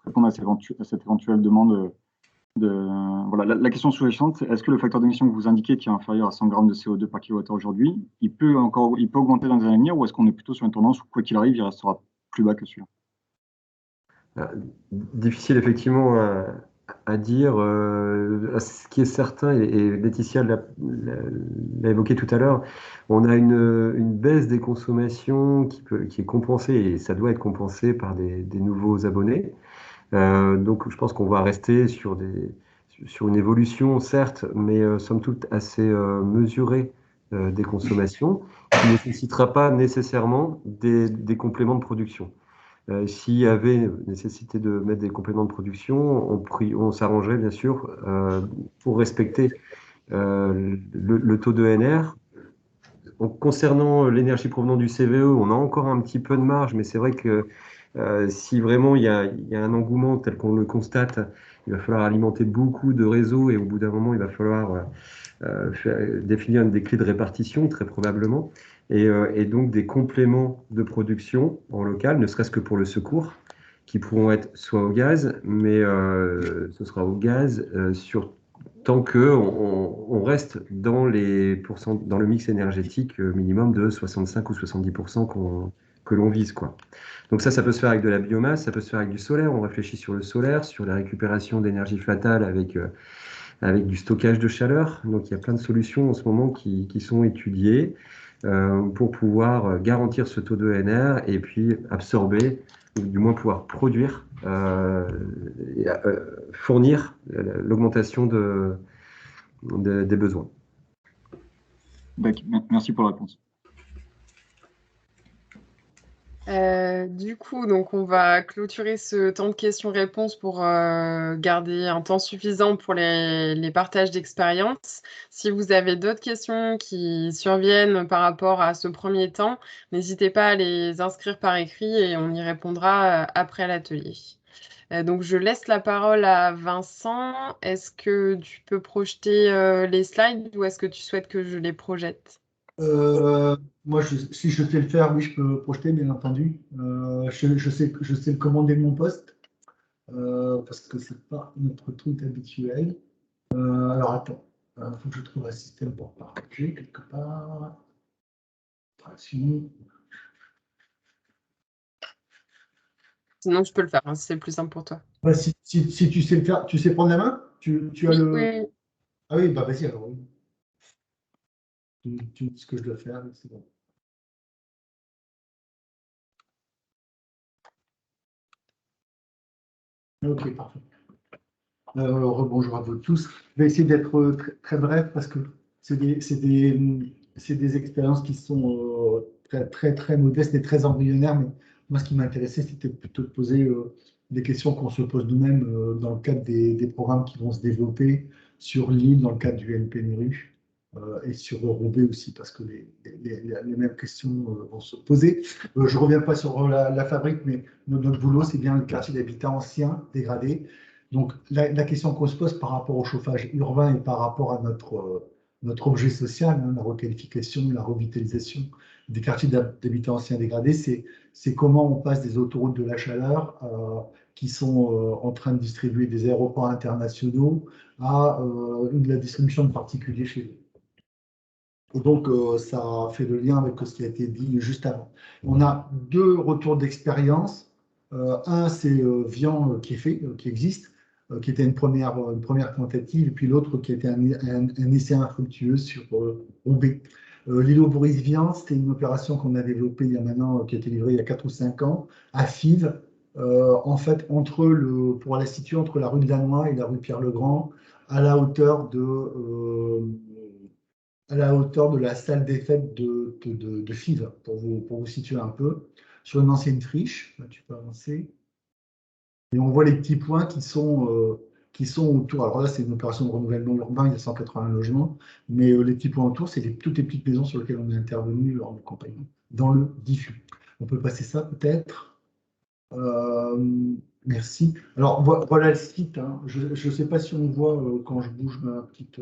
répondre à cette éventuelle demande voilà, la question sous-jacente, c'est est-ce que le facteur d'émission que vous indiquez, qui est inférieur à 100 grammes de CO2 par kilowattheure aujourd'hui, il peut augmenter dans les années à venir, ou est-ce qu'on est plutôt sur une tendance où, quoi qu'il arrive, il restera plus bas que celui-là? Difficile effectivement à dire. Ce qui est certain, et Laetitia l'a évoqué tout à l'heure, on a une baisse des consommations qui est compensée, et ça doit être compensé par des nouveaux abonnés. Donc je pense qu'on va rester sur une évolution, certes, mais somme toute assez mesurée des consommations, qui ne nécessitera pas nécessairement des compléments de production. S'il y avait nécessité de mettre des compléments de production, on s'arrangerait bien sûr pour respecter le taux de NR. Concernant l'énergie provenant du CVE, on a encore un petit peu de marge, mais c'est vrai que si vraiment il y a un engouement tel qu'on le constate, il va falloir alimenter beaucoup de réseaux et au bout d'un moment, il va falloir définir des clés de répartition, très probablement, et donc des compléments de production en local, ne serait-ce que pour le secours, qui pourront être soit au gaz, mais ce sera au gaz tant qu'on reste dans dans le mix énergétique minimum de 65 ou 70% que l'on vise, quoi. Donc ça peut se faire avec de la biomasse, ça peut se faire avec du solaire. On réfléchit sur le solaire, sur la récupération d'énergie fatale avec du stockage de chaleur. Donc il y a plein de solutions en ce moment qui sont étudiées pour pouvoir garantir ce taux de NR et puis absorber, ou du moins pouvoir produire, fournir l'augmentation des besoins. Merci pour la réponse. Du coup, donc on va clôturer ce temps de questions-réponses pour garder un temps suffisant pour les partages d'expérience. Si vous avez d'autres questions qui surviennent par rapport à ce premier temps, n'hésitez pas à les inscrire par écrit et on y répondra après l'atelier. Donc je laisse la parole à Vincent. Est-ce que tu peux projeter les slides ou est-ce que tu souhaites que je les projette? Moi, si je sais le faire, oui, je peux projeter, bien entendu. Je sais le commander de mon poste, parce que ce n'est pas notre truc habituel. Alors, attends, il faut que je trouve un système pour partager quelque part. Sinon, Sinon, je peux le faire, hein, si c'est le plus simple pour toi. bah, si tu sais le faire, tu sais prendre la main? Tu as Oui, le. oui. Ah oui, bah vas-y alors. Oui. Tu me dis ce que je dois faire, c'est bon. Ok, parfait. Rebonjour à vous tous. Je vais essayer d'être très bref parce que c'est des expériences qui sont très modestes et très embryonnaires. Mais moi, ce qui m'intéressait, c'était plutôt de poser des questions qu'on se pose nous-mêmes dans le cadre des programmes qui vont se développer sur l'île, dans le cadre du NPNRU et sur Roubaix aussi, parce que les mêmes questions vont se poser. Je ne reviens pas sur la fabrique, mais notre boulot, c'est bien le quartier d'habitat ancien, dégradé. Donc, la question qu'on se pose par rapport au chauffage urbain et par rapport à notre objet social, hein, la requalification, la revitalisation des quartiers d'habitat anciens dégradés, c'est comment on passe des autoroutes de la chaleur qui sont en train de distribuer des aéroports internationaux à de la distribution de particuliers chez eux. Et donc, ça fait le lien avec ce qui a été dit juste avant. On a deux retours d'expérience. Un, c'est Vian qui existe, qui était une première tentative, et puis l'autre qui était un essai infructueux sur Roubaix. L'îlot Boris Vian, c'était une opération qu'on a développée il y a maintenant, qui a été livrée il y a 4 ou 5 ans, à Fives, en fait, pour la situer entre la rue de Lannoy et la rue Pierre-le-Grand, à la hauteur de la salle des fêtes de Fives, pour vous situer un peu, sur une ancienne friche. Là, tu peux avancer. Et on voit les petits points qui sont autour. Alors là, c'est une opération de renouvellement urbain, il y a 180 logements, mais les petits points autour, c'est toutes les petites maisons sur lesquelles on est intervenu en accompagnement, dans le diffus. On peut passer ça peut-être. Merci. Alors voilà le site. Hein. Je ne sais pas si on voit quand je bouge ma petite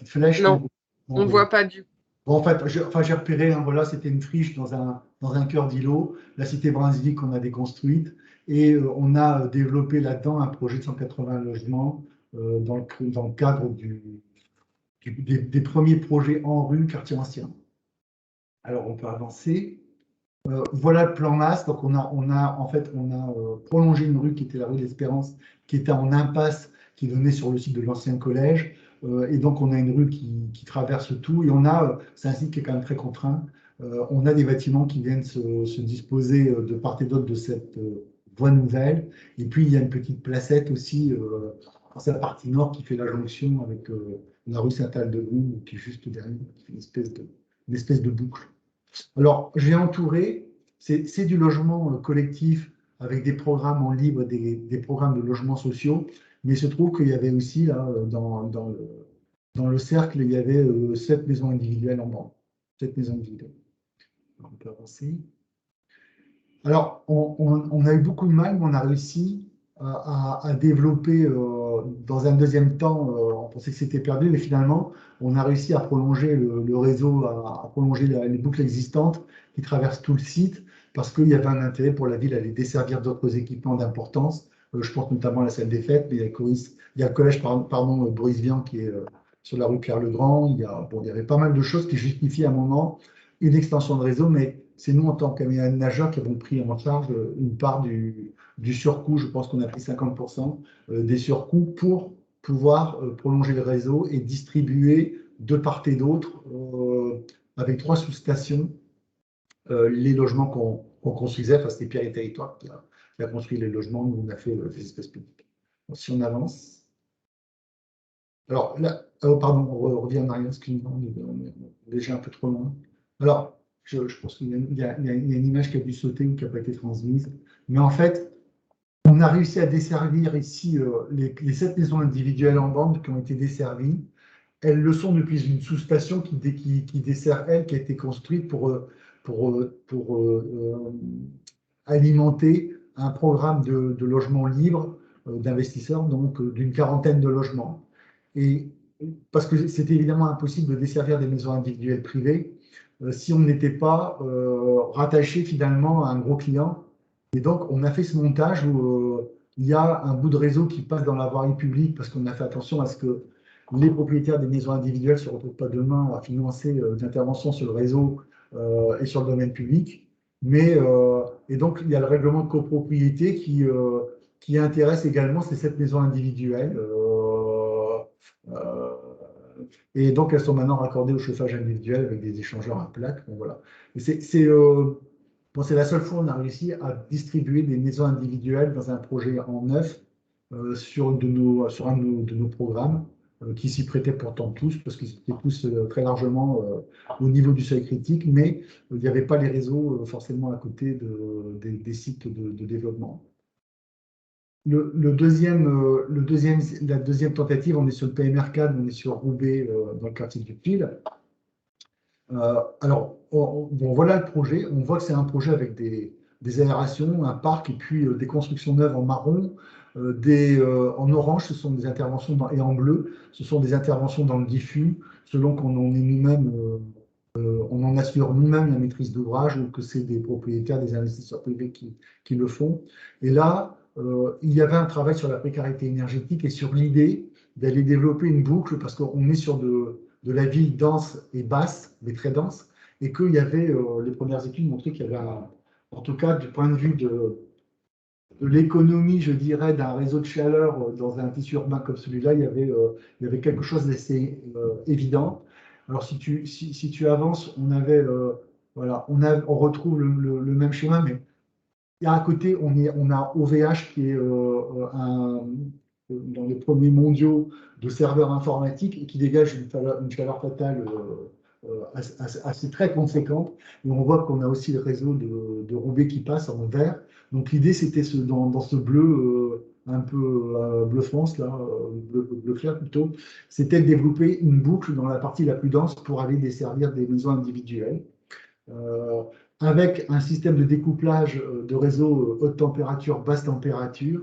flèche. Non, on ne voit pas du coup. Bon, en fait, j'ai repéré, hein, voilà, c'était une friche dans un cœur d'îlot, la cité Brunswick qu'on a déconstruite, et on a développé là-dedans un projet de 180 logements dans le cadre des premiers projets en rue quartier ancien. Alors, on peut avancer. Voilà le plan masse. Donc, on a prolongé une rue qui était la rue de l'Espérance, qui était en impasse, qui donnait sur le site de l'ancien collège. Et donc, on a une rue qui traverse tout. Et c'est un site qui est quand même très contraint. On a des bâtiments qui viennent se disposer de part et d'autre de cette voie nouvelle. Et puis, il y a une petite placette aussi dans sa partie nord qui fait la jonction avec la rue Saint-Aldegonde, qui est juste derrière, qui fait une espèce de boucle. Alors, j'ai entouré, c'est du logement collectif avec des programmes en libre, des programmes de logements sociaux, mais il se trouve qu'il y avait aussi, là, dans le cercle, il y avait 7 maisons individuelles en bande. 7 maisons individuelles. On peut avancer. Alors, on a eu beaucoup de mal, mais on a réussi à développer dans un deuxième temps, on pensait que c'était perdu, mais finalement, on a réussi à prolonger le réseau, à prolonger les boucles existantes qui traversent tout le site, parce qu'il y avait un intérêt pour la ville à les desservir d'autres équipements d'importance. Je pense notamment à la salle des fêtes, mais il y a le collège Boris Vian qui est sur la rue Pierre-le-Grand. Il y avait pas mal de choses qui justifiaient à un moment une extension de réseau, mais c'est nous, en tant qu'aménageurs, qui avons pris en charge une part du surcoût. Je pense qu'on a pris 50% des surcoûts pour pouvoir prolonger le réseau et distribuer de part et d'autre, avec 3 sous-stations, les logements qu'on construisait. Enfin, c'était Pierre et Territoire qui a construit les logements. Nous, on a fait des espaces publics. Donc, si on avance. Alors là, pardon, on revient en arrière, excusez-moi, on est déjà un peu trop loin. Alors, je pense qu'il y a une image qui a dû sauter ou qui n'a pas été transmise. Mais en fait, on a réussi à desservir ici les 7 maisons individuelles en bande qui ont été desservies. Elles le sont depuis une sous-station qui dessert, elle, qui a été construite pour alimenter un programme de logements libres d'investisseurs, donc d'une 40aine de logements. Et parce que c'était évidemment impossible de desservir des maisons individuelles privées si on n'était pas rattaché finalement à un gros client. Et donc, on a fait ce montage où il y a un bout de réseau qui passe dans la voirie publique parce qu'on a fait attention à ce que les propriétaires des maisons individuelles ne se retrouvent pas demain à financer des interventions sur le réseau et sur le domaine public. Et donc, il y a le règlement de copropriété qui intéresse également ces 7 maisons individuelles. Et donc, elles sont maintenant raccordées au chauffage individuel avec des échangeurs à plaques. Bon, voilà. C'est la seule fois où on a réussi à distribuer des maisons individuelles dans un projet en neuf sur un de nos programmes qui s'y prêtaient pourtant tous, parce qu'ils étaient tous très largement au niveau du seuil critique, mais il n'y avait pas les réseaux forcément à côté des sites de développement. La deuxième tentative, on est sur le PMR4, on est sur Roubaix, dans le quartier du Pile. Alors, bon, voilà le projet. On voit que c'est un projet avec des aérations, un parc et puis des constructions neuves en marron. En orange, ce sont des interventions et en bleu, ce sont des interventions dans le diffus, selon qu'on en est nous-mêmes, on en assure nous-mêmes la maîtrise d'ouvrage ou que c'est des propriétaires, des investisseurs privés qui le font. Et là, il y avait un travail sur la précarité énergétique et sur l'idée d'aller développer une boucle parce qu'on est sur de la ville dense et basse, mais très dense, et qu'il y avait, les premières études montraient qu'il y avait, en tout cas du point de vue de l'économie, je dirais, d'un réseau de chaleur dans un tissu urbain comme celui-là, il y avait quelque chose d'assez évident. Alors, si tu avances, voilà, on retrouve le même schéma, mais à côté, on a OVH qui est dans les premiers mondiaux de serveurs informatiques et qui dégage une chaleur fatale assez très conséquente. Et on voit qu'on a aussi le réseau de Roubaix qui passe en vert. Donc l'idée, c'était dans ce bleu un peu bleu France, là, bleu clair plutôt, c'était de développer une boucle dans la partie la plus dense pour aller desservir des maisons individuelles. Avec un système de découplage de réseau haute température, basse température,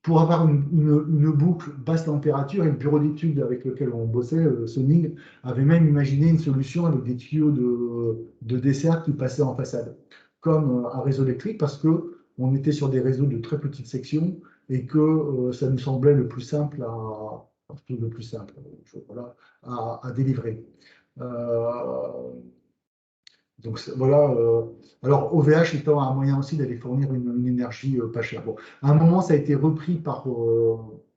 pour avoir une boucle basse température. Et le bureau d'études avec lequel on bossait, Soning, avait même imaginé une solution avec des tuyaux de dessert qui passaient en façade, comme un réseau électrique, parce qu'on était sur des réseaux de très petites sections et que ça nous semblait le plus simple à délivrer. Donc voilà. Alors OVH étant un moyen aussi d'aller fournir une énergie pas chère. Bon, à un moment, ça a été repris par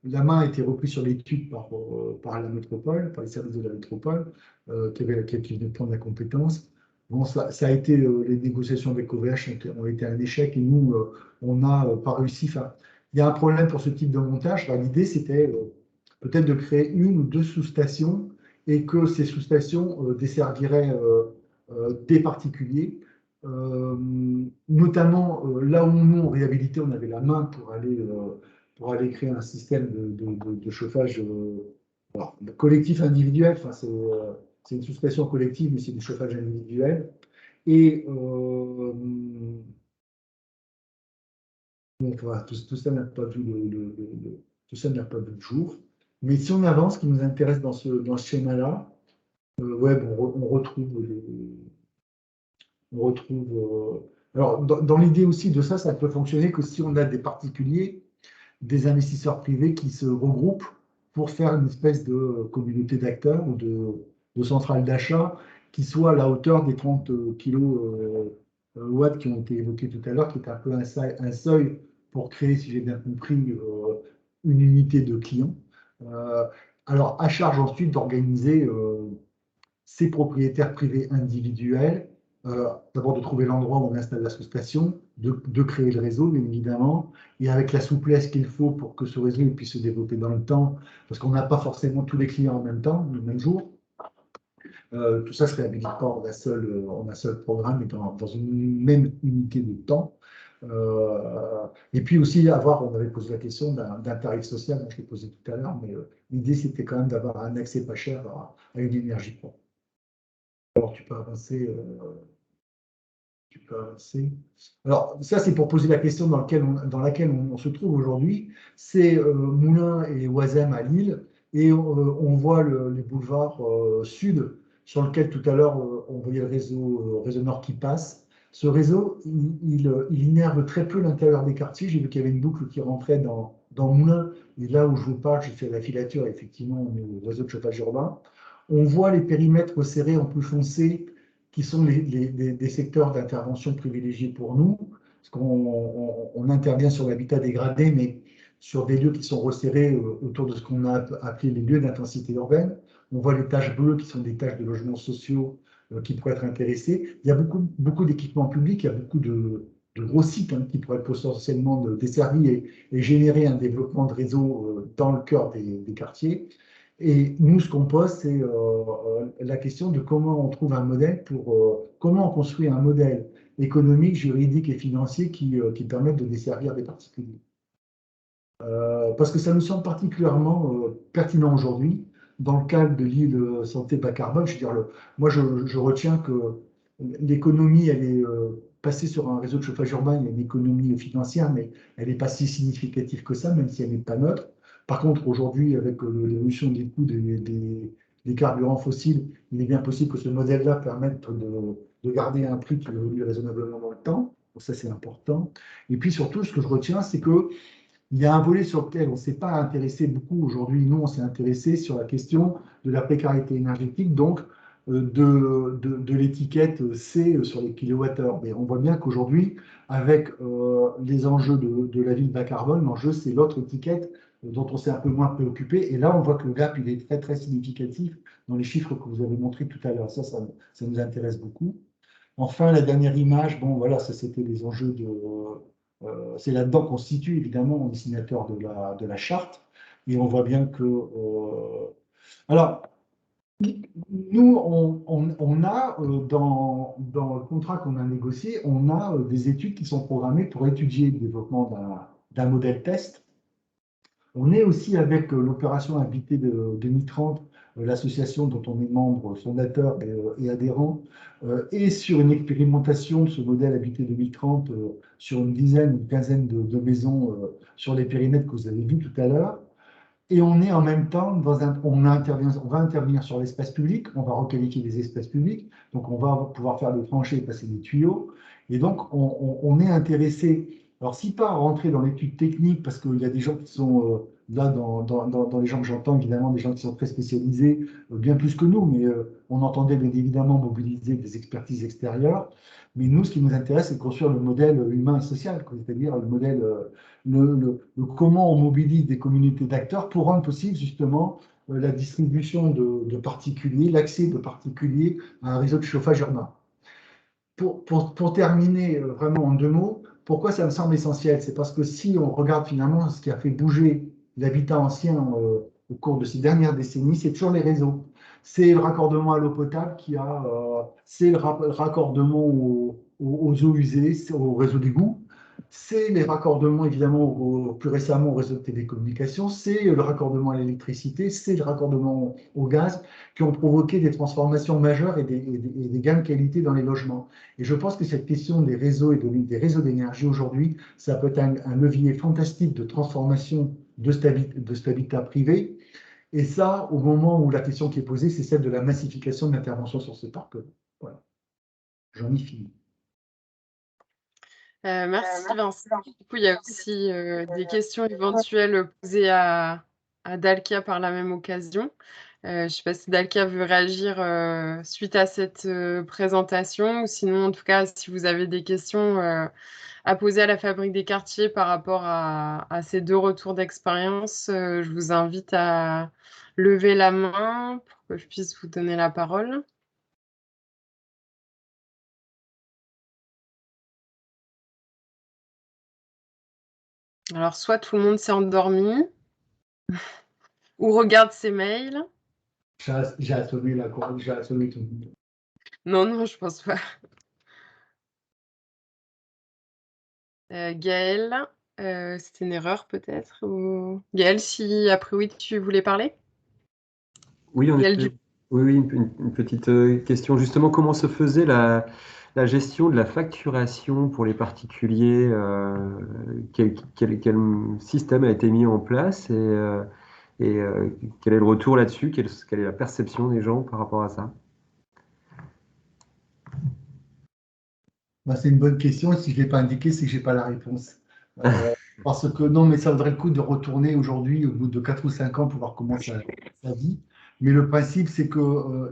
la main a été reprise sur l'étude par la métropole, par les services de la métropole, qui venaient de prendre la compétence. Bon, ça a été les négociations avec OVH ont été un échec et nous, on n'a pas réussi. Enfin, il y a un problème pour ce type de montage. Enfin, l'idée, c'était peut-être de créer une ou deux sous-stations et que ces sous-stations desserviraient des particuliers, notamment là où nous, en réhabilité, on avait la main pour aller créer un système de chauffage collectif individuel. Enfin, c'est une sous-station collective, mais c'est du chauffage individuel. Et donc, voilà, tout ça n'a pas vu tout ça n'a pas vu le jour. Mais si on avance, ce qui nous intéresse dans ce schéma-là, ouais, bon, on retrouve alors, dans l'idée aussi de ça, ça peut fonctionner que si on a des particuliers, des investisseurs privés qui se regroupent pour faire une espèce de communauté d'acteurs ou de centrale d'achat qui soit à la hauteur des 30 kilowatts qui ont été évoqués tout à l'heure, qui est un peu un seuil pour créer, si j'ai bien compris, une unité de clients. Alors, à charge ensuite d'organiser ces propriétaires privés individuels, d'abord de trouver l'endroit où on installe la sous-station, de créer le réseau, bien évidemment, et avec la souplesse qu'il faut pour que ce réseau puisse se développer dans le temps, parce qu'on n'a pas forcément tous les clients en même temps, le même jour. Tout ça se réhabilite pas en un seul programme, mais dans une même unité de temps. Et puis aussi on avait posé la question d'un tarif social, je l'ai posé tout à l'heure, mais l'idée c'était quand même d'avoir un accès pas cher à une énergie propre. Alors tu peux avancer. Alors, ça, c'est pour poser la question dans laquelle on se trouve aujourd'hui. C'est Moulins et Oisem à Lille, et on voit les boulevards sud, sur lequel tout à l'heure on voyait le réseau nord qui passe. Ce réseau, il innerve très peu l'intérieur des quartiers. J'ai vu qu'il y avait une boucle qui rentrait dans Moulins, et là où je vous parle, j'ai fait la filature, effectivement, on est au réseau de chauffage urbain. On voit les périmètres resserrés en plus foncé, qui sont des secteurs d'intervention privilégiés pour nous, parce qu'on intervient sur l'habitat dégradé, mais sur des lieux qui sont resserrés autour de ce qu'on a appelé les lieux d'intensité urbaine. On voit les taches bleues qui sont des taches de logements sociaux qui pourraient être intéressés. Il y a beaucoup d'équipements publics, il y a beaucoup de gros sites qui pourraient être potentiellement desservis et générer un développement de réseau dans le cœur des quartiers. Et nous, ce qu'on pose, c'est la question de comment on trouve un modèle comment on construit un modèle économique, juridique et financier qui permette de desservir des particuliers. Parce que ça nous semble particulièrement pertinent aujourd'hui, dans le cadre de l'île santé bas carbone. Je veux dire, moi, je retiens que l'économie, elle est passée sur un réseau de chauffage urbain, il y a une économie financière, mais elle n'est pas si significative que ça, même si elle n'est pas neutre. Par contre, aujourd'hui, avec l'évolution des coûts des carburants fossiles, il est bien possible que ce modèle-là permette de garder un prix qui évolue raisonnablement dans le temps. Donc ça, c'est important. Et puis surtout, ce que je retiens, c'est qu'il y a un volet sur lequel on ne s'est pas intéressé beaucoup aujourd'hui. Nous, on s'est intéressé sur la question de la précarité énergétique, donc de l'étiquette C sur les kilowattheures. Mais on voit bien qu'aujourd'hui, avec les enjeux de la ville bas carbone, l'enjeu, c'est l'autre étiquette dont on s'est un peu moins préoccupé. Et là, on voit que le gap, il est très, très significatif dans les chiffres que vous avez montrés tout à l'heure. Ça nous intéresse beaucoup. Enfin, la dernière image, bon, voilà, ça, c'était les enjeux c'est là-dedans qu'on se situe, évidemment, on est signateur de la charte. Et on voit bien que... alors, nous, on a, dans le contrat qu'on a négocié, on a des études qui sont programmées pour étudier le développement d'un modèle test. On est aussi avec l'opération Habité 2030, l'association dont on est membre fondateur et adhérent, et sur une expérimentation de ce modèle Habité 2030 sur une quinzaine de maisons sur les périmètres que vous avez vus tout à l'heure. Et on est en même temps on va intervenir sur l'espace public, on va requalifier des espaces publics, donc on va pouvoir faire des tranchées et passer des tuyaux. Et donc, on est intéressé, alors si pas à rentrer dans l'étude technique, parce qu'il y a des gens qui sont là, dans les gens que j'entends, évidemment, des gens qui sont très spécialisés, bien plus que nous, mais on entendait bien évidemment mobiliser des expertises extérieures. Mais nous, ce qui nous intéresse, c'est de construire le modèle humain et social, quoi. C'est-à-dire le modèle, comment on mobilise des communautés d'acteurs pour rendre possible justement la distribution de particuliers, l'accès de particuliers à un réseau de chauffage urbain. Pour terminer vraiment en 2 mots, pourquoi ça me semble essentiel? C'est parce que si on regarde finalement ce qui a fait bouger l'habitat ancien au cours de ces dernières décennies, c'est toujours les réseaux. C'est le raccordement à l'eau potable c'est le raccordement aux eaux usées, au réseau d'égout, c'est les raccordements évidemment plus récemment au réseau de télécommunications, c'est le raccordement à l'électricité, c'est le raccordement au gaz qui ont provoqué des transformations majeures et des gains de qualité dans les logements. Et je pense que cette question des réseaux et des réseaux d'énergie aujourd'hui, ça peut être un levier fantastique de transformation de cet habitat privé. Et ça, au moment où la question qui est posée, c'est celle de la massification de l'intervention sur ce parc. Voilà. J'en ai fini. Merci Vincent. Du coup, il y a aussi des questions éventuelles posées à Dalkia par la même occasion. Je ne sais pas si Dalkia veut réagir suite à cette présentation, ou sinon, en tout cas, si vous avez des questions à poser à la Fabrique des Quartiers par rapport à ces 2 retours d'expérience, je vous invite à lever la main pour que je puisse vous donner la parole. Alors, soit tout le monde s'est endormi, ou regarde ses mails. J'ai assommé tout le monde. Non, je pense pas. Gaëlle, c'était une erreur peut-être ou... Gaëlle, si après oui, tu voulais parler? Oui, en Gaëlle effet. Oui, une petite question. Justement, comment se faisait la gestion de la facturation pour les particuliers? Quel système a été mis en place et quel est le retour là-dessus? Quelle est la perception des gens par rapport à ça? C'est une bonne question. Si je ne l'ai pas indiqué, c'est que je n'ai pas la réponse. Parce que non, mais ça vaudrait le coup de retourner aujourd'hui, au bout de 4 ou 5 ans, pour voir comment ça vit. Mais le principe, c'est que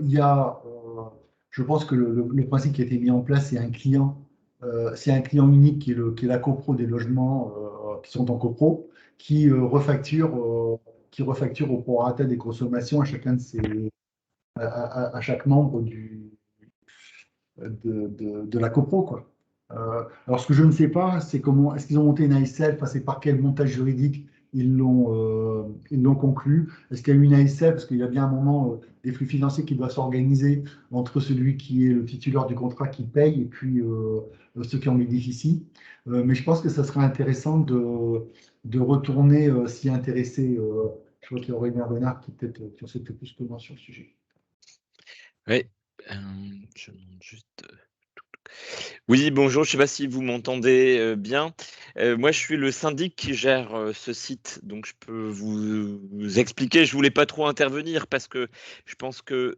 je pense que le principe qui a été mis en place, c'est un client unique qui est la copro des logements qui sont en copro, qui refacture au prorata des consommations à chacun à chaque membre de la copro, quoi. Alors, ce que je ne sais pas, c'est comment, est-ce qu'ils ont monté une ASL, enfin, c'est par quel montage juridique ils l'ont conclu. Est-ce qu'il y a eu une ASL, parce qu'il y a bien un moment des flux financiers qui doivent s'organiser entre celui qui est le titulaire du contrat qui paye et puis ceux qui en bénéficient. Mais je pense que ça serait intéressant de retourner s'y intéresser. Je vois qu'il y a Aurélien Renard qui en sait peut-être plus que moi sur le sujet. Oui, je monte juste. Oui, bonjour, je ne sais pas si vous m'entendez bien. Moi, je suis le syndic qui gère ce site, donc je peux vous expliquer. Je ne voulais pas trop intervenir parce que je pense que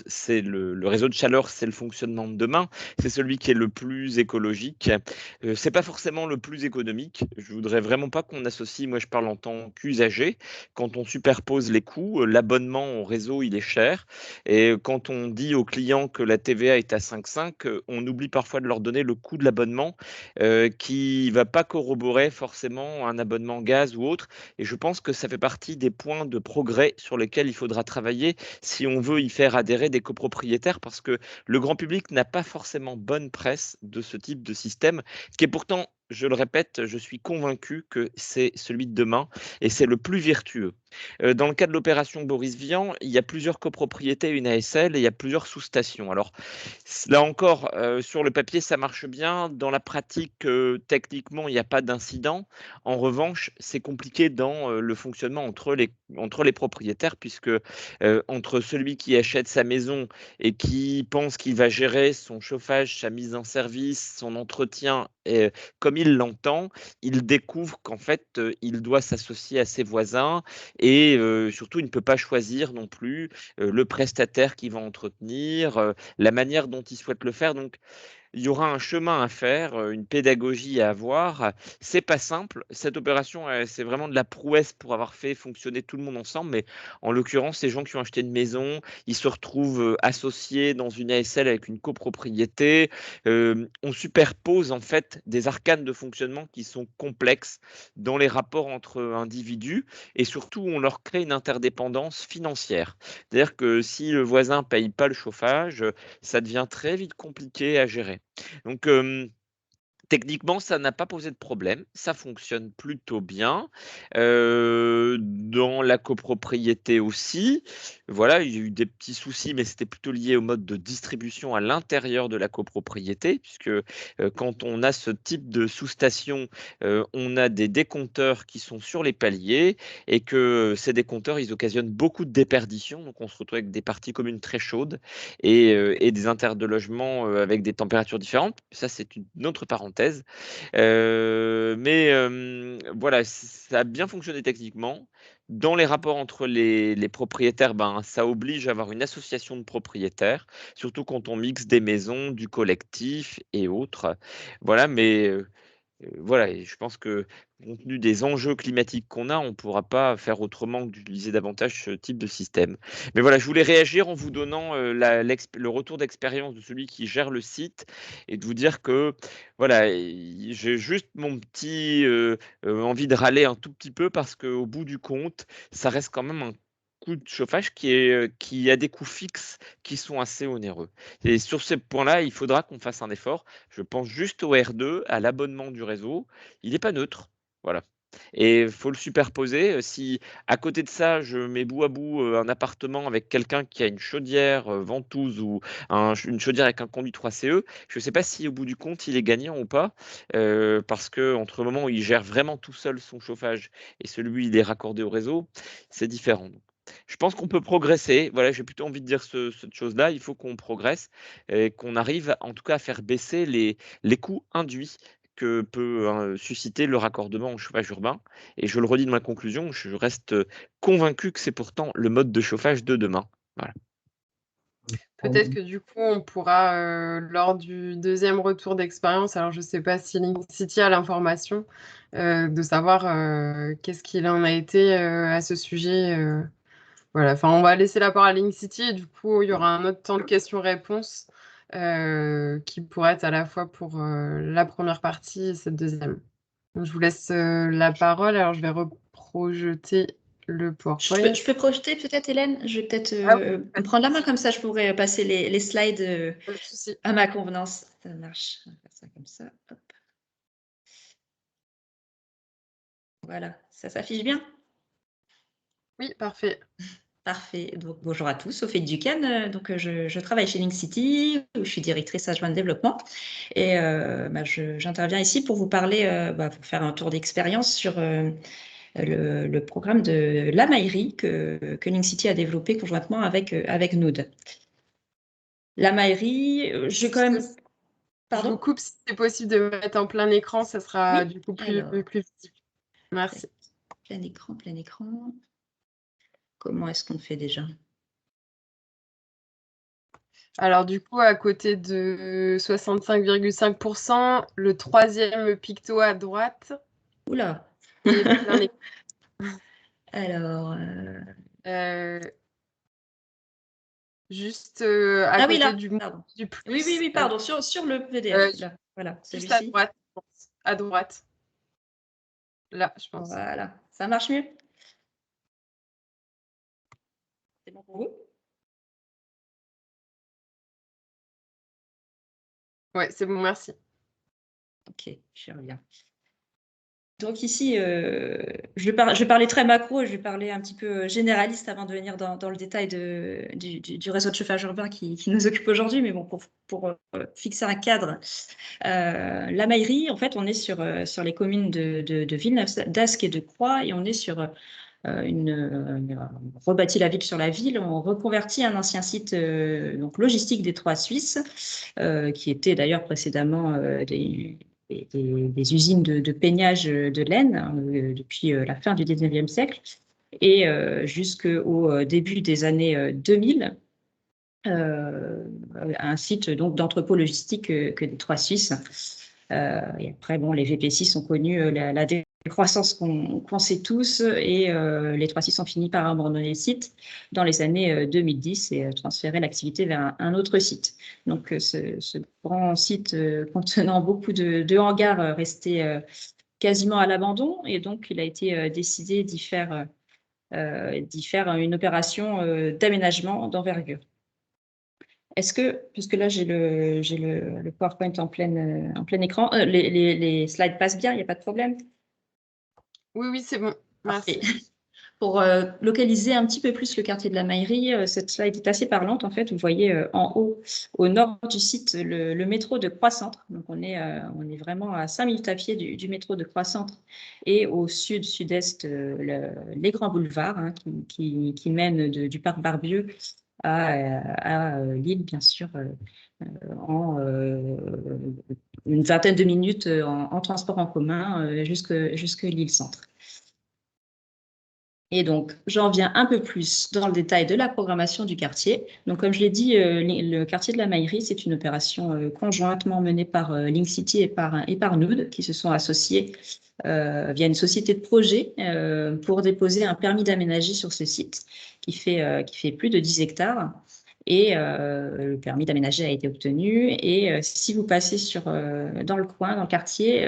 c'est le réseau de chaleur, c'est le fonctionnement de demain. C'est celui qui est le plus écologique. Ce n'est pas forcément le plus économique. Je ne voudrais vraiment pas qu'on associe, moi je parle en tant qu'usager, quand on superpose les coûts, l'abonnement au réseau, il est cher. Et quand on dit aux clients que la TVA est à 5,5, on oublie parfois de leur donner le coût de l'abonnement qui ne va pas corroborer forcément un abonnement gaz ou autre. Et je pense que ça fait partie des points de progrès sur lesquels il faudra travailler si on veut y faire adhérer des copropriétaires, parce que le grand public n'a pas forcément bonne presse de ce type de système, qui est pourtant, je le répète, je suis convaincu que c'est celui de demain et c'est le plus vertueux. Dans le cas de l'opération Boris Vian, il y a plusieurs copropriétés, une ASL et il y a plusieurs sous-stations. Alors là encore, sur le papier, ça marche bien. Dans la pratique, techniquement, il n'y a pas d'incident. En revanche, c'est compliqué dans le fonctionnement entre les propriétaires, puisque entre celui qui achète sa maison et qui pense qu'il va gérer son chauffage, sa mise en service, son entretien, comme il l'entend, il découvre qu'en fait, il doit s'associer à ses voisins et surtout, il ne peut pas choisir non plus le prestataire qui va entretenir, la manière dont il souhaite le faire. Donc, il y aura un chemin à faire, une pédagogie à avoir. C'est pas simple. Cette opération, c'est vraiment de la prouesse pour avoir fait fonctionner tout le monde ensemble. Mais en l'occurrence, ces gens qui ont acheté une maison, ils se retrouvent associés dans une ASL avec une copropriété. On superpose en fait des arcanes de fonctionnement qui sont complexes dans les rapports entre individus et surtout on leur crée une interdépendance financière. C'est-à-dire que si le voisin ne paye pas le chauffage, ça devient très vite compliqué à gérer. Donc, techniquement, ça n'a pas posé de problème, ça fonctionne plutôt bien. Dans la copropriété aussi, voilà, il y a eu des petits soucis, mais c'était plutôt lié au mode de distribution à l'intérieur de la copropriété, puisque quand on a ce type de sous-station, on a des décompteurs qui sont sur les paliers et que ces décompteurs, ils occasionnent beaucoup de déperditions. Donc, on se retrouve avec des parties communes très chaudes et des intérieurs de logement avec des températures différentes. Ça, c'est une autre parenthèse. Mais voilà, ça a bien fonctionné techniquement. Dans les rapports entre les propriétaires, ben, ça oblige à avoir une association de propriétaires, surtout quand on mixe des maisons, du collectif et autres. Voilà, mais voilà, et je pense que compte tenu des enjeux climatiques qu'on a, on ne pourra pas faire autrement que d'utiliser davantage ce type de système. Mais voilà, je voulais réagir en vous donnant le retour d'expérience de celui qui gère le site et de vous dire que voilà, j'ai juste mon petit envie de râler un tout petit peu parce qu'au bout du compte, ça reste quand même un coût de chauffage qui a des coûts fixes qui sont assez onéreux. Et sur ce point-là, il faudra qu'on fasse un effort. Je pense juste au R2, à l'abonnement du réseau. Il n'est pas neutre. Voilà. Et il faut le superposer. Si à côté de ça, je mets bout à bout un appartement avec quelqu'un qui a une chaudière ventouse ou une chaudière avec un conduit 3CE, je ne sais pas si au bout du compte, il est gagnant ou pas. Parce que entre le moment où il gère vraiment tout seul son chauffage et celui où il est raccordé au réseau, c'est différent. Je pense qu'on peut progresser. Voilà, j'ai plutôt envie de dire cette chose-là. Il faut qu'on progresse et qu'on arrive en tout cas à faire baisser les coûts induits que peut susciter le raccordement au chauffage urbain. Et je le redis dans ma conclusion, je reste convaincu que c'est pourtant le mode de chauffage de demain. Voilà. Peut-être que du coup, on pourra, lors du deuxième retour d'expérience, alors je ne sais pas si Link City a l'information, de savoir qu'est-ce qu'il en a été à ce sujet. Voilà, enfin, on va laisser la parole à Link City et du coup, il y aura un autre temps de questions-réponses qui pourrait être à la fois pour la première partie et cette deuxième. Donc, je vous laisse la parole. Alors, je vais reprojeter le PowerPoint. Je peux projeter peut-être, Hélène? Je vais peut-être me prendre la main comme ça, je pourrais passer les slides à ma convenance. Ça marche. On va faire ça comme ça. Hop. Voilà, ça s'affiche bien? Oui, parfait. Parfait. Donc, bonjour à tous, Sophie Duquesne. Donc, je travaille chez Link City, où je suis directrice adjointe développement. Et j'interviens ici pour vous parler, pour faire un tour d'expérience sur le programme de la Maillerie que Link City a développé conjointement avec Node. La Maillerie, je quand même... Pardon? Je vous coupe si c'est possible de mettre en plein écran, ça sera du coup plus visible. Merci. Plein écran, plein écran. Comment est-ce qu'on fait déjà? Alors du coup, à côté de 65,5%, le troisième picto à droite. Oula. Et plein écran. Alors... juste à côté là, du plus. Oui, pardon, sur le PDF. Là, voilà, juste à droite, je pense. À droite. Là, je pense. Voilà, ça marche mieux? C'est bon pour vous? Ouais, c'est bon, merci. Ok, je reviens. Donc ici, je vais parler très macro, je vais parler un petit peu généraliste avant de venir dans le détail du réseau de chauffage urbain qui nous occupe aujourd'hui. Mais bon, pour fixer un cadre, la Maillerie, en fait, on est sur les communes de Villeneuve d'Ascq et de Croix, et on est sur on rebâtit la ville sur la ville, on reconvertit un ancien site donc logistique des Trois Suisses, qui était d'ailleurs précédemment des usines de peignage de laine depuis la fin du 19e siècle et jusqu'au début des années 2000. un site donc d'entrepôt logistique que des Trois Suisses. Et après, bon, les VP6 sont connus, la décroissance qu'on sait tous, et les Trois Suisses ont fini par abandonner le site dans les années 2010 et transférer l'activité vers un autre site. Donc, ce grand site contenant beaucoup de hangars restait quasiment à l'abandon, et donc il a été décidé d'y faire une opération d'aménagement d'envergure. Est-ce que, puisque là j'ai le PowerPoint en plein écran, les slides passent bien, il n'y a pas de problème? Oui, oui, c'est bon. Merci. Parfait. Pour localiser un petit peu plus le quartier de la Maillerie, cette slide est assez parlante. En fait, vous voyez en haut, au nord du site, le métro de Croix-Centre. Donc, on est vraiment à 5 minutes à pied du métro de Croix-Centre. Et au sud-sud-est, les grands boulevards hein, qui mènent du parc Barbieux à Lille, bien sûr, en une vingtaine de minutes en transport en commun jusque Lille-Centre. Et donc, j'en viens un peu plus dans le détail de la programmation du quartier. Donc, comme je l'ai dit, le quartier de la Maillerie, c'est une opération conjointement menée par Link City et par Nood, qui se sont associés via une société de projet pour déposer un permis d'aménager sur ce site qui fait plus de 10 hectares. Et le permis d'aménager a été obtenu. Et si vous passez dans le coin, dans le quartier,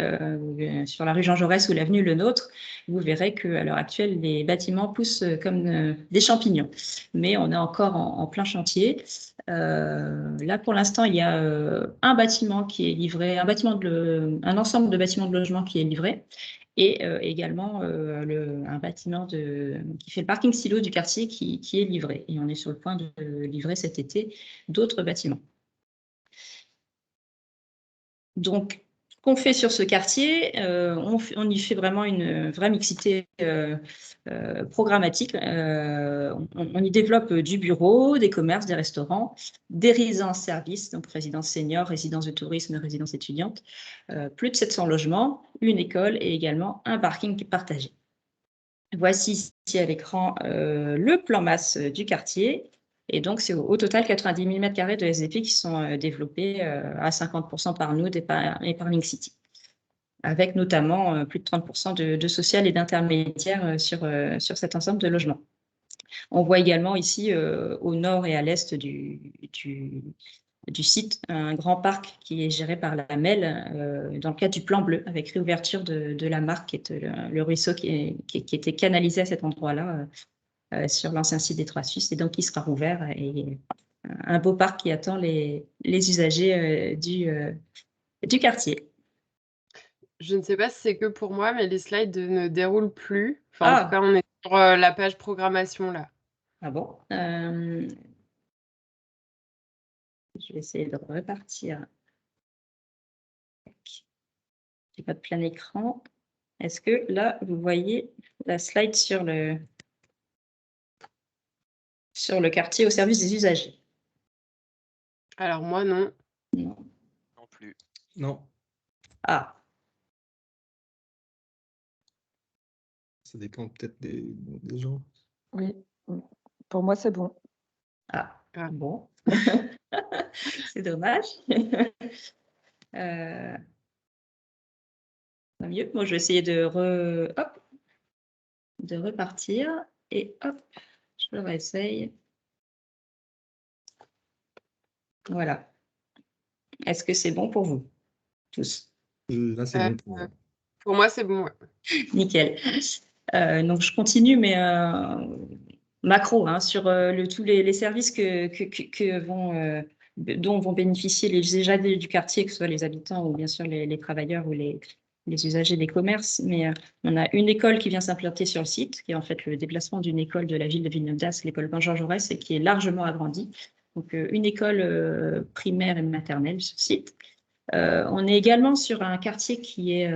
sur la rue Jean Jaurès ou l'avenue Le Nôtre, vous verrez qu'à l'heure actuelle, les bâtiments poussent comme des champignons. Mais on est encore en plein chantier. Là, pour l'instant, il y a un bâtiment qui est livré, un ensemble de bâtiments de logement qui est livré. Et également un bâtiment qui fait le parking silo du quartier qui est livré. Et on est sur le point de livrer cet été d'autres bâtiments. Donc, ce qu'on fait sur ce quartier, on y fait vraiment une vraie mixité programmatique. On y développe du bureau, des commerces, des restaurants, des résidences-services, donc résidences seniors, résidences de tourisme, résidences étudiantes, plus de 700 logements, une école et également un parking partagé. Voici ici à l'écran le plan masse du quartier. Et donc, c'est au total 90 000 m² de SDP qui sont développés à 50% par Nood et par Link City, avec notamment plus de 30% de social et d'intermédiaires sur cet ensemble de logements. On voit également ici, au nord et à l'est du site, un grand parc qui est géré par la MEL dans le cadre du plan bleu, avec réouverture de la Marque, qui est le ruisseau qui était canalisé à cet endroit-là sur l'ancien site des Trois Suisses, et donc qui sera rouvert, et un beau parc qui attend les usagers du quartier. Je ne sais pas si c'est que pour moi, mais les slides ne déroulent plus. Enfin, en tout cas, on est sur la page programmation là. Ah bon? Je vais essayer de repartir. J'ai pas de plein écran. Est-ce que là, vous voyez la slide sur le quartier au service des usagers? Alors moi, non. Non. Non plus. Non. Ah. Ça dépend peut-être des gens. Oui, pour moi, c'est bon. Ah, bon. C'est dommage. Mieux. Moi, je vais essayer de repartir. Et hop, je le réessaye. Voilà. Est-ce que c'est bon pour vous tous? Là, c'est bon pour moi, c'est bon. Ouais. Nickel. Donc, je continue, mais macro, hein, sur tous les services dont vont bénéficier les usagers du quartier, que ce soit les habitants ou bien sûr les travailleurs ou les usagers des commerces. Mais on a une école qui vient s'implanter sur le site, qui est en fait le déplacement d'une école de la ville de Villeneuve-d'Ascq, l'école Jean Jaurès, et qui est largement agrandie. Donc, une école primaire et maternelle sur le site. On est également sur un quartier qui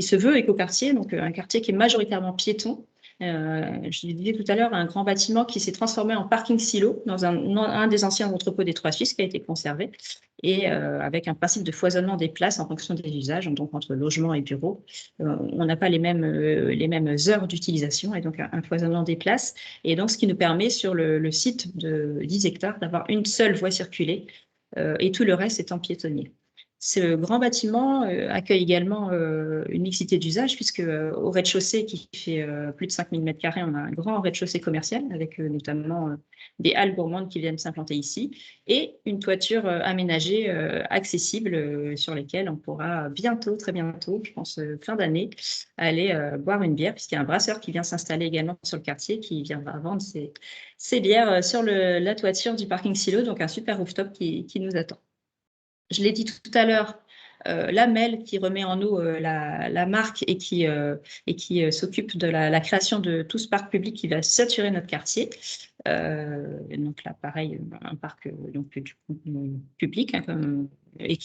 se veut écoquartier, donc un quartier qui est majoritairement piéton, Je le disais tout à l'heure, un grand bâtiment qui s'est transformé en parking silo dans un des anciens entrepôts des Trois Suisses qui a été conservé, et avec un principe de foisonnement des places en fonction des usages, donc entre logement et bureau. On n'a pas les mêmes heures d'utilisation, et donc un foisonnement des places. Et donc, ce qui nous permet, sur le site de 10 hectares, d'avoir une seule voie circulée, et tout le reste étant piétonnier. Ce grand bâtiment accueille également une mixité d'usages, puisque au rez-de-chaussée, qui fait plus de 5000 m², on a un grand rez-de-chaussée commercial, avec notamment des halles gourmandes qui viennent s'implanter ici, et une toiture aménagée, accessible, sur lesquelles on pourra bientôt, très bientôt, je pense fin d'année, aller boire une bière, puisqu'il y a un brasseur qui vient s'installer également sur le quartier, qui viendra vendre ses bières sur la toiture du parking silo, donc un super rooftop qui nous attend. Je l'ai dit tout à l'heure, Lamel, qui remet en eau la marque et qui s'occupe de la création de tout ce parc public qui va saturer notre quartier. Donc là, pareil, un parc donc, public, hein, et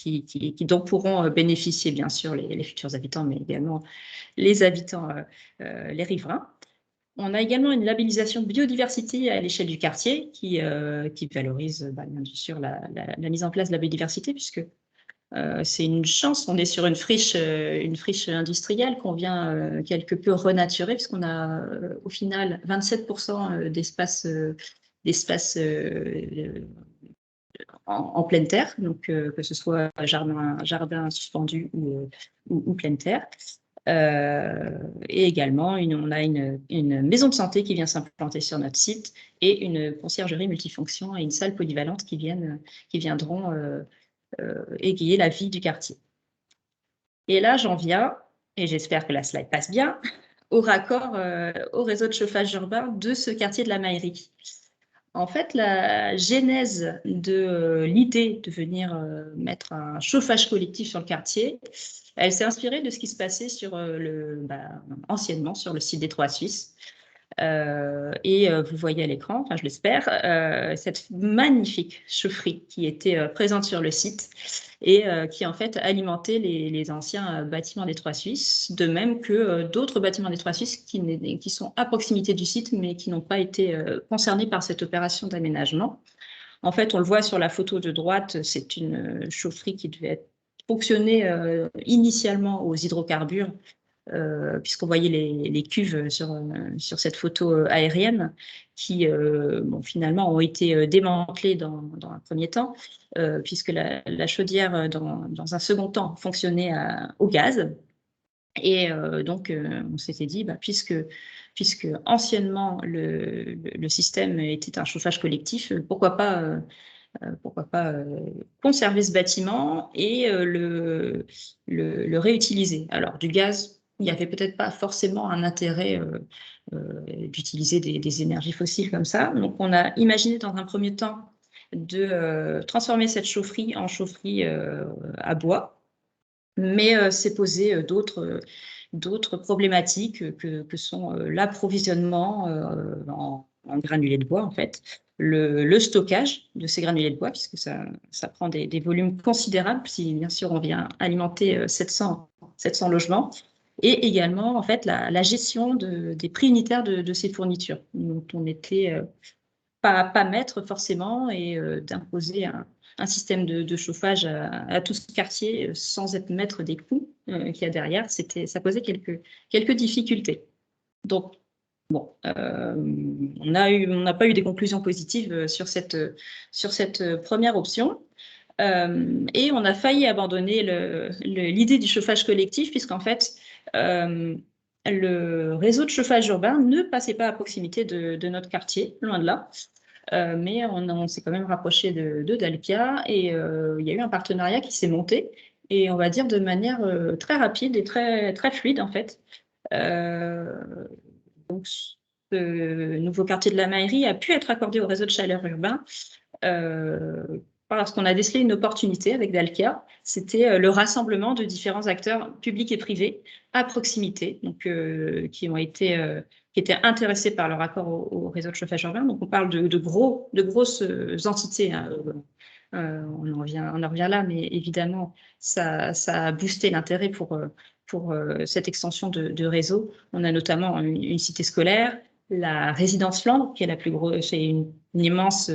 dont pourront bénéficier bien sûr les futurs habitants, mais également les habitants, les riverains. On a également une labellisation biodiversité à l'échelle du quartier qui valorise bien sûr la mise en place de la biodiversité, puisque c'est une chance. On est sur une friche industrielle qu'on vient quelque peu renaturer, puisqu'on a au final 27% d'espace en pleine terre, donc que ce soit jardin suspendu ou pleine terre. Et également, on a une maison de santé qui vient s'implanter sur notre site, et une conciergerie multifonction et une salle polyvalente qui viendront égayer la vie du quartier. Et là, j'en viens, et j'espère que la slide passe bien, au raccord au réseau de chauffage urbain de ce quartier de la Maillerie. En fait, la genèse de l'idée de venir mettre un chauffage collectif sur le quartier, elle s'est inspirée de ce qui se passait anciennement sur le site des Trois Suisses. Et vous voyez à l'écran, enfin je l'espère, cette magnifique chaufferie qui était présente sur le site, et qui en fait alimentait les anciens bâtiments des Trois Suisses, de même que d'autres bâtiments des Trois Suisses qui sont à proximité du site, mais qui n'ont pas été concernés par cette opération d'aménagement. En fait, on le voit sur la photo de droite, c'est une chaufferie qui devait fonctionner initialement aux hydrocarbures, puisqu'on voyait les cuves sur cette photo aérienne, qui finalement ont été démantelées dans un premier temps, puisque la chaudière, dans un second temps, fonctionnait au gaz. Et donc, on s'était dit, puisque anciennement le système était un chauffage collectif, pourquoi pas conserver ce bâtiment et le réutiliser. Alors, du gaz, il n'y avait peut-être pas forcément un intérêt d'utiliser des énergies fossiles comme ça. Donc, on a imaginé dans un premier temps de transformer cette chaufferie en chaufferie à bois, mais s'est posé d'autres problématiques que sont l'approvisionnement en granulés de bois, en fait, le stockage de ces granulés de bois, puisque ça prend des volumes considérables, si bien sûr on vient alimenter 700 logements, et également en fait la gestion des prix unitaires de ces fournitures, dont on n'était pas maître forcément, et d'imposer un système de chauffage à tout ce quartier sans être maître des coûts qu'il y a derrière, ça posait quelques difficultés. Donc, bon, on n'a pas eu des conclusions positives sur cette première option. Et on a failli abandonner l'idée du chauffage collectif, puisqu'en fait, le réseau de chauffage urbain ne passait pas à proximité de notre quartier, loin de là. Mais on s'est quand même rapproché de Dalkia, et il y a eu un partenariat qui s'est monté, et on va dire de manière très rapide et très, très fluide en fait. Donc, ce nouveau quartier de la Maillerie a pu être accordé au réseau de chaleur urbain parce qu'on a décelé une opportunité avec Dalkia. C'était le rassemblement de différents acteurs publics et privés à proximité, donc qui étaient intéressés par le raccord au réseau de chauffage urbain. Donc on parle de grosses entités, hein. On en revient là, mais évidemment, ça a boosté l'intérêt pour pour cette extension de réseau. On a notamment une cité scolaire, la résidence Flandre, qui est la plus grosse, c'est une immense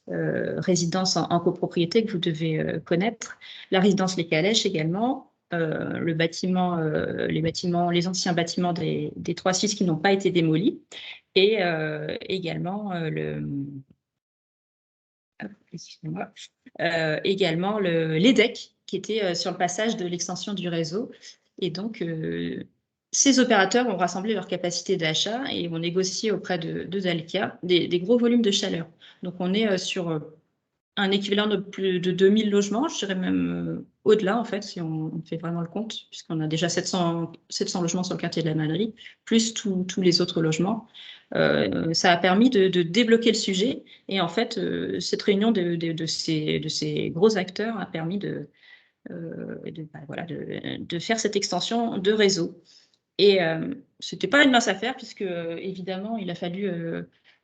résidence en copropriété que vous devez connaître, la résidence Les Calèches également, les anciens bâtiments des 3-6 qui n'ont pas été démolis, et également l'EDEC, qui était sur le passage de l'extension du réseau. Et donc, ces opérateurs ont rassemblé leurs capacités d'achat et ont négocié auprès de Dalkia des gros volumes de chaleur. Donc, on est sur un équivalent de plus de 2000 logements, je dirais même au-delà, en fait, si on fait vraiment le compte, puisqu'on a déjà 700 logements sur le quartier de la Mannerie, plus tous les autres logements. Ça a permis de débloquer le sujet. Et en fait, cette réunion de ces gros acteurs a permis de faire cette extension de réseau. Et ce n'était pas une mince affaire, puisque évidemment, il a fallu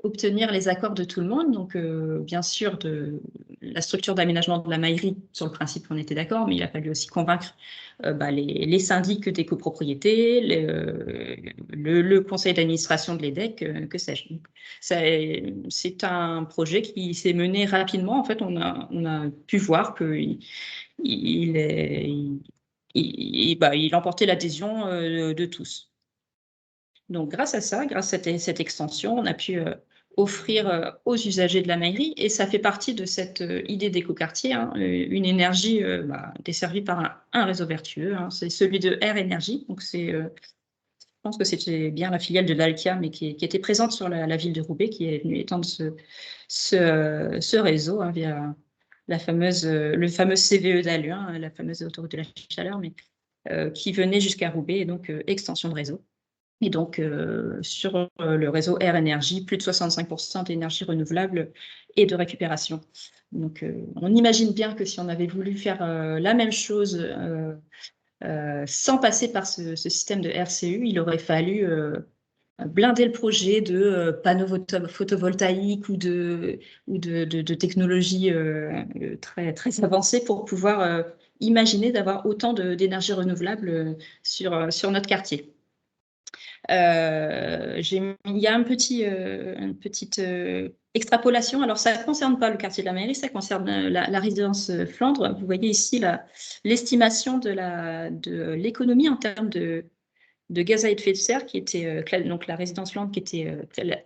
obtenir les accords de tout le monde. Donc, bien sûr, de la structure d'aménagement de la mairie, sur le principe, on était d'accord, mais il a fallu aussi convaincre les syndics des copropriétés, le conseil d'administration de l'EDEC, que sais-je. C'est un projet qui s'est mené rapidement. En fait, on a pu voir qu'il il emportait l'adhésion de tous. Donc, grâce à ça, grâce à cette extension, on a pu offrir aux usagers de la mairie, et ça fait partie de cette idée d'écoquartier, une énergie desservie par un réseau vertueux, c'est celui de Air Énergie. Donc, je pense que c'était bien la filiale de Dalkia, mais qui était présente sur la ville de Roubaix, qui est venue étendre ce réseau via le fameux CVE d'Halluin, la fameuse autoroute de la chaleur, mais qui venait jusqu'à Roubaix, et donc extension de réseau. Et donc, sur le réseau Air Énergie, plus de 65% d'énergie renouvelable et de récupération. Donc, on imagine bien que si on avait voulu faire la même chose sans passer par ce système de RCU, il aurait fallu blinder le projet de panneaux photovoltaïques ou de technologies très, très avancées pour pouvoir imaginer d'avoir autant d'énergie renouvelable sur notre quartier. Il y a une petite extrapolation. Alors, ça ne concerne pas le quartier de la mairie, ça concerne la résidence Flandre. Vous voyez ici l'estimation de l'économie en termes de gaz à effet de serre, qui était donc la résidence Flandre, qui était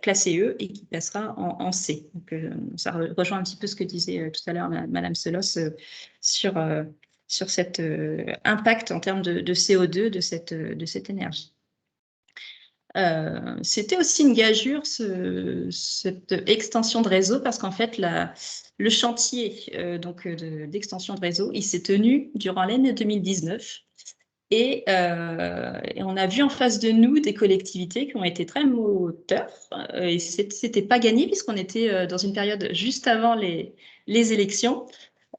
classée E et qui passera en C. Donc, ça rejoint un petit peu ce que disait tout à l'heure Madame Selos sur cet impact en termes de CO2 de cette énergie. C'était aussi une gageure, cette extension de réseau, parce qu'en fait, le chantier d'extension de réseau, il s'est tenu durant l'année 2019. Et on a vu en face de nous des collectivités qui ont été très moteurs. Et c'était pas gagné, puisqu'on était dans une période juste avant les élections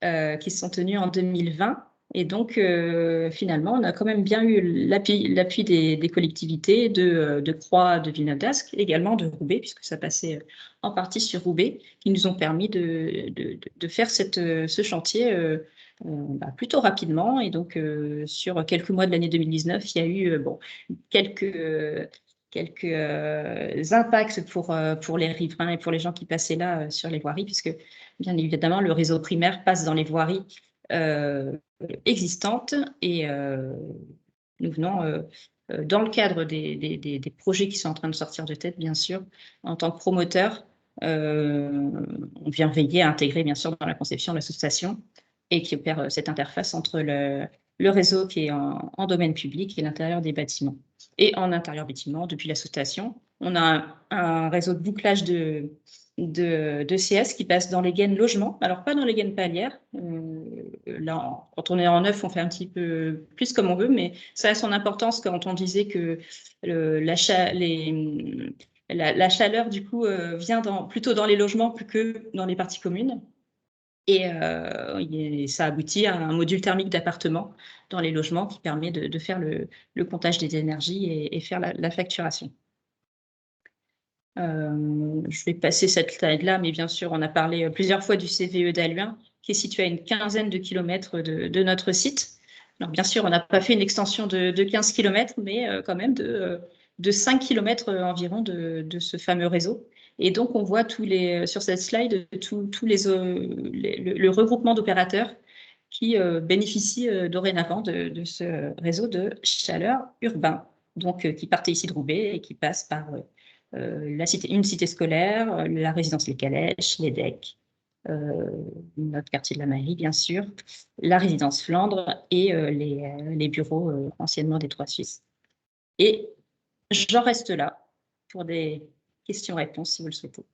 qui se sont tenues en 2020. Et donc, finalement, on a quand même bien eu l'appui des collectivités de Croix, de Villeneuve-d'Ascq, également de Roubaix, puisque ça passait en partie sur Roubaix, qui nous ont permis de faire ce chantier plutôt rapidement. Et donc, sur quelques mois de l'année 2019, il y a eu quelques impacts pour les riverains et pour les gens qui passaient là sur les voiries, puisque, bien évidemment, le réseau primaire passe dans les voiries existantes, et nous venons, dans le cadre des projets qui sont en train de sortir de tête, bien sûr, en tant que promoteur, on vient veiller à intégrer, bien sûr, dans la conception la sous-station, et qui opère cette interface entre le réseau qui est en domaine public et l'intérieur des bâtiments. Et en intérieur bâtiment, depuis la sous-station, on a un réseau de bouclage de CS qui passe dans les gaines logements, alors pas dans les gaines palières. Là, quand on est en neuf, on fait un petit peu plus comme on veut, mais ça a son importance quand on disait que la chaleur, du coup, vient plutôt dans les logements plus que dans les parties communes. Et ça aboutit à un module thermique d'appartement dans les logements qui permet de faire le comptage des énergies et faire la facturation. Je vais passer cette slide-là, mais bien sûr, on a parlé plusieurs fois du CVE d'Halluin, qui est situé à une quinzaine de kilomètres de notre site. Alors, bien sûr, on n'a pas fait une extension de 15 km, mais quand même de 5 km environ de ce fameux réseau. Et donc, on voit sur cette slide le regroupement d'opérateurs qui bénéficient dorénavant de ce réseau de chaleur urbain, donc qui partait ici de Roubaix et qui passe par une cité scolaire, la résidence Les Calèches, les DEC, notre quartier de la mairie, bien sûr, la résidence Flandre et les bureaux anciennement des Trois Suisses. Et j'en reste là pour des questions-réponses si vous le souhaitez.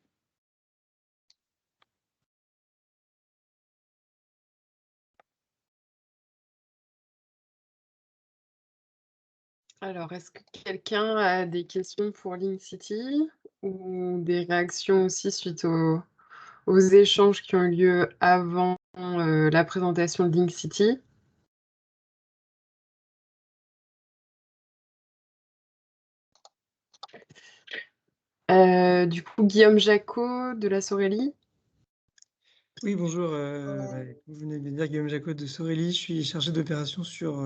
Alors, est-ce que quelqu'un a des questions pour Link City ou des réactions aussi suite aux échanges qui ont eu lieu avant la présentation de Link City? Du coup, Guillaume Jacot de la Sorélie. Oui, bonjour. Vous venez de dire Guillaume Jacot de Sorélie. Je suis chargé d'opération sur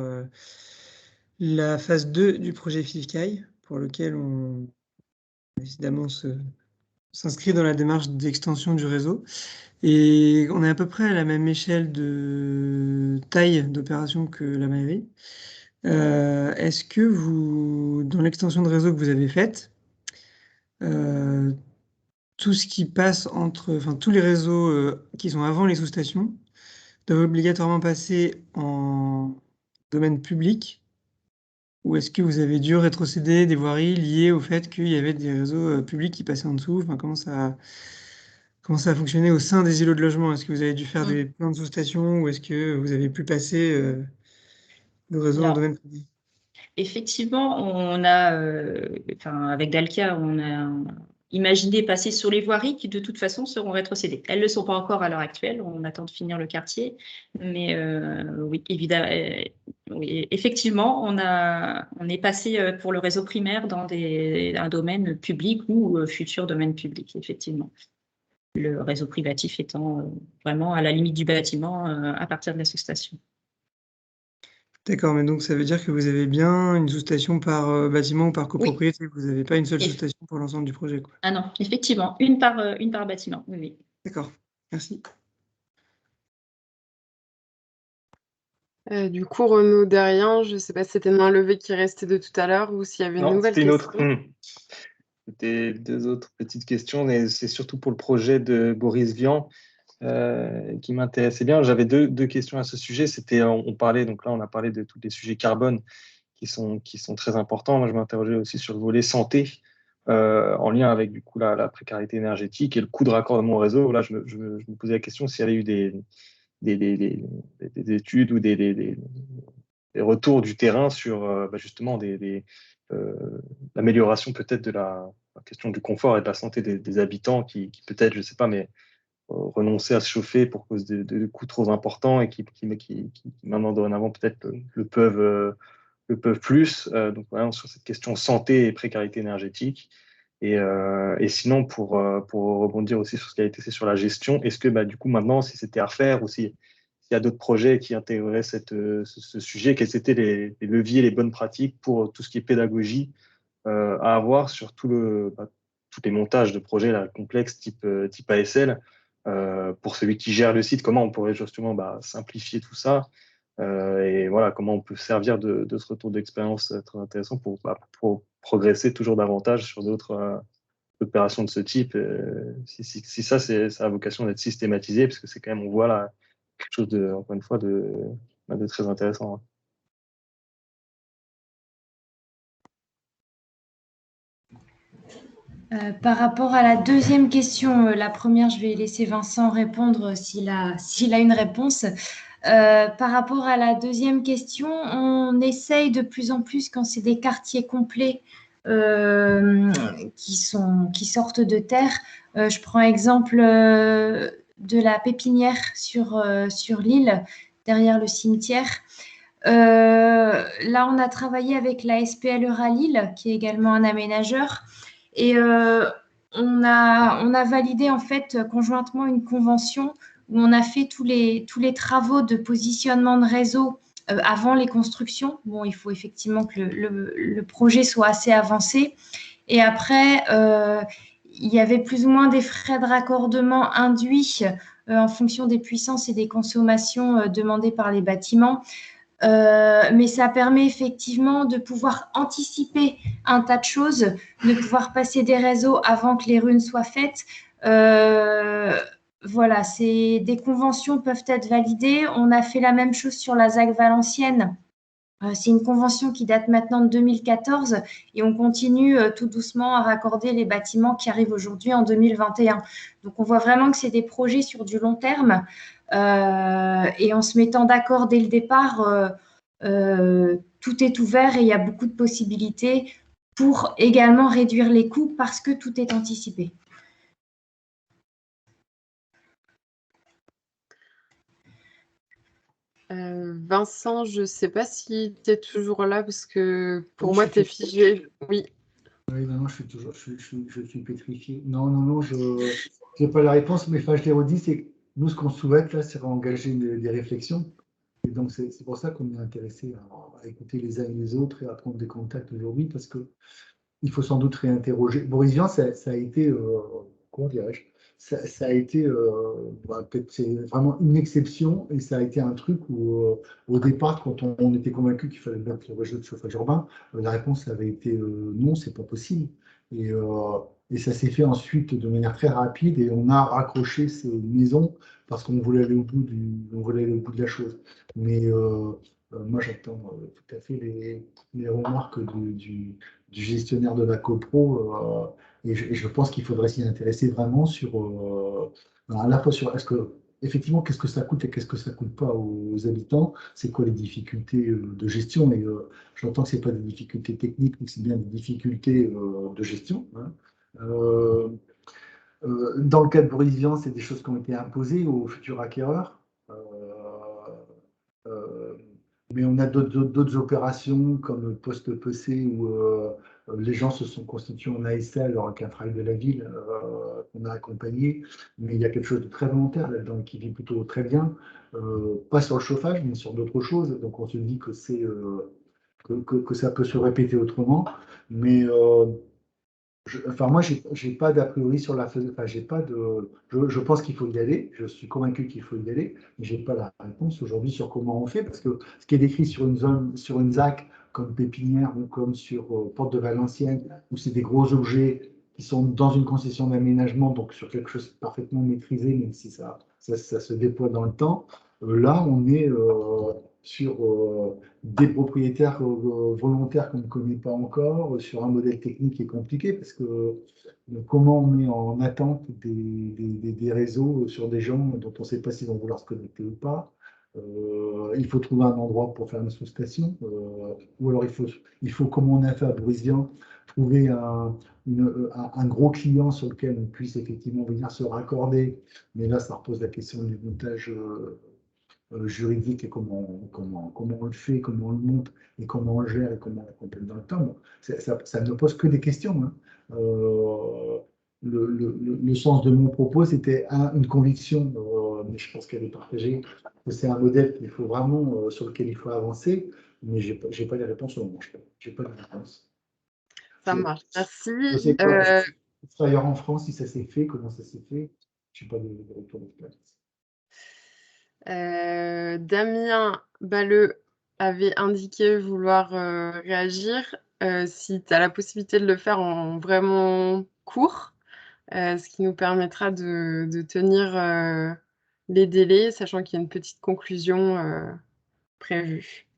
la phase 2 du projet FIFCAI, pour lequel on évidemment s'inscrit dans la démarche d'extension du réseau. Et on est à peu près à la même échelle de taille d'opération que la mairie. Est-ce que dans l'extension de réseau que vous avez faite, tout ce qui passe tous les réseaux qui sont avant les sous-stations doivent obligatoirement passer en domaine public, ou est-ce que vous avez dû rétrocéder des voiries liées au fait qu'il y avait des réseaux publics qui passaient en dessous? Enfin, comment ça a fonctionné au sein des îlots de logement? Est-ce que vous avez dû faire des plans de sous-stations, ou est-ce que vous avez pu passer le réseau en domaine public? Effectivement, on a, avec Dalkia, on a imaginé passer sur les voiries qui, de toute façon, seront rétrocédées. Elles ne le sont pas encore à l'heure actuelle. On attend de finir le quartier. Mais oui, évidemment, oui, effectivement, on est passé pour le réseau primaire dans un domaine public ou futur domaine public, effectivement. Le réseau privatif étant vraiment à la limite du bâtiment à partir de la sous-station. D'accord, mais donc ça veut dire que vous avez bien une sous-station par bâtiment ou par copropriété. Oui. Vous n'avez pas une seule sous-station pour l'ensemble du projet, quoi. Ah non, effectivement, une par bâtiment, oui. D'accord, merci. Du coup, Renaud Derrien, je ne sais pas si c'était une main levée qui restait de tout à l'heure ou s'il y avait une nouvelle question. Non, c'était une autre. C'était 2 autres petites questions, mais c'est surtout pour le projet de Boris Vian qui m'intéressait bien. J'avais deux questions à ce sujet. On a parlé de tous les sujets carbone qui sont très importants. Moi, je m'interrogeais aussi sur le volet santé en lien avec du coup la précarité énergétique et le coût de raccordement au réseau. Là, je me posais la question s'il y avait eu des études ou des retours du terrain sur justement l'amélioration peut-être de la question du confort et de la santé des habitants qui peut-être, je ne sais pas, mais renoncer à se chauffer pour cause de coûts trop importants et qui maintenant dorénavant peut-être le peuvent plus. Donc voilà, sur cette question santé et précarité énergétique. Et sinon, pour rebondir aussi sur ce qui a été fait sur la gestion, est-ce que du coup maintenant, si c'était à refaire ou s'il y a d'autres projets qui intégreraient ce sujet, quels étaient les leviers, les bonnes pratiques pour tout ce qui est pédagogie à avoir sur tous les montages de projets là, complexes type ASL, pour celui qui gère le site, comment on pourrait justement simplifier tout ça et voilà, comment on peut servir de ce retour d'expérience très intéressant pour progresser toujours davantage sur d'autres opérations de ce type. Si ça a vocation d'être systématisé, parce que c'est quand même, on voit là quelque chose encore une fois, de très intéressant. Par rapport à la deuxième question, la première, je vais laisser Vincent répondre s'il a une réponse. Par rapport à la deuxième question, on essaye de plus en plus, quand c'est des quartiers complets qui sortent de terre. Je prends exemple de la pépinière sur l'île, derrière le cimetière. Là, on a travaillé avec la SPL Euralille, qui est également un aménageur. Et on a validé en fait conjointement une convention où on a fait tous les travaux de positionnement de réseau avant les constructions. Bon, il faut effectivement que le projet soit assez avancé. Et après, il y avait plus ou moins des frais de raccordement induits en fonction des puissances et des consommations demandées par les bâtiments. Mais ça permet effectivement de pouvoir anticiper un tas de choses, de pouvoir passer des réseaux avant que les runes soient faites. Voilà, des conventions peuvent être validées. On a fait la même chose sur la ZAC Valenciennes. C'est une convention qui date maintenant de 2014 et on continue tout doucement à raccorder les bâtiments qui arrivent aujourd'hui en 2021. Donc, on voit vraiment que c'est des projets sur du long terme et en se mettant d'accord dès le départ, tout est ouvert et il y a beaucoup de possibilités pour également réduire les coûts parce que tout est anticipé. Vincent, je ne sais pas si tu es toujours là parce que pour Oui, moi, tu es figé. Oui. Oui, non, je suis pétrifié. Non, je n'ai pas la réponse, mais enfin, je l'ai redit, c'est que nous, ce qu'on souhaite, là, c'est engager des réflexions. Et donc, c'est pour ça qu'on est intéressé à écouter les uns et les autres et à prendre des contacts aujourd'hui, parce qu'il faut sans doute réinterroger. Boris Vian, ça a été, comment dirais-je, ça a été, peut-être c'est vraiment une exception, et ça a été un truc où, au départ, quand on était convaincu qu'il fallait mettre le réseau de chauffage urbain, la réponse avait été non, c'est pas possible. Et ça s'est fait ensuite de manière très rapide, et on a raccroché ces maisons parce qu'on voulait aller au bout on voulait aller au bout de la chose. Mais moi, j'attends tout à fait les remarques du gestionnaire de la copro. Et je pense qu'il faudrait s'y intéresser vraiment à la fois sur effectivement, qu'est-ce que ça coûte et qu'est-ce que ça coûte pas aux habitants, c'est quoi les difficultés de gestion. Et j'entends que ce n'est pas des difficultés techniques, mais que c'est bien des difficultés de gestion. Hein. Dans le cas de Boris Vian, c'est des choses qui ont été imposées aux futurs acquéreurs. Mais on a d'autres opérations comme Poste-PC où les gens se sont constitués en ASL alors qu'un travail de la ville qu'on a accompagné. Mais il y a quelque chose de très volontaire là-dedans qui vit plutôt très bien. Pas sur le chauffage, mais sur d'autres choses. Donc on se dit que que ça peut se répéter autrement. Mais moi, j'ai pas d'a priori sur la faisabilité. Enfin, j'ai pas de. Je pense qu'il faut y aller. Je suis convaincu qu'il faut y aller, mais j'ai pas la réponse aujourd'hui sur comment on fait, parce que ce qui est décrit sur une zone, sur une ZAC comme Pépinière ou comme sur Porte de Valenciennes, où c'est des gros objets qui sont dans une concession d'aménagement, donc sur quelque chose de parfaitement maîtrisé, même si ça se déploie dans le temps. Là, on est sur des propriétaires volontaires qu'on ne connaît pas encore, sur un modèle technique qui est compliqué, parce que comment on met en attente des réseaux sur des gens dont on ne sait pas s'ils vont vouloir se connecter ou pas. Il faut trouver un endroit pour faire une sous-station, ou alors il faut, comme on a fait à Boris Vian, trouver un gros client sur lequel on puisse effectivement venir se raccorder. Mais là, ça repose la question du montage juridique et comment on le fait, comment on le monte et comment on le gère et comment on l'accompagne dans le temps. Bon, ça ne pose que des questions. Hein. Le sens de mon propos, c'était une conviction, mais je pense qu'elle est partagée, que c'est un modèle qu'il faut vraiment, sur lequel il faut avancer, mais je n'ai pas les réponses au moment. Je n'ai pas les réponses. Ça marche, merci. Je sais pas, ailleurs en France, si ça s'est fait, comment ça s'est fait, je n'ai pas de retour d'expérience. Damien Balleux avait indiqué vouloir réagir. Si tu as la possibilité de le faire en vraiment court, ce qui nous permettra de tenir les délais, sachant qu'il y a une petite conclusion prévue.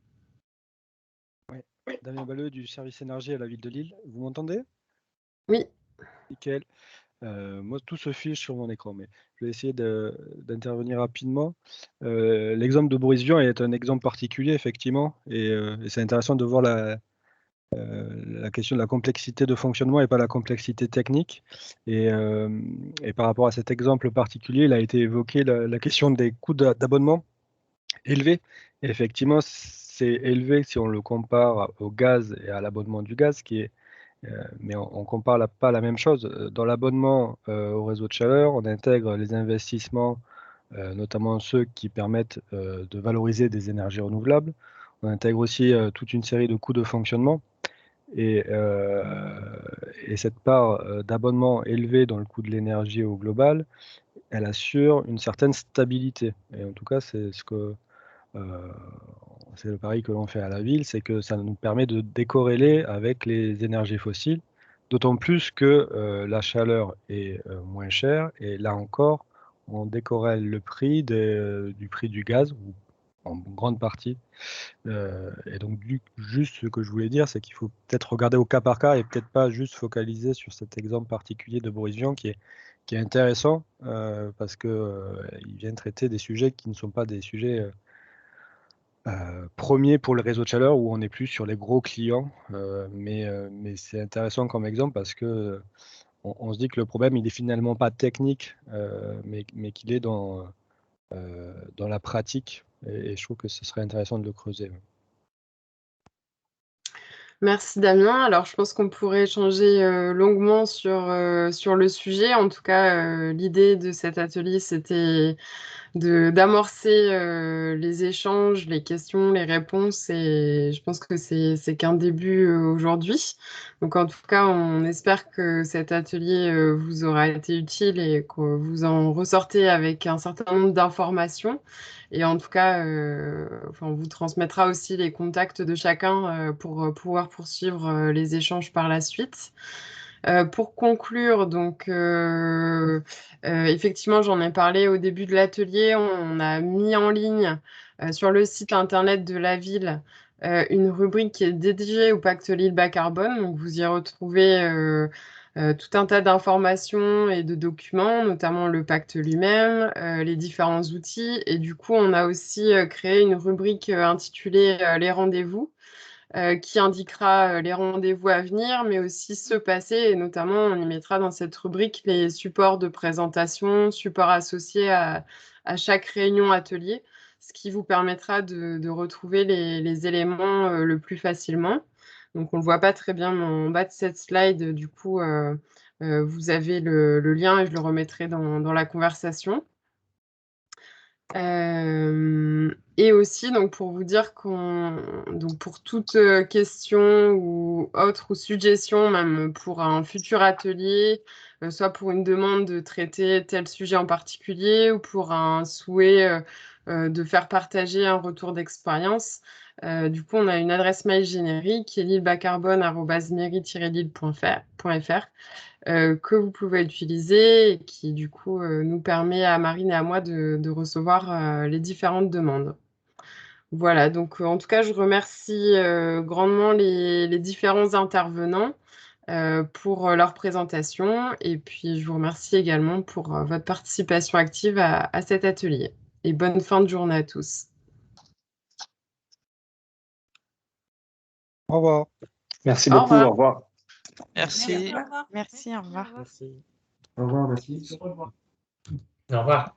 Oui, Damien Balleux du service énergie à la ville de Lille. Vous m'entendez? Oui. Nickel. Moi, tout se fiche sur mon écran, mais je vais essayer d'intervenir rapidement. L'exemple de Boris Vian est un exemple particulier, effectivement, et c'est intéressant de voir la question de la complexité de fonctionnement et pas la complexité technique. Et par rapport à cet exemple particulier, il a été évoqué la question des coûts d'abonnement élevés. Et effectivement, c'est élevé si on le compare au gaz et à l'abonnement du gaz, mais on ne compare pas la même chose. Dans l'abonnement au réseau de chaleur, on intègre les investissements, notamment ceux qui permettent de valoriser des énergies renouvelables. on intègre aussi toute une série de coûts de fonctionnement. Et cette part d'abonnement élevée dans le coût de l'énergie au global, elle assure une certaine stabilité. Et en tout cas, c'est le pari que l'on fait à la ville, c'est que ça nous permet de décorréler avec les énergies fossiles, d'autant plus que la chaleur est moins chère. Et là encore, on décorrèle le prix du prix du gaz, ou en grande partie. Et donc, juste ce que je voulais dire, c'est qu'il faut peut-être regarder au cas par cas et peut-être pas juste focaliser sur cet exemple particulier de Boris Vian qui est intéressant parce qu'il vient traiter des sujets qui ne sont pas des sujets premiers pour le réseau de chaleur où on est plus sur les gros clients. Mais c'est intéressant comme exemple parce que on se dit que le problème, il est finalement pas technique, mais qu'il est dans la pratique. Et je trouve que ce serait intéressant de le creuser. Merci Damien. Alors je pense qu'on pourrait échanger longuement sur le sujet. En tout cas, l'idée de cet atelier, c'était d'amorcer les échanges, les questions, les réponses. Et je pense que c'est qu'un début aujourd'hui. Donc en tout cas, on espère que cet atelier vous aura été utile et que vous en ressortez avec un certain nombre d'informations. Et en tout cas, on vous transmettra aussi les contacts de chacun pour pouvoir poursuivre les échanges par la suite. Pour conclure, donc, effectivement, j'en ai parlé au début de l'atelier. On a mis en ligne sur le site internet de la ville une rubrique qui est dédiée au pacte Lille bas carbone. Donc, vous y retrouvez tout un tas d'informations et de documents, notamment le pacte lui-même, les différents outils. Et du coup, on a aussi créé une rubrique intitulée Les rendez-vous, qui indiquera les rendez-vous à venir, mais aussi ceux passés. Et notamment, on y mettra dans cette rubrique les supports de présentation, supports associés à chaque réunion atelier, ce qui vous permettra de retrouver les éléments le plus facilement. Donc, on ne le voit pas très bien en bas de cette slide. Du coup, vous avez le lien et je le remettrai dans la conversation. Et aussi, donc, pour vous dire donc pour toute question ou autre ou suggestion, même pour un futur atelier, soit pour une demande de traiter tel sujet en particulier ou pour un souhait de faire partager un retour d'expérience, du coup, on a une adresse mail générique qui est lillebascarbone@mairie-lille.fr. Que vous pouvez utiliser et qui, du coup, nous permet à Marine et à moi de recevoir les différentes demandes. Voilà, donc en tout cas, je remercie grandement les différents intervenants pour leur présentation et puis je vous remercie également pour votre participation active à cet atelier. Et bonne fin de journée à tous. Au revoir. Merci Au beaucoup, revoir. au revoir. Merci. Merci, au revoir. Merci. Au revoir, merci. Au revoir. Au revoir.